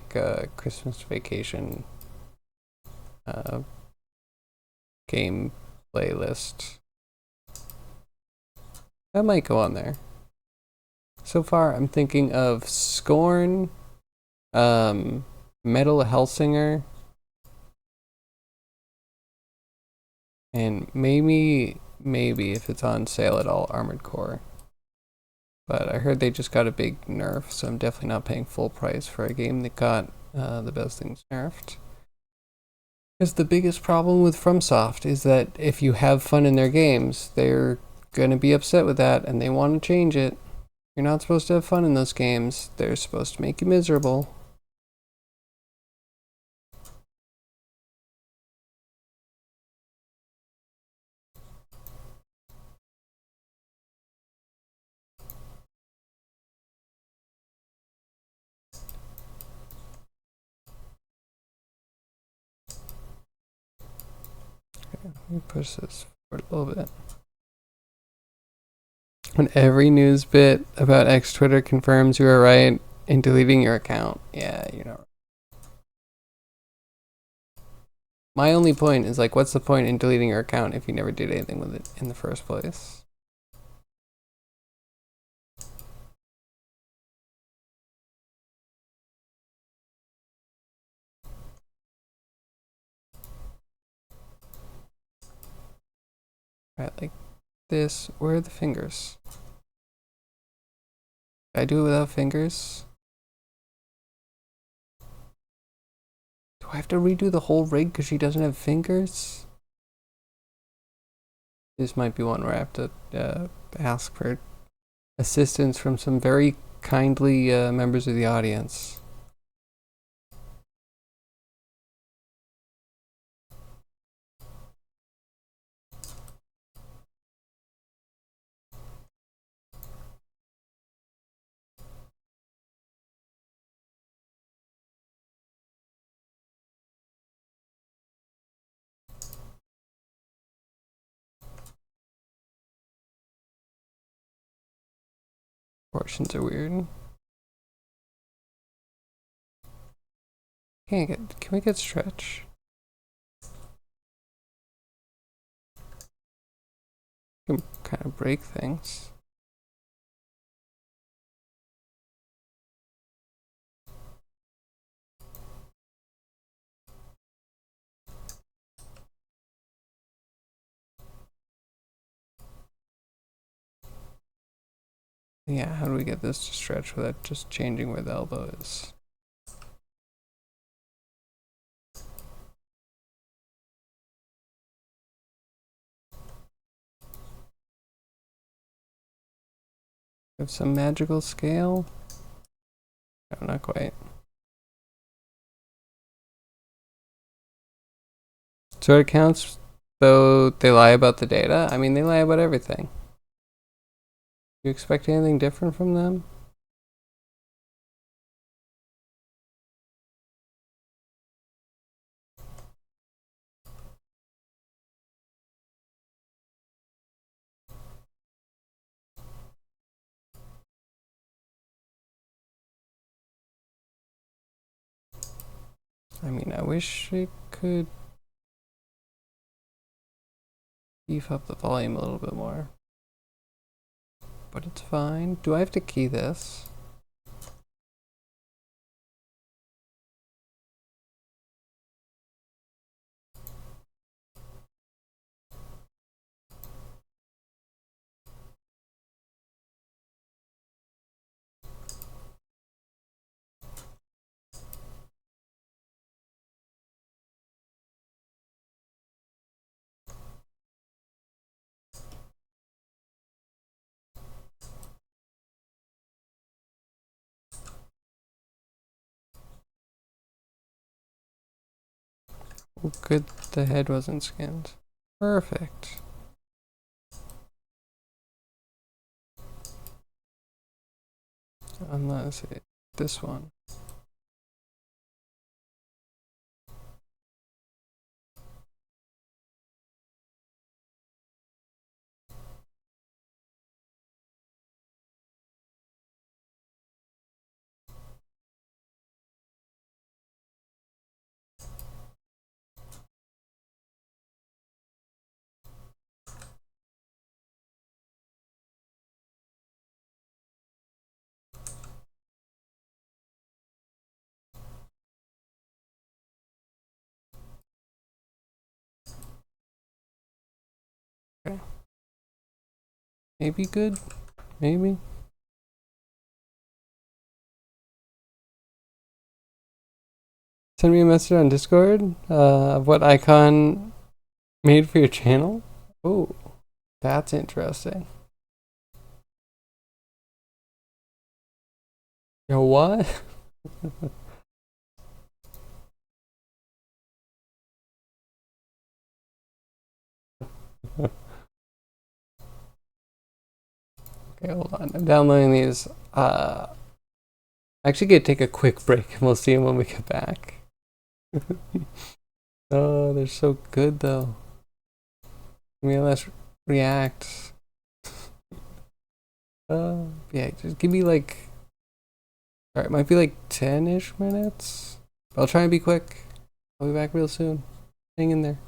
Christmas vacation game playlist. That might go on there. So far, I'm thinking of Scorn, Metal Hellsinger, and maybe if it's on sale at all, Armored Core. But I heard they just got a big nerf, so I'm definitely not paying full price for a game that got the best things nerfed. Because the biggest problem with FromSoft is that if you have fun in their games, they're going to be upset with that and they want to change it. You're not supposed to have fun in those games. They're supposed to make you miserable. Okay, let me push this forward a little bit. When every news bit about X Twitter confirms you are right in deleting your account. Yeah, you know. My only point is like, what's the point in deleting your account if you never did anything with it in the first place? Right, like this. Where are the fingers? Did I do it without fingers? Do I have to redo the whole rig because she doesn't have fingers? This might be one where I have to ask for assistance from some very kindly members of the audience. Portions are weird. Can we get stretch? Can kind of break things. Yeah, how do we get this to stretch without just changing where the elbow is? Have some magical scale? No, not quite. So it counts though they lie about the data? I mean, they lie about everything. You expect anything different from them? I mean, I wish it could beef up the volume a little bit more. But it's fine. Do I have to key this? Oh, good, the head wasn't skinned. Perfect. Unless it, this one. Okay. Maybe good? Maybe? Send me a message on Discord of what icon made for your channel. Oh, that's interesting. Yo, what? Okay, hold on. I'm downloading these. Actually, gonna take a quick break and we'll see them when we get back. Oh, they're so good though. Give me let's react. Yeah, just give me like. All right, might be like 10-ish minutes. I'll try and be quick. I'll be back real soon. Hang in there.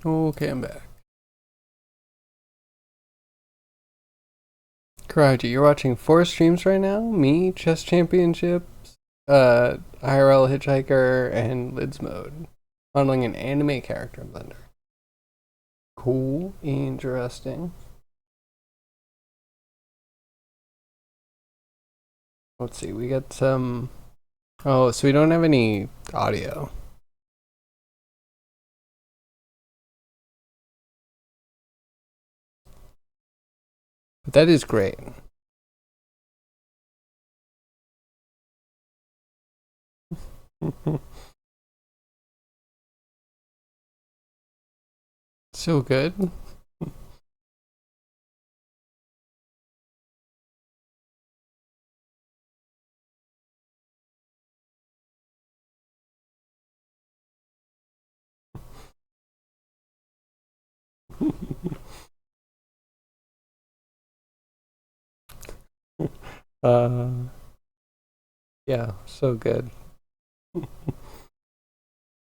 Okay, I'm back. Karaji, you're watching 4 streams right now? Me, Chess Championships, IRL Hitchhiker, and Lids Mode. Modeling an anime character in Blender. Cool. Interesting. Let's see, we got some... Oh, so we don't have any audio. But that is great. So good. uh, yeah, so good.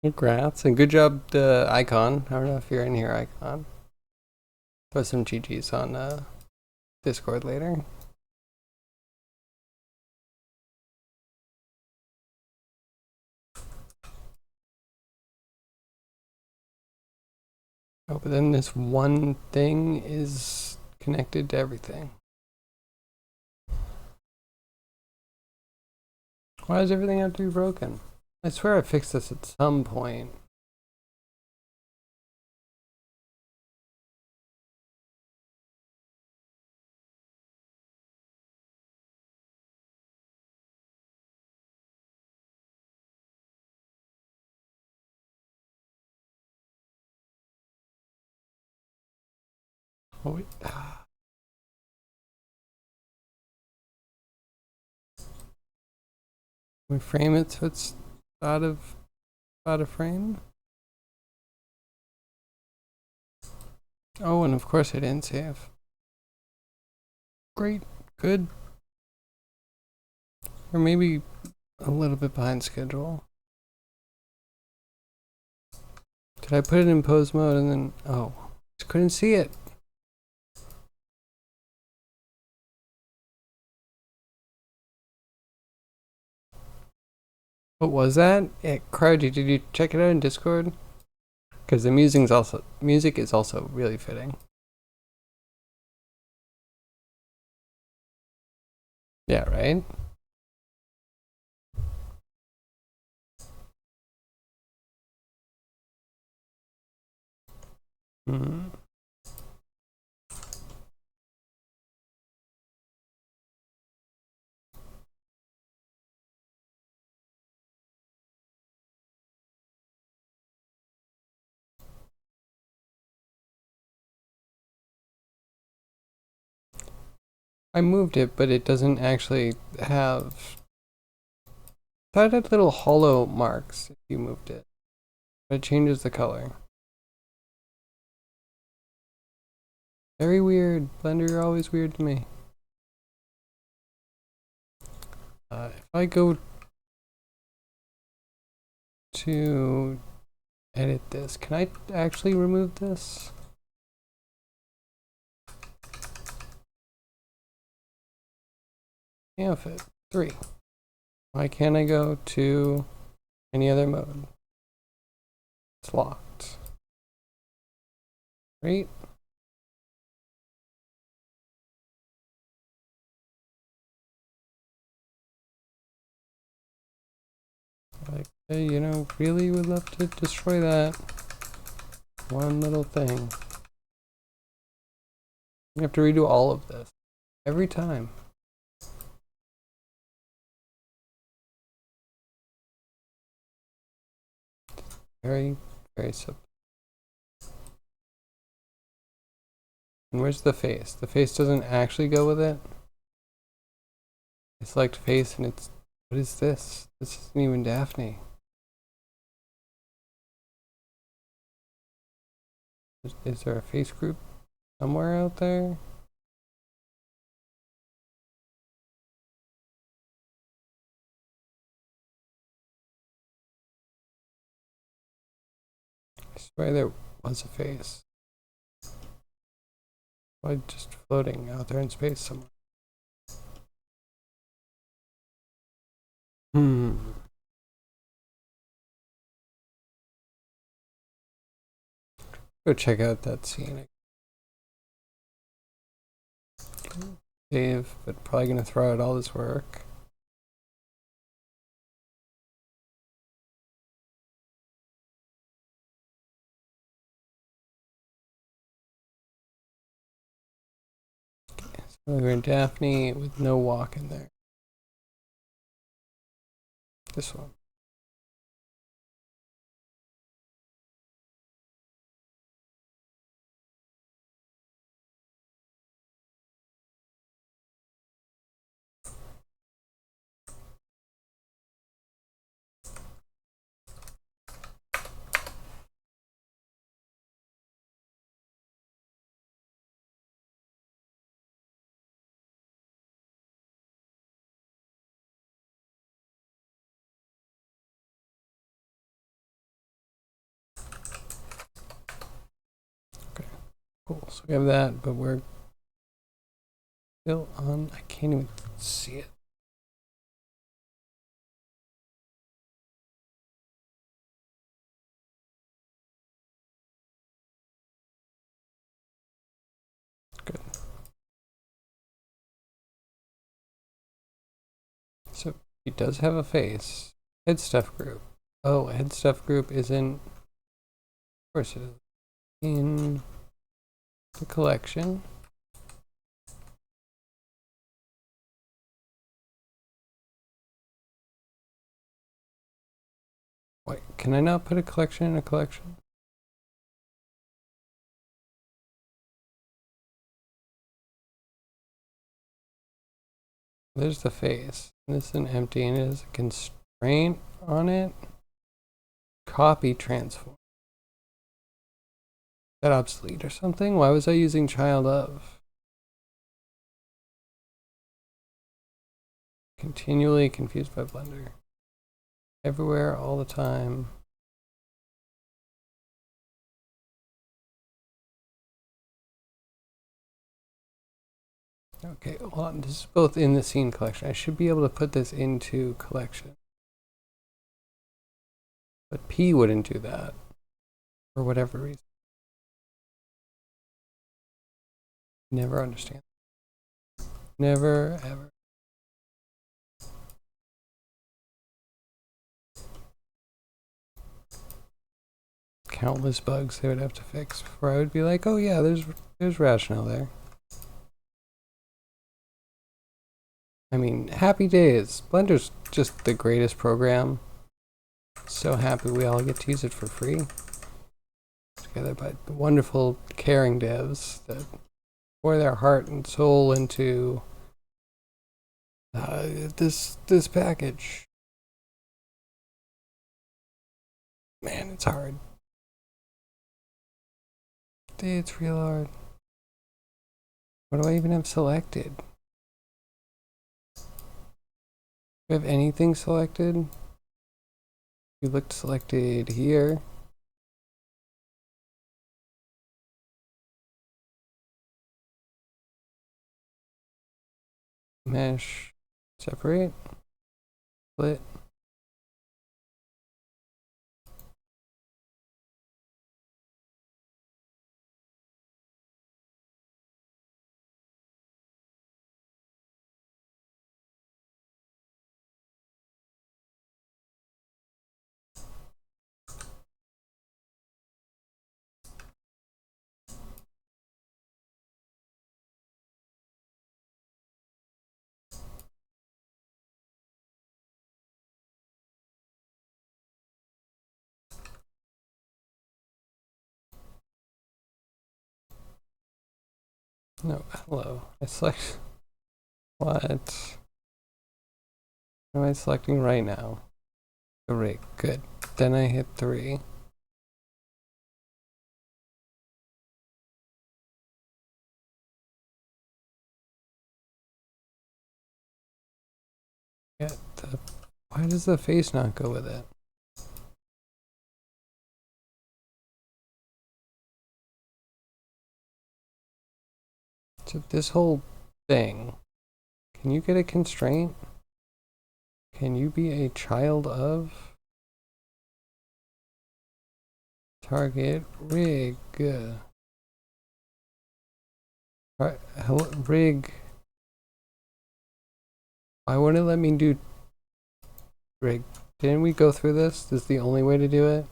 Congrats, and good job, the icon. I don't know if you're in here, icon. Throw some GGs on Discord later. Oh, but then this one thing is connected to everything. Why does everything have to be broken? I swear I fixed this at some point. Oh, wait. We frame it so it's out of frame. Oh, and of course I didn't save. Great, good. Or maybe a little bit behind schedule. Did I put it in pose mode and then, oh, just couldn't see it. What was that? Crowdy, did you check it out in Discord? Because the music is also really fitting. Yeah, right? Mm-hmm. I moved it, but it doesn't actually have... I thought it had little hollow marks if you moved it. But it changes the color. Very weird. Blender, you're always weird to me. If I go to edit this, can I actually remove this? Yeah, fit 3. Why can't I go to any other mode? It's locked. Right? Like, hey, you know, really would love to destroy that one little thing. You have to redo all of this every time. Very, very simple. And where's the face? The face doesn't actually go with it. I select face and it's... What is this? This isn't even Daphne. Is there a face group somewhere out there? I swear there was a face. Why just floating out there in space somewhere? Go check out that scene. Save, but probably gonna throw out all this work. Okay, so we're in Daphne with no walk in there. This one. Okay, cool. So we have that, but we're still on. I can't even see it. Good. So he does have a face. Head stuff group. Oh, head stuff group isn't. Of course it is. In the collection. Wait, can I not put a collection in a collection? There's the face. This is an empty and it has a constraint on it. Copy transform. Is that obsolete or something? Why was I using child of? Continually confused by Blender. Everywhere, all the time. Okay, well, this is both in the scene collection. I should be able to put this into collection. But P wouldn't do that. For whatever reason. Never understand. Never, ever. Countless bugs they would have to fix before I would be like, oh yeah, there's rationale there. I mean, happy days. Blender's just the greatest program. So happy we all get to use it for free. Together by the wonderful, caring devs that pour their heart and soul into this package. Man, it's hard. It's real hard. What do I even have selected? Do I have anything selected? You looked selected here. Mesh, separate, split. No, hello. I select what? What am I selecting right now? The rig. Good. Then I hit 3. Get the. Why does the face not go with it? So this whole thing, can you get a constraint? Can you be a child of target rig? Hello, rig. Why wouldn't it let me do rig? Didn't we go through this? This is the only way to do it?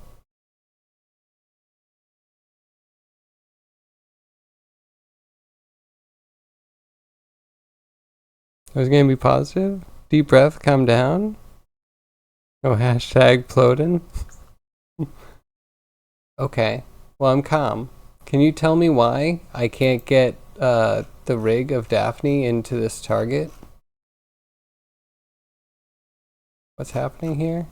I was gonna be positive. Deep breath, calm down. No hashtag Ploden. Okay. Well, I'm calm. Can you tell me why I can't get the rig of Daphne into this target? What's happening here?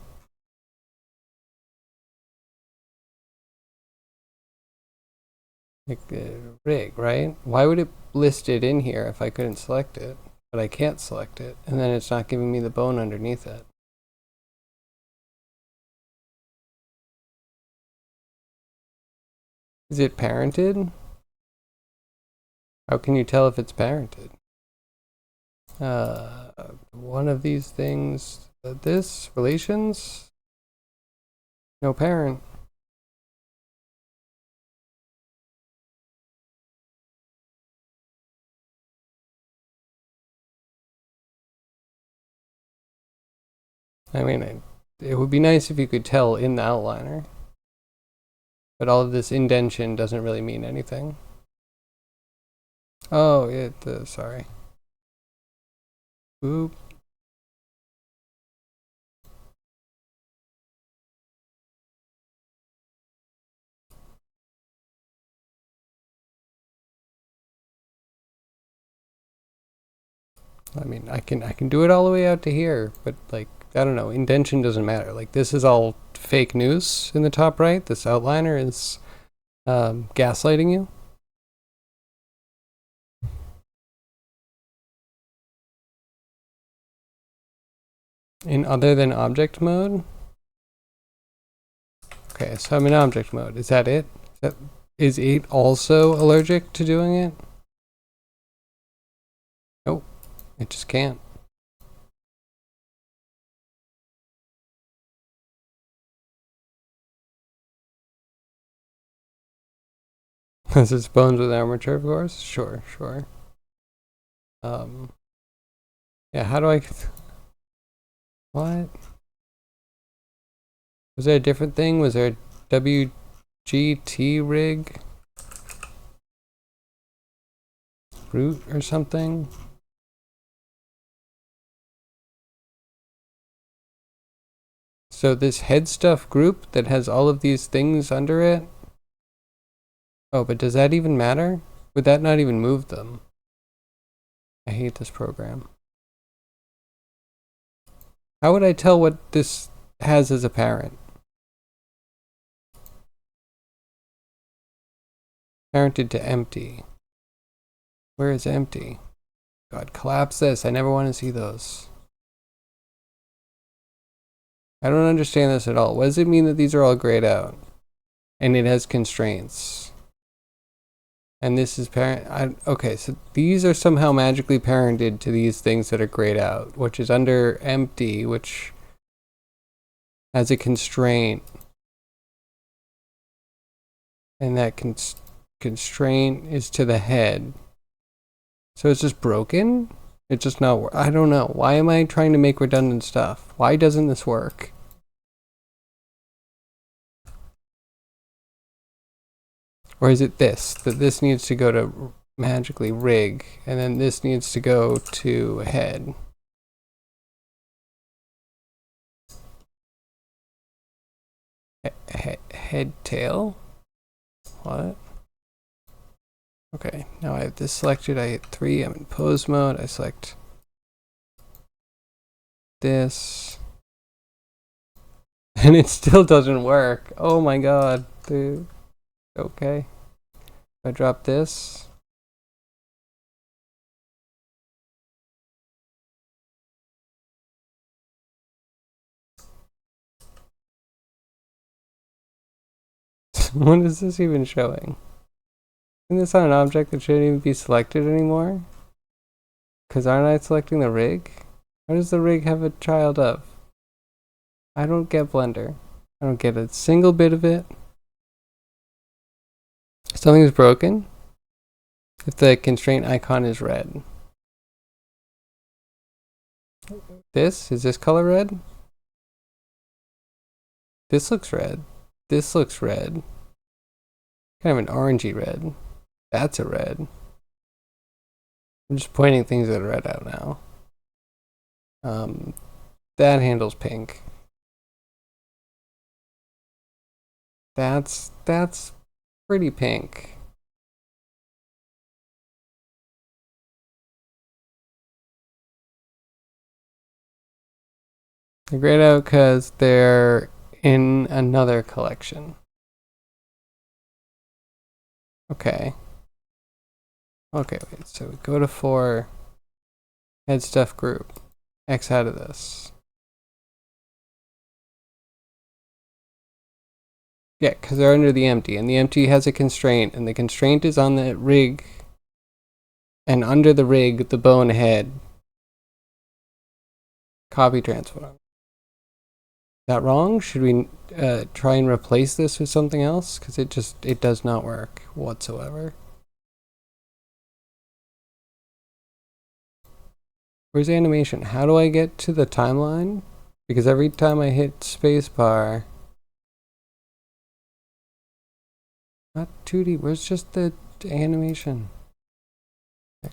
Like the rig, right? Why would it list it in here if I couldn't select it? But I can't select it, and then it's not giving me the bone underneath it. Is it parented? How can you tell if it's parented? One of these things, this, relations? No parent. I mean, it would be nice if you could tell in the outliner. But all of this indentation doesn't really mean anything. Oh, sorry. Oop. I mean, I can do it all the way out to here, but like, I don't know, indentation doesn't matter. Like, this is all fake news in the top right. This outliner is gaslighting you. In other than object mode? Okay, so I'm in object mode. Is that it? Is it also allergic to doing it? Nope, it just can't. This is bones with armature, of course. Sure. Yeah. How do I? What? Was there a different thing? Was there a WGT rig? Root or something? So this head stuff group that has all of these things under it? Oh, but does that even matter? Would that not even move them? I hate this program. How would I tell what this has as a parent? Parented to empty. Where is empty? God, collapse this. I never want to see those. I don't understand this at all. What does it mean that these are all grayed out? And it has constraints. And this is parent. Okay, so these are somehow magically parented to these things that are grayed out, which is under empty, which has a constraint. And that constraint is to the head. So it's just broken? It's just not. I don't know. Why am I trying to make redundant stuff? Why doesn't this work? Or is it this? That this needs to go to magically rig, and then this needs to go to head. Head, tail? What? Okay, now I have this selected. I hit 3. I'm in pose mode. I select this. And it still doesn't work. Oh my god, dude. Okay. I drop this. What is this even showing? Isn't this not an object that shouldn't even be selected anymore? Because aren't I selecting the rig? How does the rig have a child of? I don't get Blender. I don't get a single bit of it. Something's broken if the constraint icon is red. Is this color red? This looks red. This looks red. Kind of an orangey red. That's a red. I'm just pointing things that are red out now. That handle's pink. That's pretty pink. They're grayed out because they're in another collection. Okay. Okay, wait, so we go to 4, head stuff group, X out of this. Yeah, because they're under the empty, and the empty has a constraint, and the constraint is on the rig, and under the rig, the bone head. Copy transform. Is that wrong? Should we try and replace this with something else? Because it does not work whatsoever. Where's the animation? How do I get to the timeline? Because every time I hit spacebar, not 2D, where's just the animation?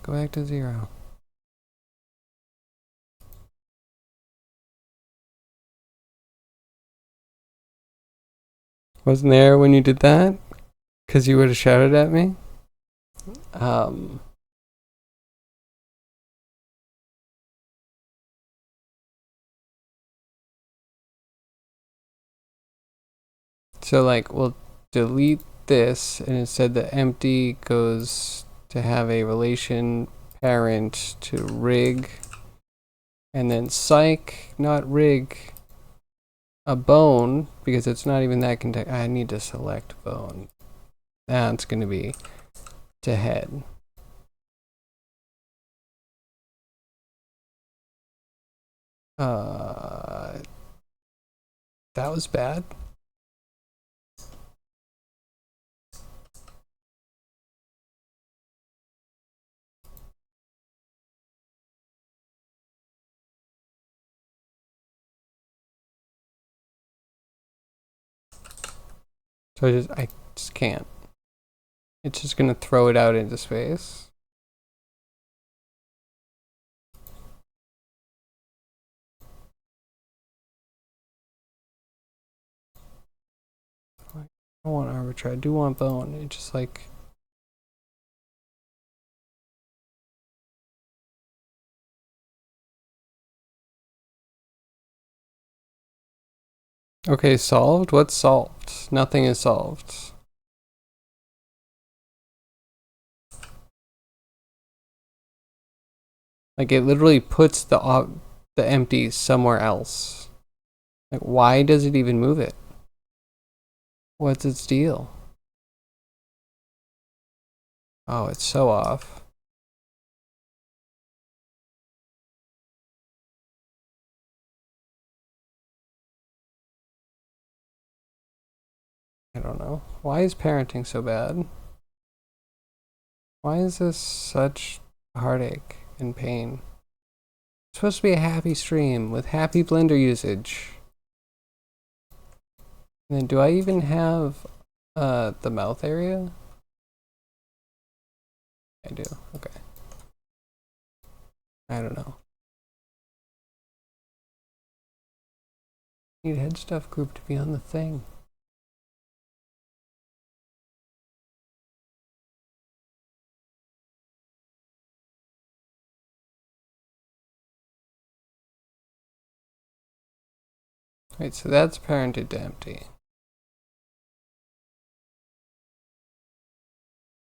Go back to 0. Wasn't there when you did that? Because you would have shouted at me? So like, we'll delete this, and it said the empty goes to have a relation parent to rig, and then psych, not rig, a bone, because it's not even that context. I need to select bone. That's going to be to head. That was bad. So I just can't. It's just gonna throw it out into space. I don't want arbitrary. I do want bone. It just like. Okay, solved? What's solved? Nothing is solved. Like it literally puts the empty somewhere else. Like why does it even move it? What's its deal? Oh, it's so off. I don't know. Why is parenting so bad? Why is this such heartache and pain? It's supposed to be a happy stream with happy Blender usage. And then do I even have the mouth area? I do. Okay. I don't know. Need head stuff group to be on the thing. Right, so that's parented to empty.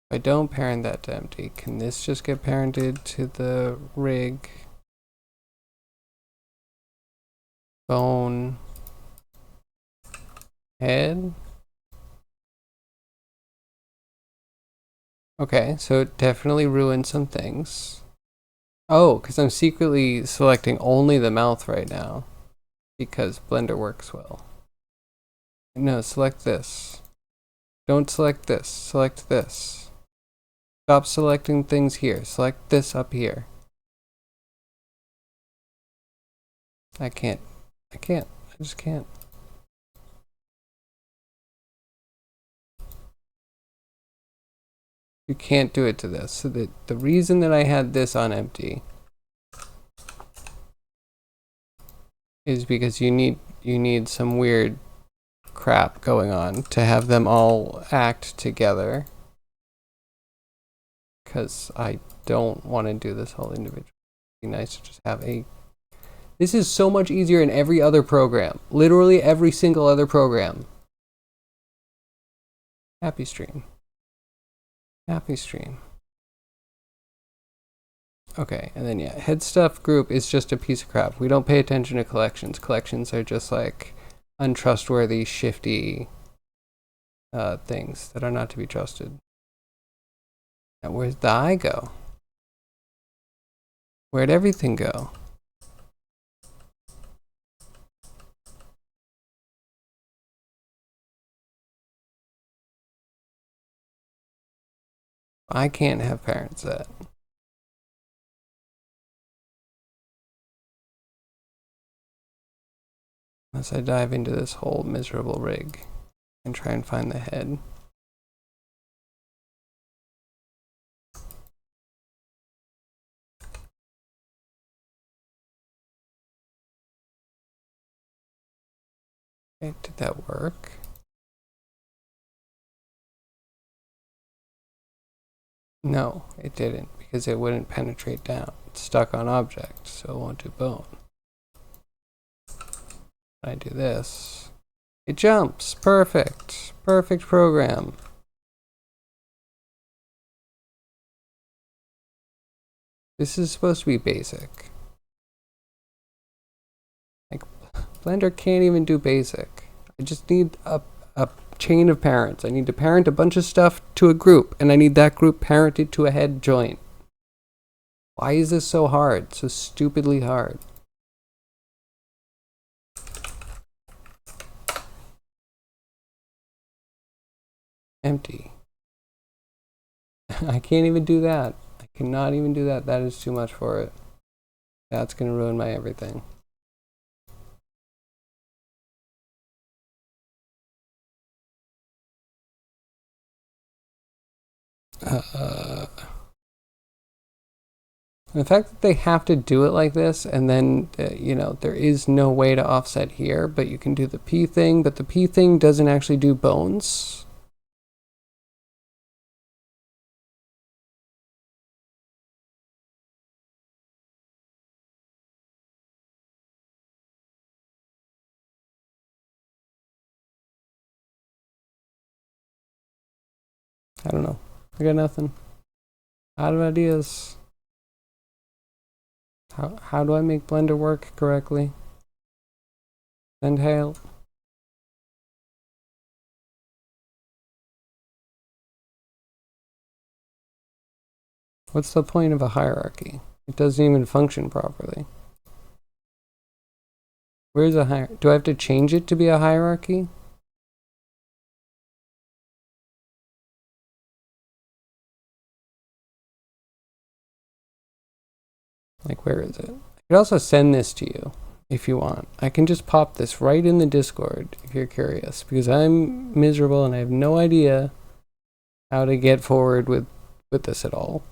If I don't parent that to empty, can this just get parented to the rig? Bone. Head? Okay, so it definitely ruined some things. Oh, because I'm secretly selecting only the mouth right now. Because Blender works well. No, select this. Don't select this. Select this. Stop selecting things here. Select this up here. I can't. I can't. I just can't. You can't do it to this. So the reason that I had this on empty is because you need some weird crap going on to have them all act together. Because I don't want to do this whole individual. It'd be nice to just have a... This is so much easier in every other program. Literally every single other program. Happy stream. Happy stream. Okay, and then yeah, head stuff group is just a piece of crap. We don't pay attention to collections. Collections are just like untrustworthy, shifty things that are not to be trusted. Now, where's the eye go? Where'd everything go? I can't have parents set. Unless I dive into this whole miserable rig and try and find the head. Okay, did that work? No, it didn't, because it wouldn't penetrate down. It's stuck on object, so it won't do bone. When I do this, it jumps. Perfect. Perfect program. This is supposed to be basic. Like, Blender can't even do basic. I just need a chain of parents. I need to parent a bunch of stuff to a group, and I need that group parented to a head joint. Why is this so hard? So stupidly hard. Empty. I can't even do that. I cannot even do that. That is too much for it. That's gonna ruin my everything. The fact that they have to do it like this, and then, you know, there is no way to offset here, but you can do the P thing, but the P thing doesn't actually do bones. I don't know. I got nothing. Out of ideas. How do I make Blender work correctly? Send hail. What's the point of a hierarchy? It doesn't even function properly. Where's a hierarchy? Do I have to change it to be a hierarchy? Like, where is it? I could also send this to you if you want. I can just pop this right in the Discord if you're curious, because I'm miserable and I have no idea how to get forward with this at all.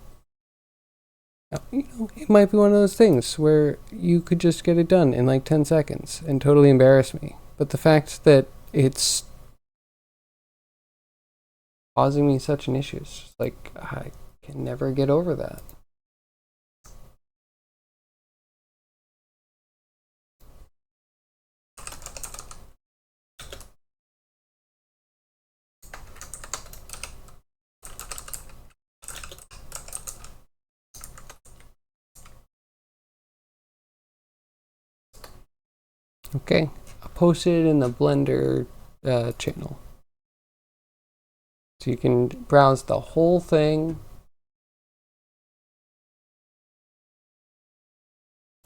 Now, you know, it might be one of those things where you could just get it done in like 10 seconds and totally embarrass me. But the fact that it's causing me such an issue, it's just like, I can never get over that. Okay, I posted it in the Blender channel. So you can browse the whole thing.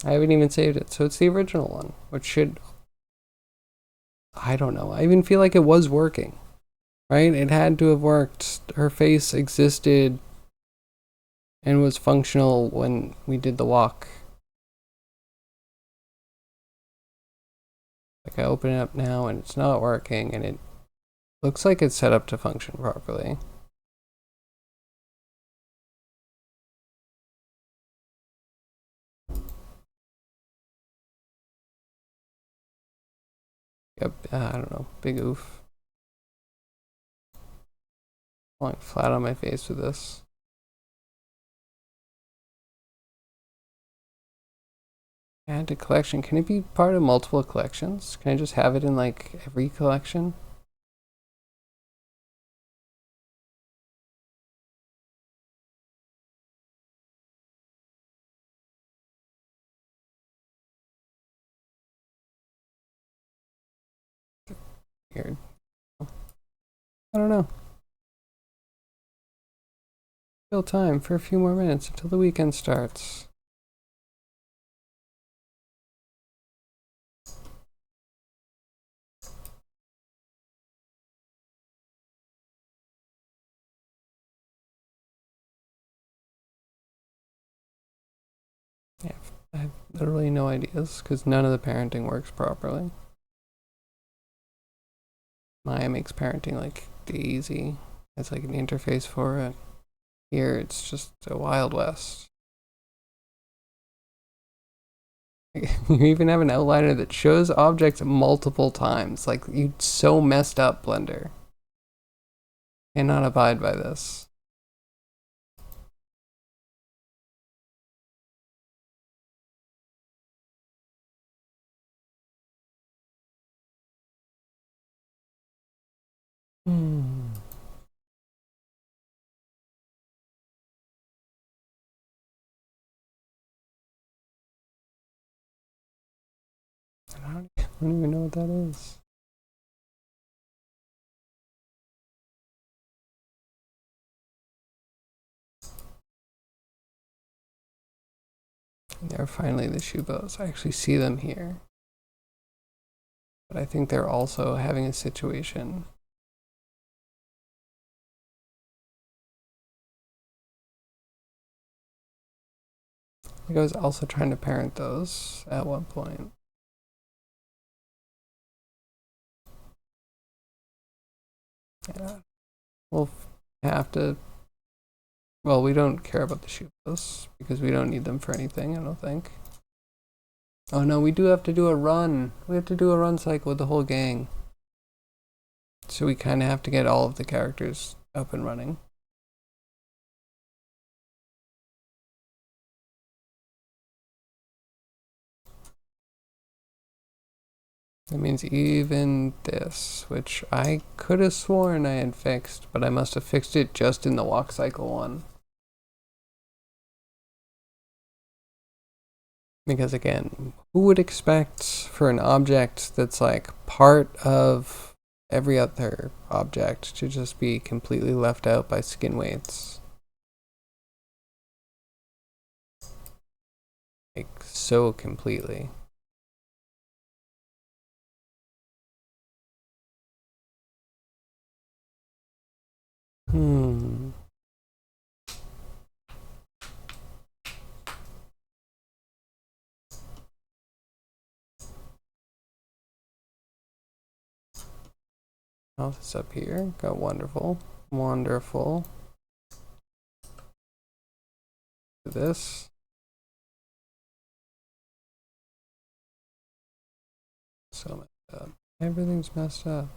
I haven't even saved it, so it's the original one, which should, I don't know. I even feel like it was working, right? It had to have worked. Her face existed and was functional when we did the walk. Like I open it up now and it's not working, and it looks like it's set up to function properly. Yep, I don't know, big oof. Falling flat on my face with this. Add to collection. Can it be part of multiple collections? Can I just have it in like every collection? Weird. I don't know. Still time for a few more minutes until the weekend starts. Yeah, I have literally no ideas because none of the parenting works properly. Maya makes parenting like easy. It's like an interface for it. Here it's just a Wild West. You even have an outliner that shows objects multiple times. Like, you so messed up, Blender. Cannot abide by this. Hmm. I don't even know what that is. They're finally the shoe bows. I actually see them here. But I think they're also having a situation. I was also trying to parent those at one point. Yeah. We'll have to. Well, we don't care about the shoe bows because we don't need them for anything, I don't think. Oh no, we do have to do a run. We have to do a run cycle with the whole gang. So we kind of have to get all of the characters up and running. That means even this, which I could have sworn I had fixed, but I must have fixed it just in the walk cycle one. Because again, who would expect for an object that's like part of every other object to just be completely left out by skin weights? Like, so completely. Hmm. Oh, this up here. Got wonderful. Wonderful. This. So messed up. Everything's messed up.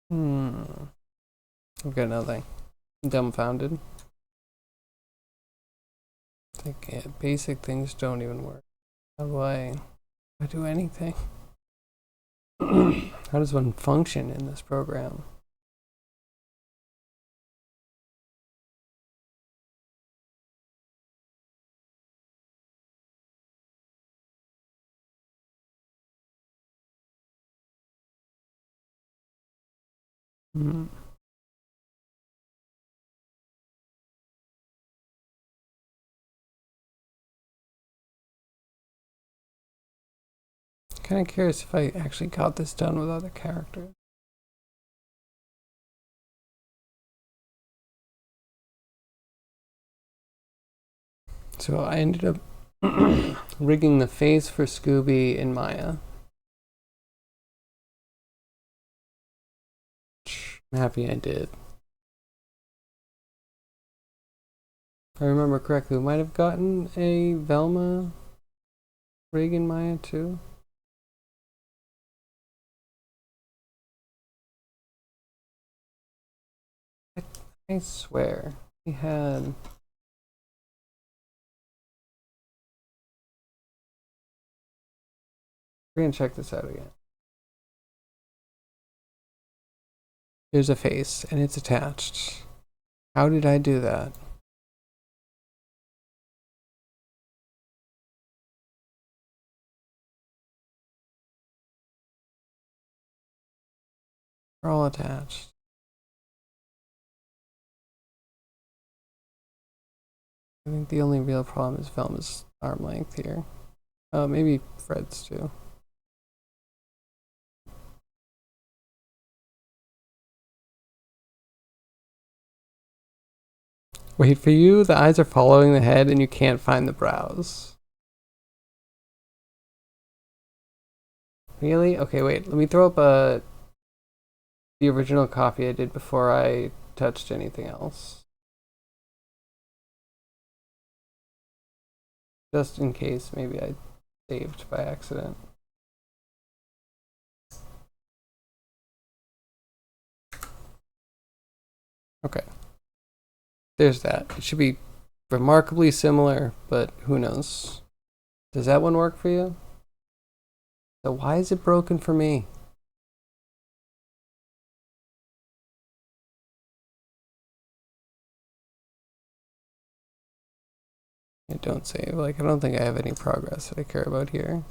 Hmm. I've got nothing. dumbfounded. Like, yeah, basic things don't even work. How do I do anything? How does one function in this program? Hmm. Kind of curious if I actually got this done with other characters. So I ended up rigging the face for Scooby in Maya. I'm happy I did. If I remember correctly, we might have gotten a Velma rig in Maya too. I swear we had. We're gonna check this out again. There's a face and it's attached. How did I do that? They're all attached. I think the only real problem is Velma's arm length here. Maybe Fred's too. Wait, for you, the eyes are following the head and you can't find the brows. Really? Okay, wait. Let me throw up the original copy I did before I touched anything else. Just in case maybe I saved by accident. Okay. There's that. It should be remarkably similar, but who knows? Does that one work for you? So why is it broken for me? I don't save. Like, I don't think I have any progress that I care about here.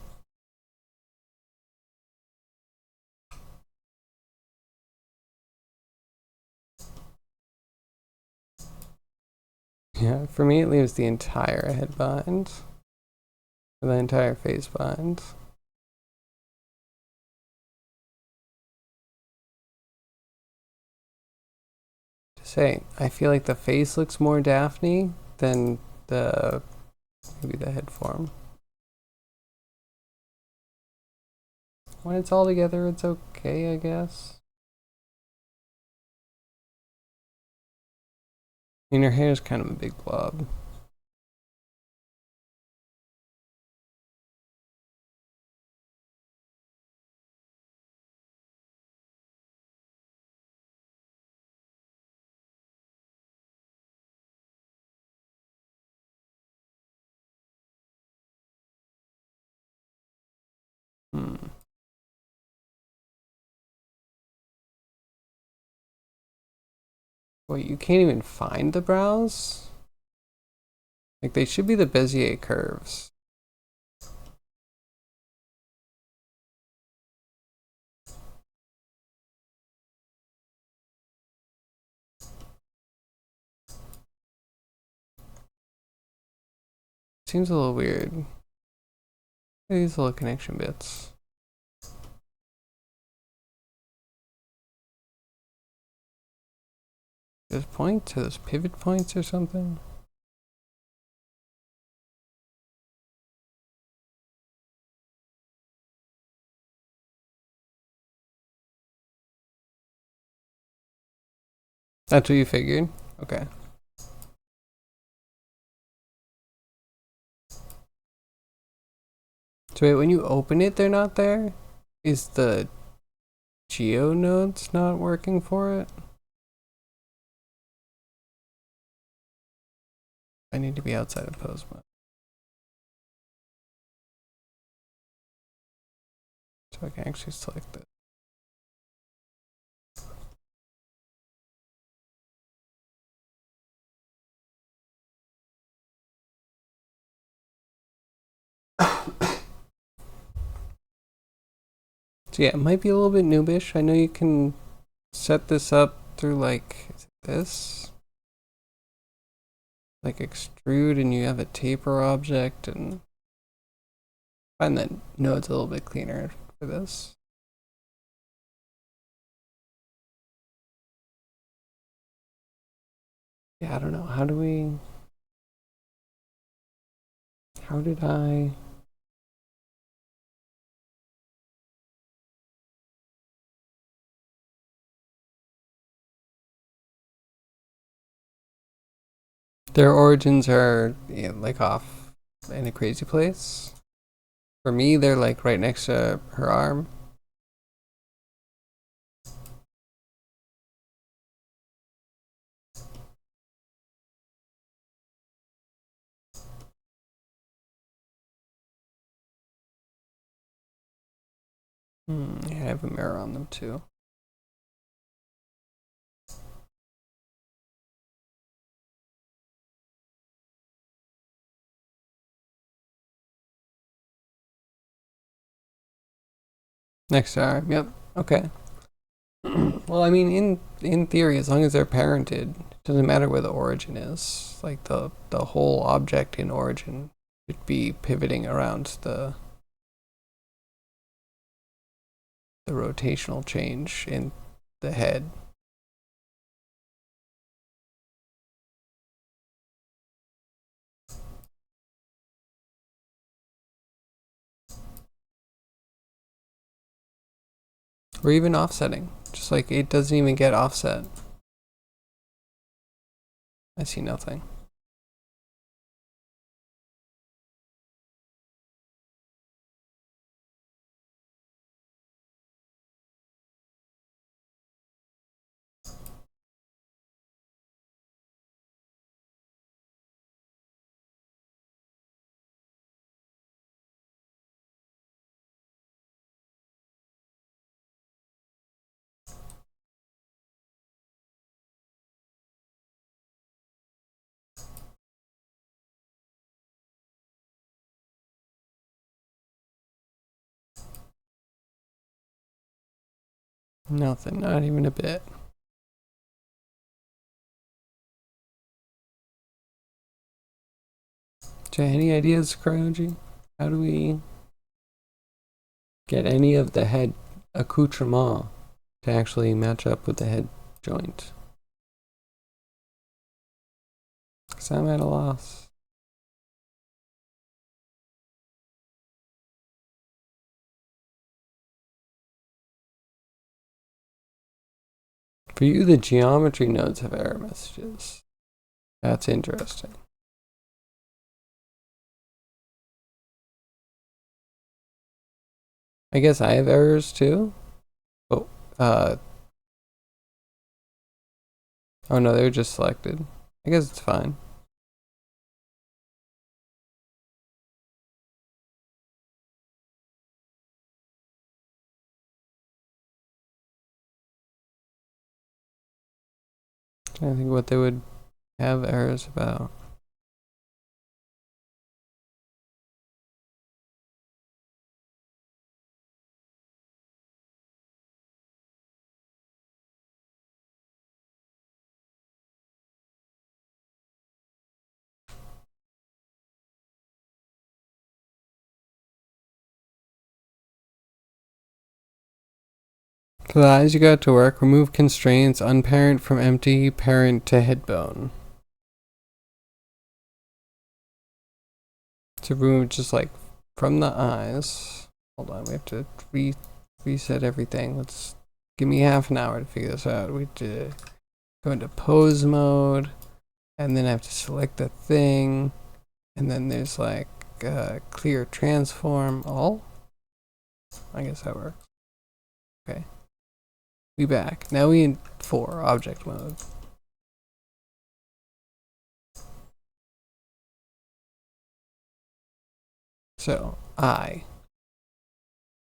Yeah, for me it leaves the entire head behind. The entire face behind. To say, I feel like the face looks more Daphne than maybe the head form. When it's all together, it's okay, I guess. I mean, her hair is kind of a big blob. Hmm. Wait, you can't even find the brows? Like, they should be the Bezier curves. Seems a little weird. These little connection bits. There's points, there's pivot points or something. That's what you figured? Okay. So wait, when you open it, they're not there? Is the geo nodes not working for it? I need to be outside of pose mode. So I can actually select this. So yeah, it might be a little bit noobish. I know you can set this up through like this. Like extrude, and you have a taper object, and I find that node's a little bit cleaner for this. Yeah, I don't know. How did I? Their origins are like off in a crazy place. For me, they're like right next to her arm. I have a mirror on them too. Next to arm, yep. Okay. Well, I mean, in theory, as long as they're parented, it doesn't matter where the origin is. Like the whole object in origin should be pivoting around the rotational change in the head. Or even offsetting. Just like it doesn't even get offset. I see nothing. Nothing, not even a bit. Jay, any ideas, Cryogy? How do we get any of the head accoutrement to actually match up with the head joint? Because I'm at a loss. For you, the geometry nodes have error messages. That's interesting. I guess I have errors too. Oh, oh no, they're just selected. I guess it's fine. I think what they would have errors about. For the eyes you got to work, remove constraints, unparent from empty, parent to head bone. To remove just like from the eyes. Hold on, we have to reset everything. Let's give me half an hour to figure this out. We have to go into pose mode, and then I have to select the thing, and then there's like clear transform all. I guess that works. Okay. We back. Now we in 4 object mode. So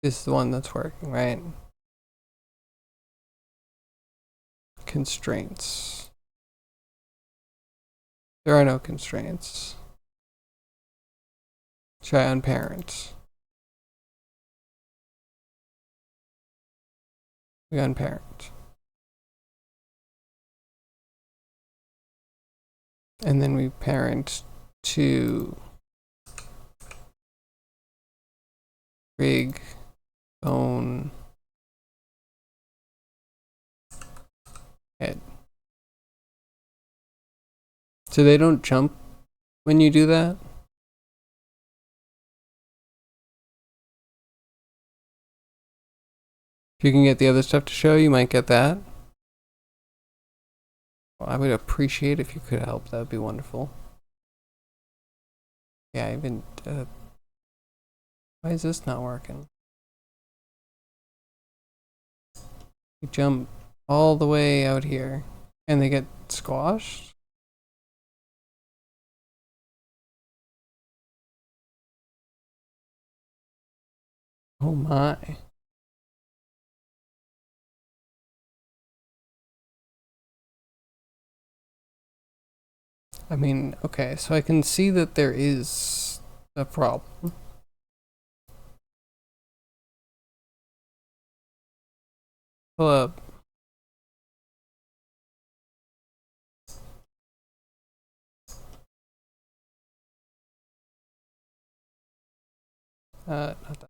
this is the one that's working, right? Constraints. There are no constraints. Try unparent. We unparent. And then we parent to rig own head. So they don't jump when you do that? If you can get the other stuff to show, you might get that. Well, I would appreciate if you could help. That would be wonderful. Yeah, even why is this not working? You jump all the way out here and they get squashed? Oh my. I mean, okay, so I can see that there is a problem. Pull up. Not that.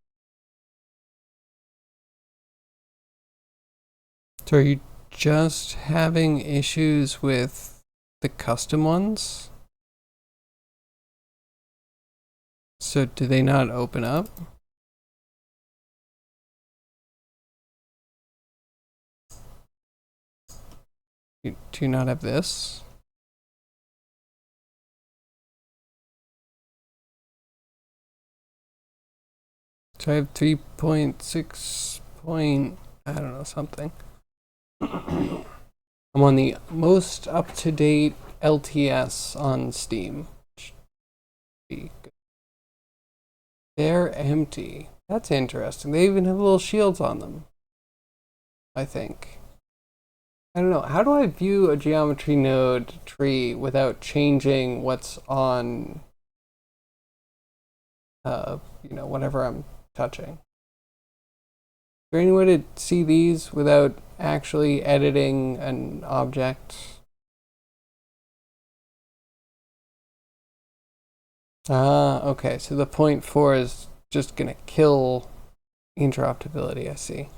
So are you just having issues with the custom ones? So do they not open up? Do you not have this? So I have 3.6 I don't know, something. I'm on the most up-to-date LTS on Steam. They're empty. That's interesting. They even have little shields on them, I think. I don't know. How do I view a geometry node tree without changing what's on, whatever I'm touching? Is there any way to see these without actually editing an object? Ah, okay. So the 0.4 is just gonna kill interoperability, I see.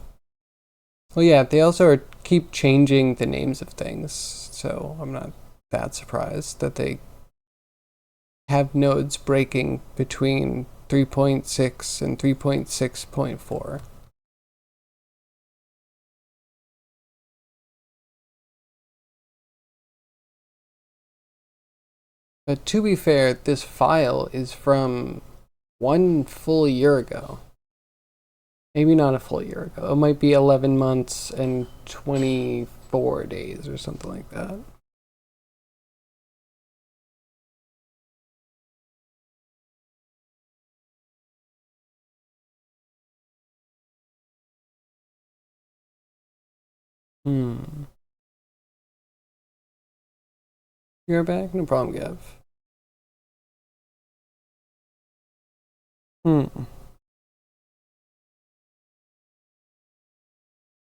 Well, yeah, they also keep changing the names of things, so I'm not that surprised that they have nodes breaking between 3.6 and 3.6.4. But to be fair, this file is from 1 full year ago. Maybe not a full year ago. It might be 11 months and 24 days or something like that. You're back? No problem, Gav.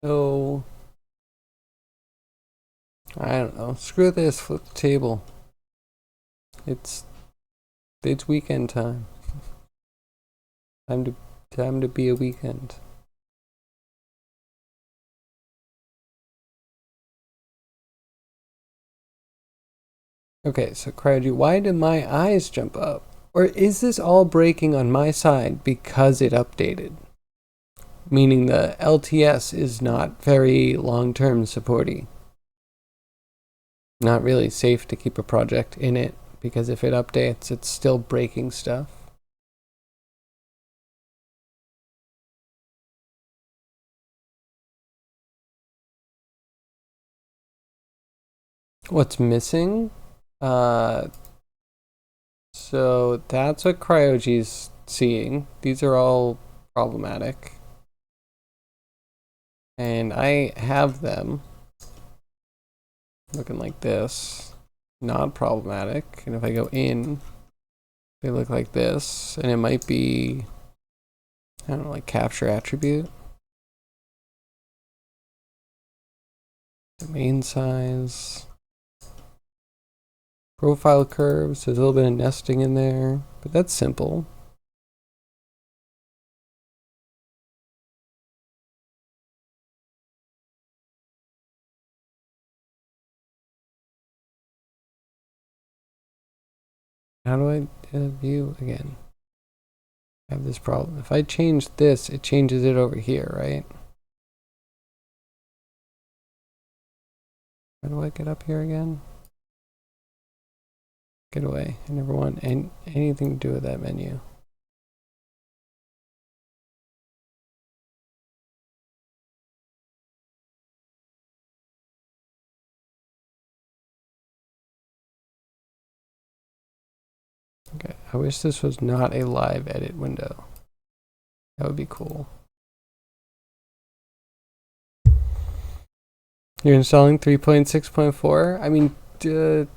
So, I don't know. Screw this. Flip the table. It's weekend time. Time to be a weekend. Okay, so Cryogy, why did my eyes jump up? Or is this all breaking on my side because it updated? Meaning the LTS is not very long-term supporty. Not really safe to keep a project in it because if it updates, it's still breaking stuff. What's missing? So that's what Cryogy's seeing. These are all problematic. And I have them looking like this, not problematic. And if I go in, they look like this, and it might be, I don't know, like capture attribute. Domain size. Profile curves, there's a little bit of nesting in there, but that's simple. How do I view again? I have this problem. If I change this, it changes it over here, right? How do I get up here again? Get away. I never want anything to do with that menu. Okay, I wish this was not a live edit window. That would be cool. You're installing 3.6.4? I mean,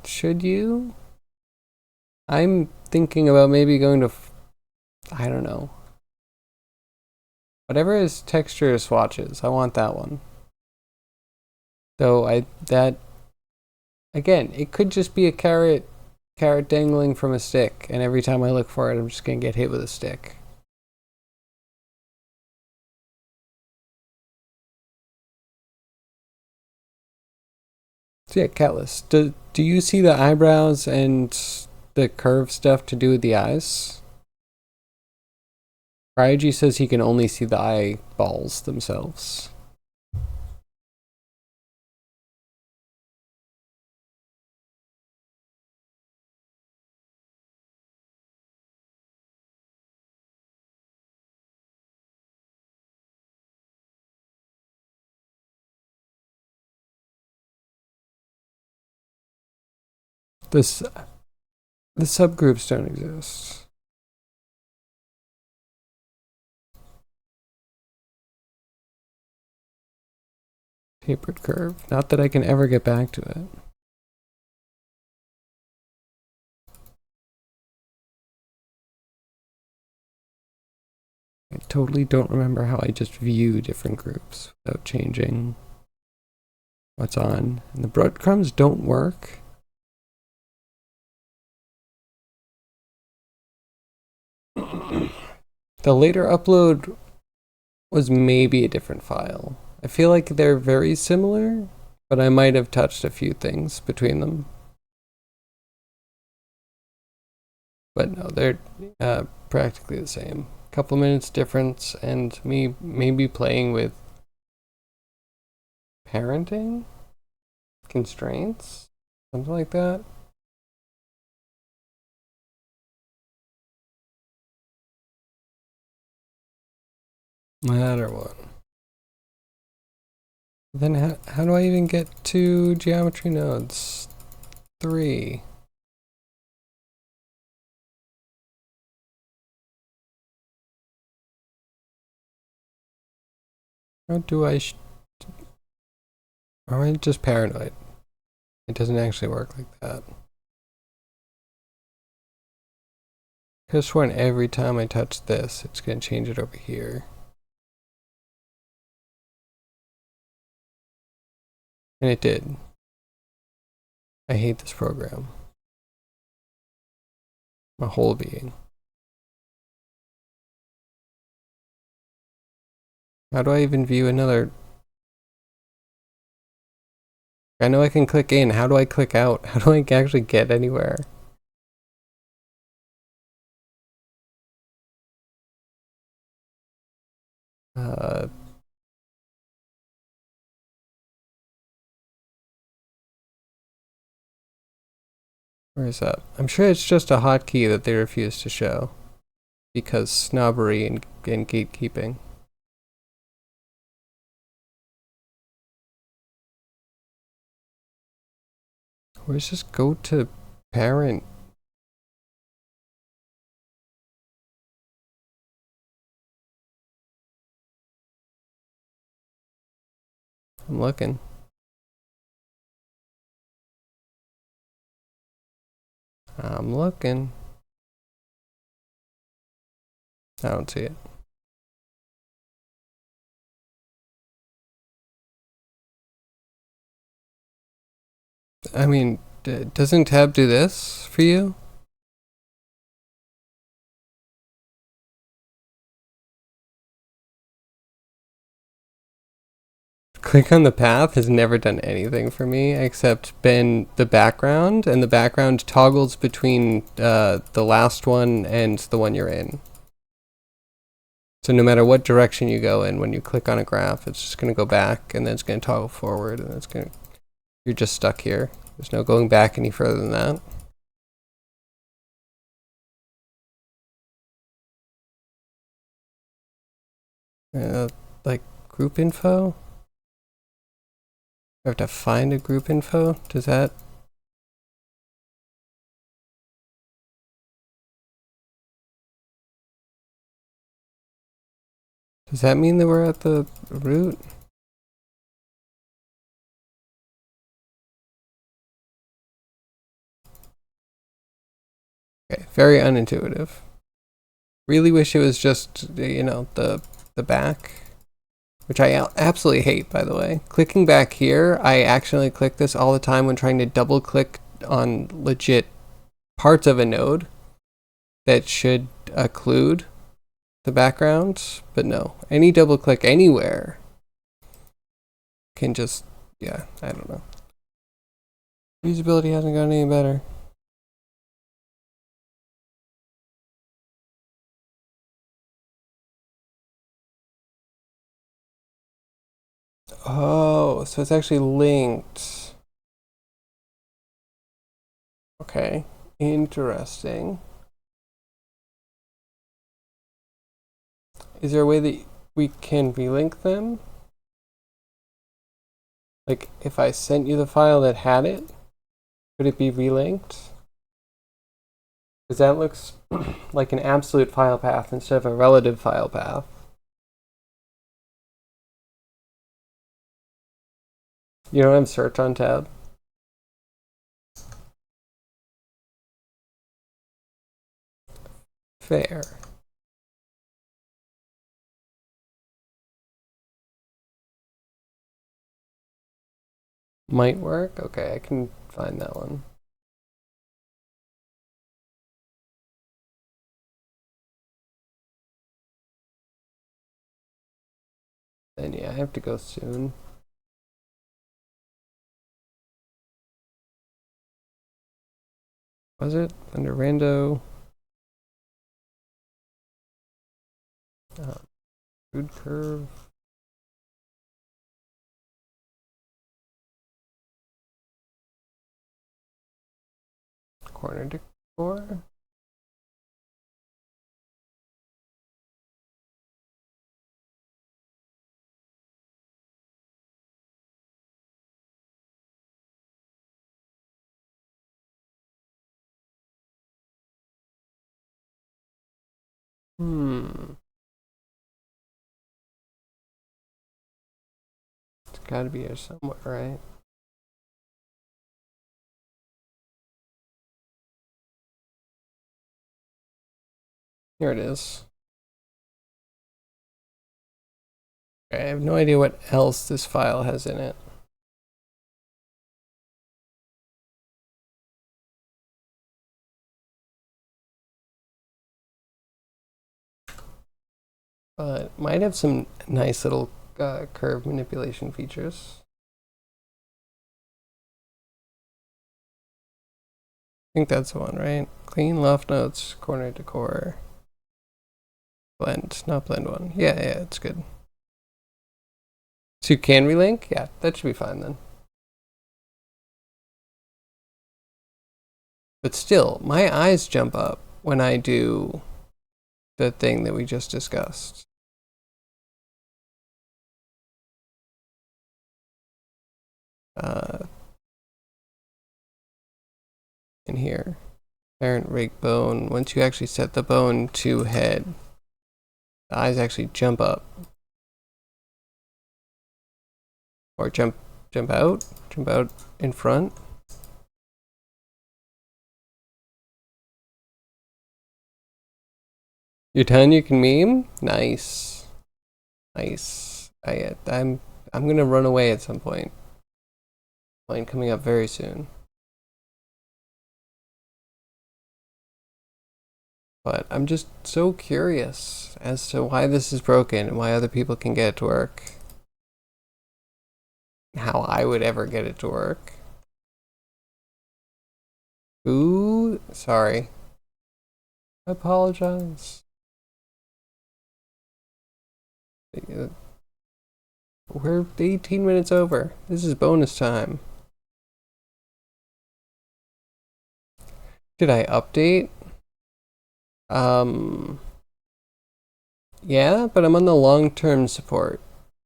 should you? I'm thinking about maybe going to, I don't know. Whatever is texture swatches, I want that one. Though again, it could just be a carrot dangling from a stick, and every time I look for it, I'm just gonna get hit with a stick. So yeah, Catalyst, do you see the eyebrows and the curve stuff to do with the eyes? Ryuji says he can only see the eyeballs themselves. The subgroups don't exist. Tapered curve. Not that I can ever get back to it. I totally don't remember how I just view different groups without changing what's on. And the breadcrumbs don't work. The later upload was maybe a different file. I feel like they're very similar, but I might have touched a few things between them. But no, they're practically the same. Couple minutes difference, and me maybe playing with parenting constraints, something like that. Matter what. Then how do I even get to geometry nodes? 3. How do I? Or am I just paranoid? It doesn't actually work like that. I could have sworn every time I touch this, it's going to change it over here. And it did. I hate this program. My whole being. How do I even view another? I know I can click in. How do I click out? How do I actually get anywhere? Where is that? I'm sure it's just a hotkey that they refuse to show because snobbery and gatekeeping. Where's just go to parent? I'm looking. I'm looking. I don't see it. I mean, doesn't tab do this for you? Click on the path has never done anything for me except been the background, and the background toggles between the last one and the one you're in. So no matter what direction you go in, when you click on a graph, it's just going to go back, and then it's going to toggle forward, and it's going to, you're just stuck here. There's no going back any further than that. Like group info? I have to find a group info? Does that? Does that mean that we're at the root? Okay, very unintuitive. Really wish it was just, you know, the back, which I absolutely hate, by the way. Clicking back here, I accidentally click this all the time when trying to double click on legit parts of a node that should occlude the background, but no, any double click anywhere can just, yeah, I don't know. Usability hasn't gotten any better. Oh, so it's actually linked. Okay, interesting. Is there a way that we can relink them? Like, if I sent you the file that had it, could it be relinked? Because that looks like an absolute file path instead of a relative file path. You don't have search on tab? Fair. Might work? Okay, I can find that one. Then yeah, I have to go soon. Was it? Under rando? Crude curve. Corner decor. It's gotta be here somewhere, right? Here it is. Okay, I have no idea what else this file has in it. But it might have some nice little curve manipulation features. I think that's the one, right? Clean left notes, corner decor. Blend, not blend one. Yeah, it's good. So you can relink? Yeah, that should be fine then. But still, my eyes jump up when I do the thing that we just discussed. In here, parent rig bone. Once you actually set the bone to head, the eyes actually jump up. Or jump out in front. You're telling you can meme? Nice. Nice. I'm gonna run away at some point. Plane coming up very soon. But I'm just so curious as to why this is broken and why other people can get it to work. How I would ever get it to work. Ooh, sorry. I apologize. We're 18 minutes over. This is bonus time. Did I update? Yeah, but I'm on the long-term support.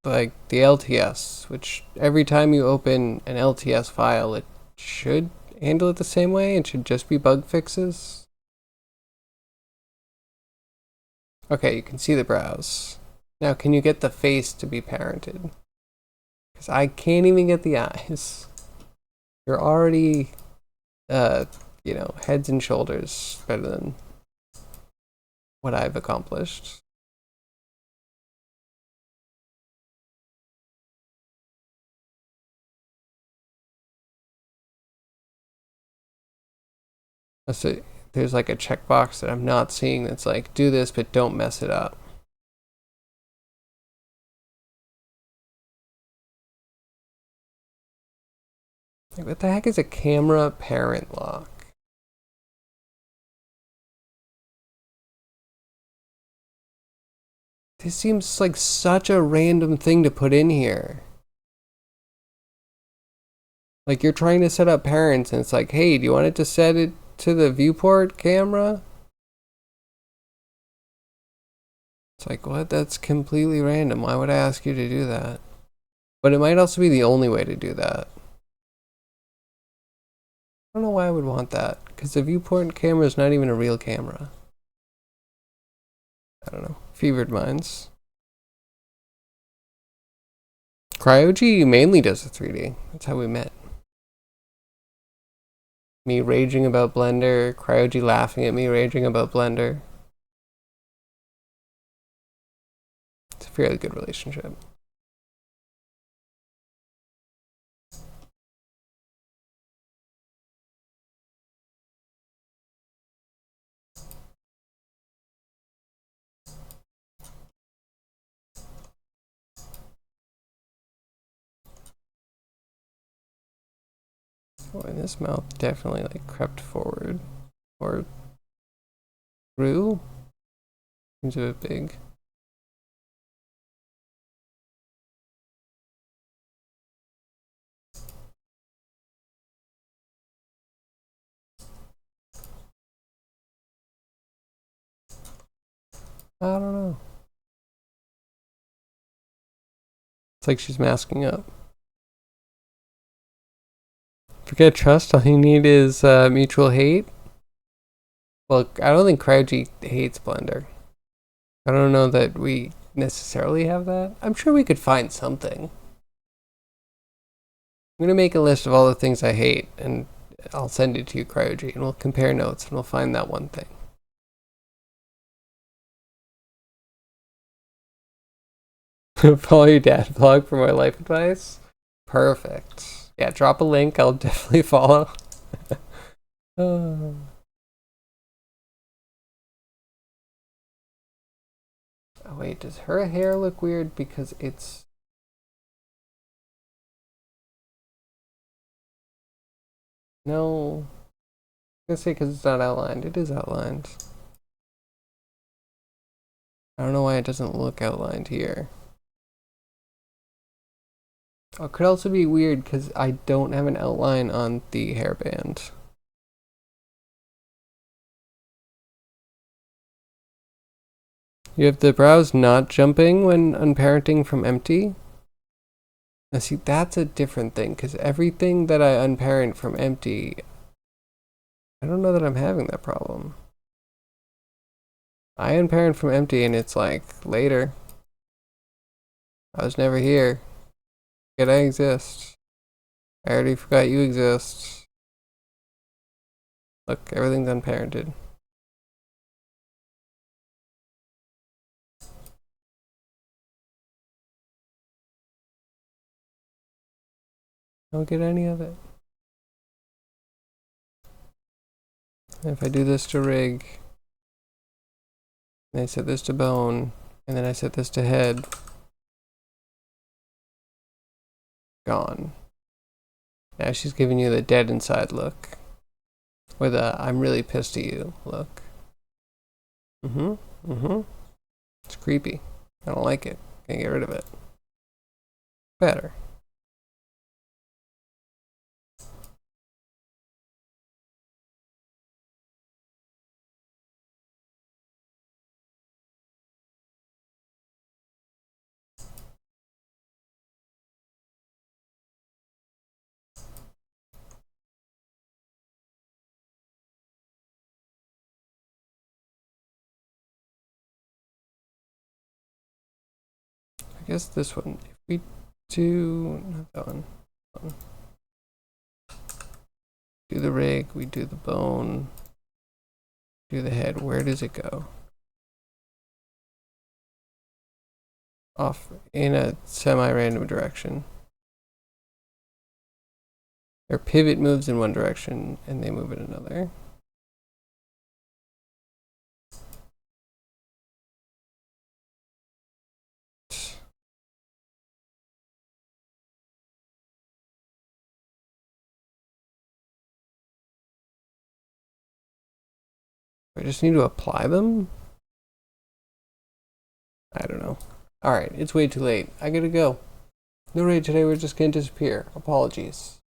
Like the LTS, which every time you open an LTS file, it should handle it the same way. It should just be bug fixes. Okay, you can see the brows. Now, can you get the face to be parented? Because I can't even get the eyes. You're already, you know, heads and shoulders better than what I've accomplished. So there's like a checkbox that I'm not seeing that's like, do this, but don't mess it up. Like, what the heck is a camera parent lock? This seems like such a random thing to put in here. Like you're trying to set up parents and it's like, hey, do you want it to set it to the viewport camera? It's like, what? That's completely random. Why would I ask you to do that? But it might also be the only way to do that. I don't know why I would want that, because the viewport camera is not even a real camera. I don't know. Fevered minds. Cryogy mainly does the 3D. That's how we met. Me raging about Blender, Cryogy laughing at me raging about Blender. It's a fairly good relationship. Oh, and this mouth definitely like crept forward or through. Seems a bit big. I don't know. It's like she's masking up. Forget trust, all you need is mutual hate. Well, I don't think Cryogy hates Blender. I don't know that we necessarily have that. I'm sure we could find something. I'm gonna make a list of all the things I hate, and I'll send it to you, Cryogy, and we'll compare notes, and we'll find that one thing. Follow your dad vlog for more life advice. Perfect. Yeah, drop a link. I'll definitely follow. Oh, wait, does her hair look weird because it's... No. I was gonna say because it's not outlined. It is outlined. I don't know why it doesn't look outlined here. Oh, it could also be weird because I don't have an outline on the hairband. You have the brows not jumping when unparenting from empty. Now see, that's a different thing, because everything that I unparent from empty, I don't know that I'm having that problem. I unparent from empty and it's like, later. I was never here. Forget I exist. I already forgot you exist. Look, everything's unparented. Don't get any of it. If I do this to rig, and I set this to bone, and then I set this to head, gone. Now she's giving you the dead inside look. Or the I'm really pissed at you look. It's creepy. I don't like it. Can't get rid of it. Better. I guess this one. If we do not that one. Do the rig, we do the bone, do the head. Where does it go? Off in a semi-random direction. Their pivot moves in one direction and they move in another. I just need to apply them? I don't know. Alright, it's way too late. I gotta go. No raid today, we're just gonna disappear. Apologies.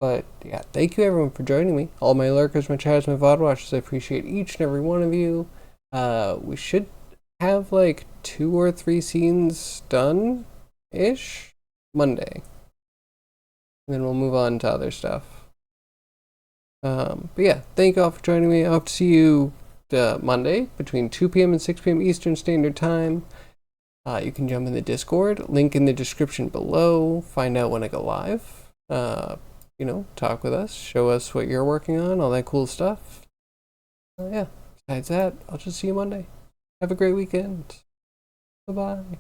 But yeah, thank you everyone for joining me. All my lurkers, my chatters, my VOD watchers, I appreciate each and every one of you. We should have like 2 or 3 scenes done-ish Monday. And then we'll move on to other stuff. But yeah, thank you all for joining me. I hope to see you Monday between 2 p.m. and 6 p.m. Eastern Standard Time. You can jump in the Discord, link in the description below, find out when I go live. You know, talk with us, show us what you're working on, all that cool stuff. Yeah, besides that, I'll just see you Monday. Have a great weekend. Bye-bye.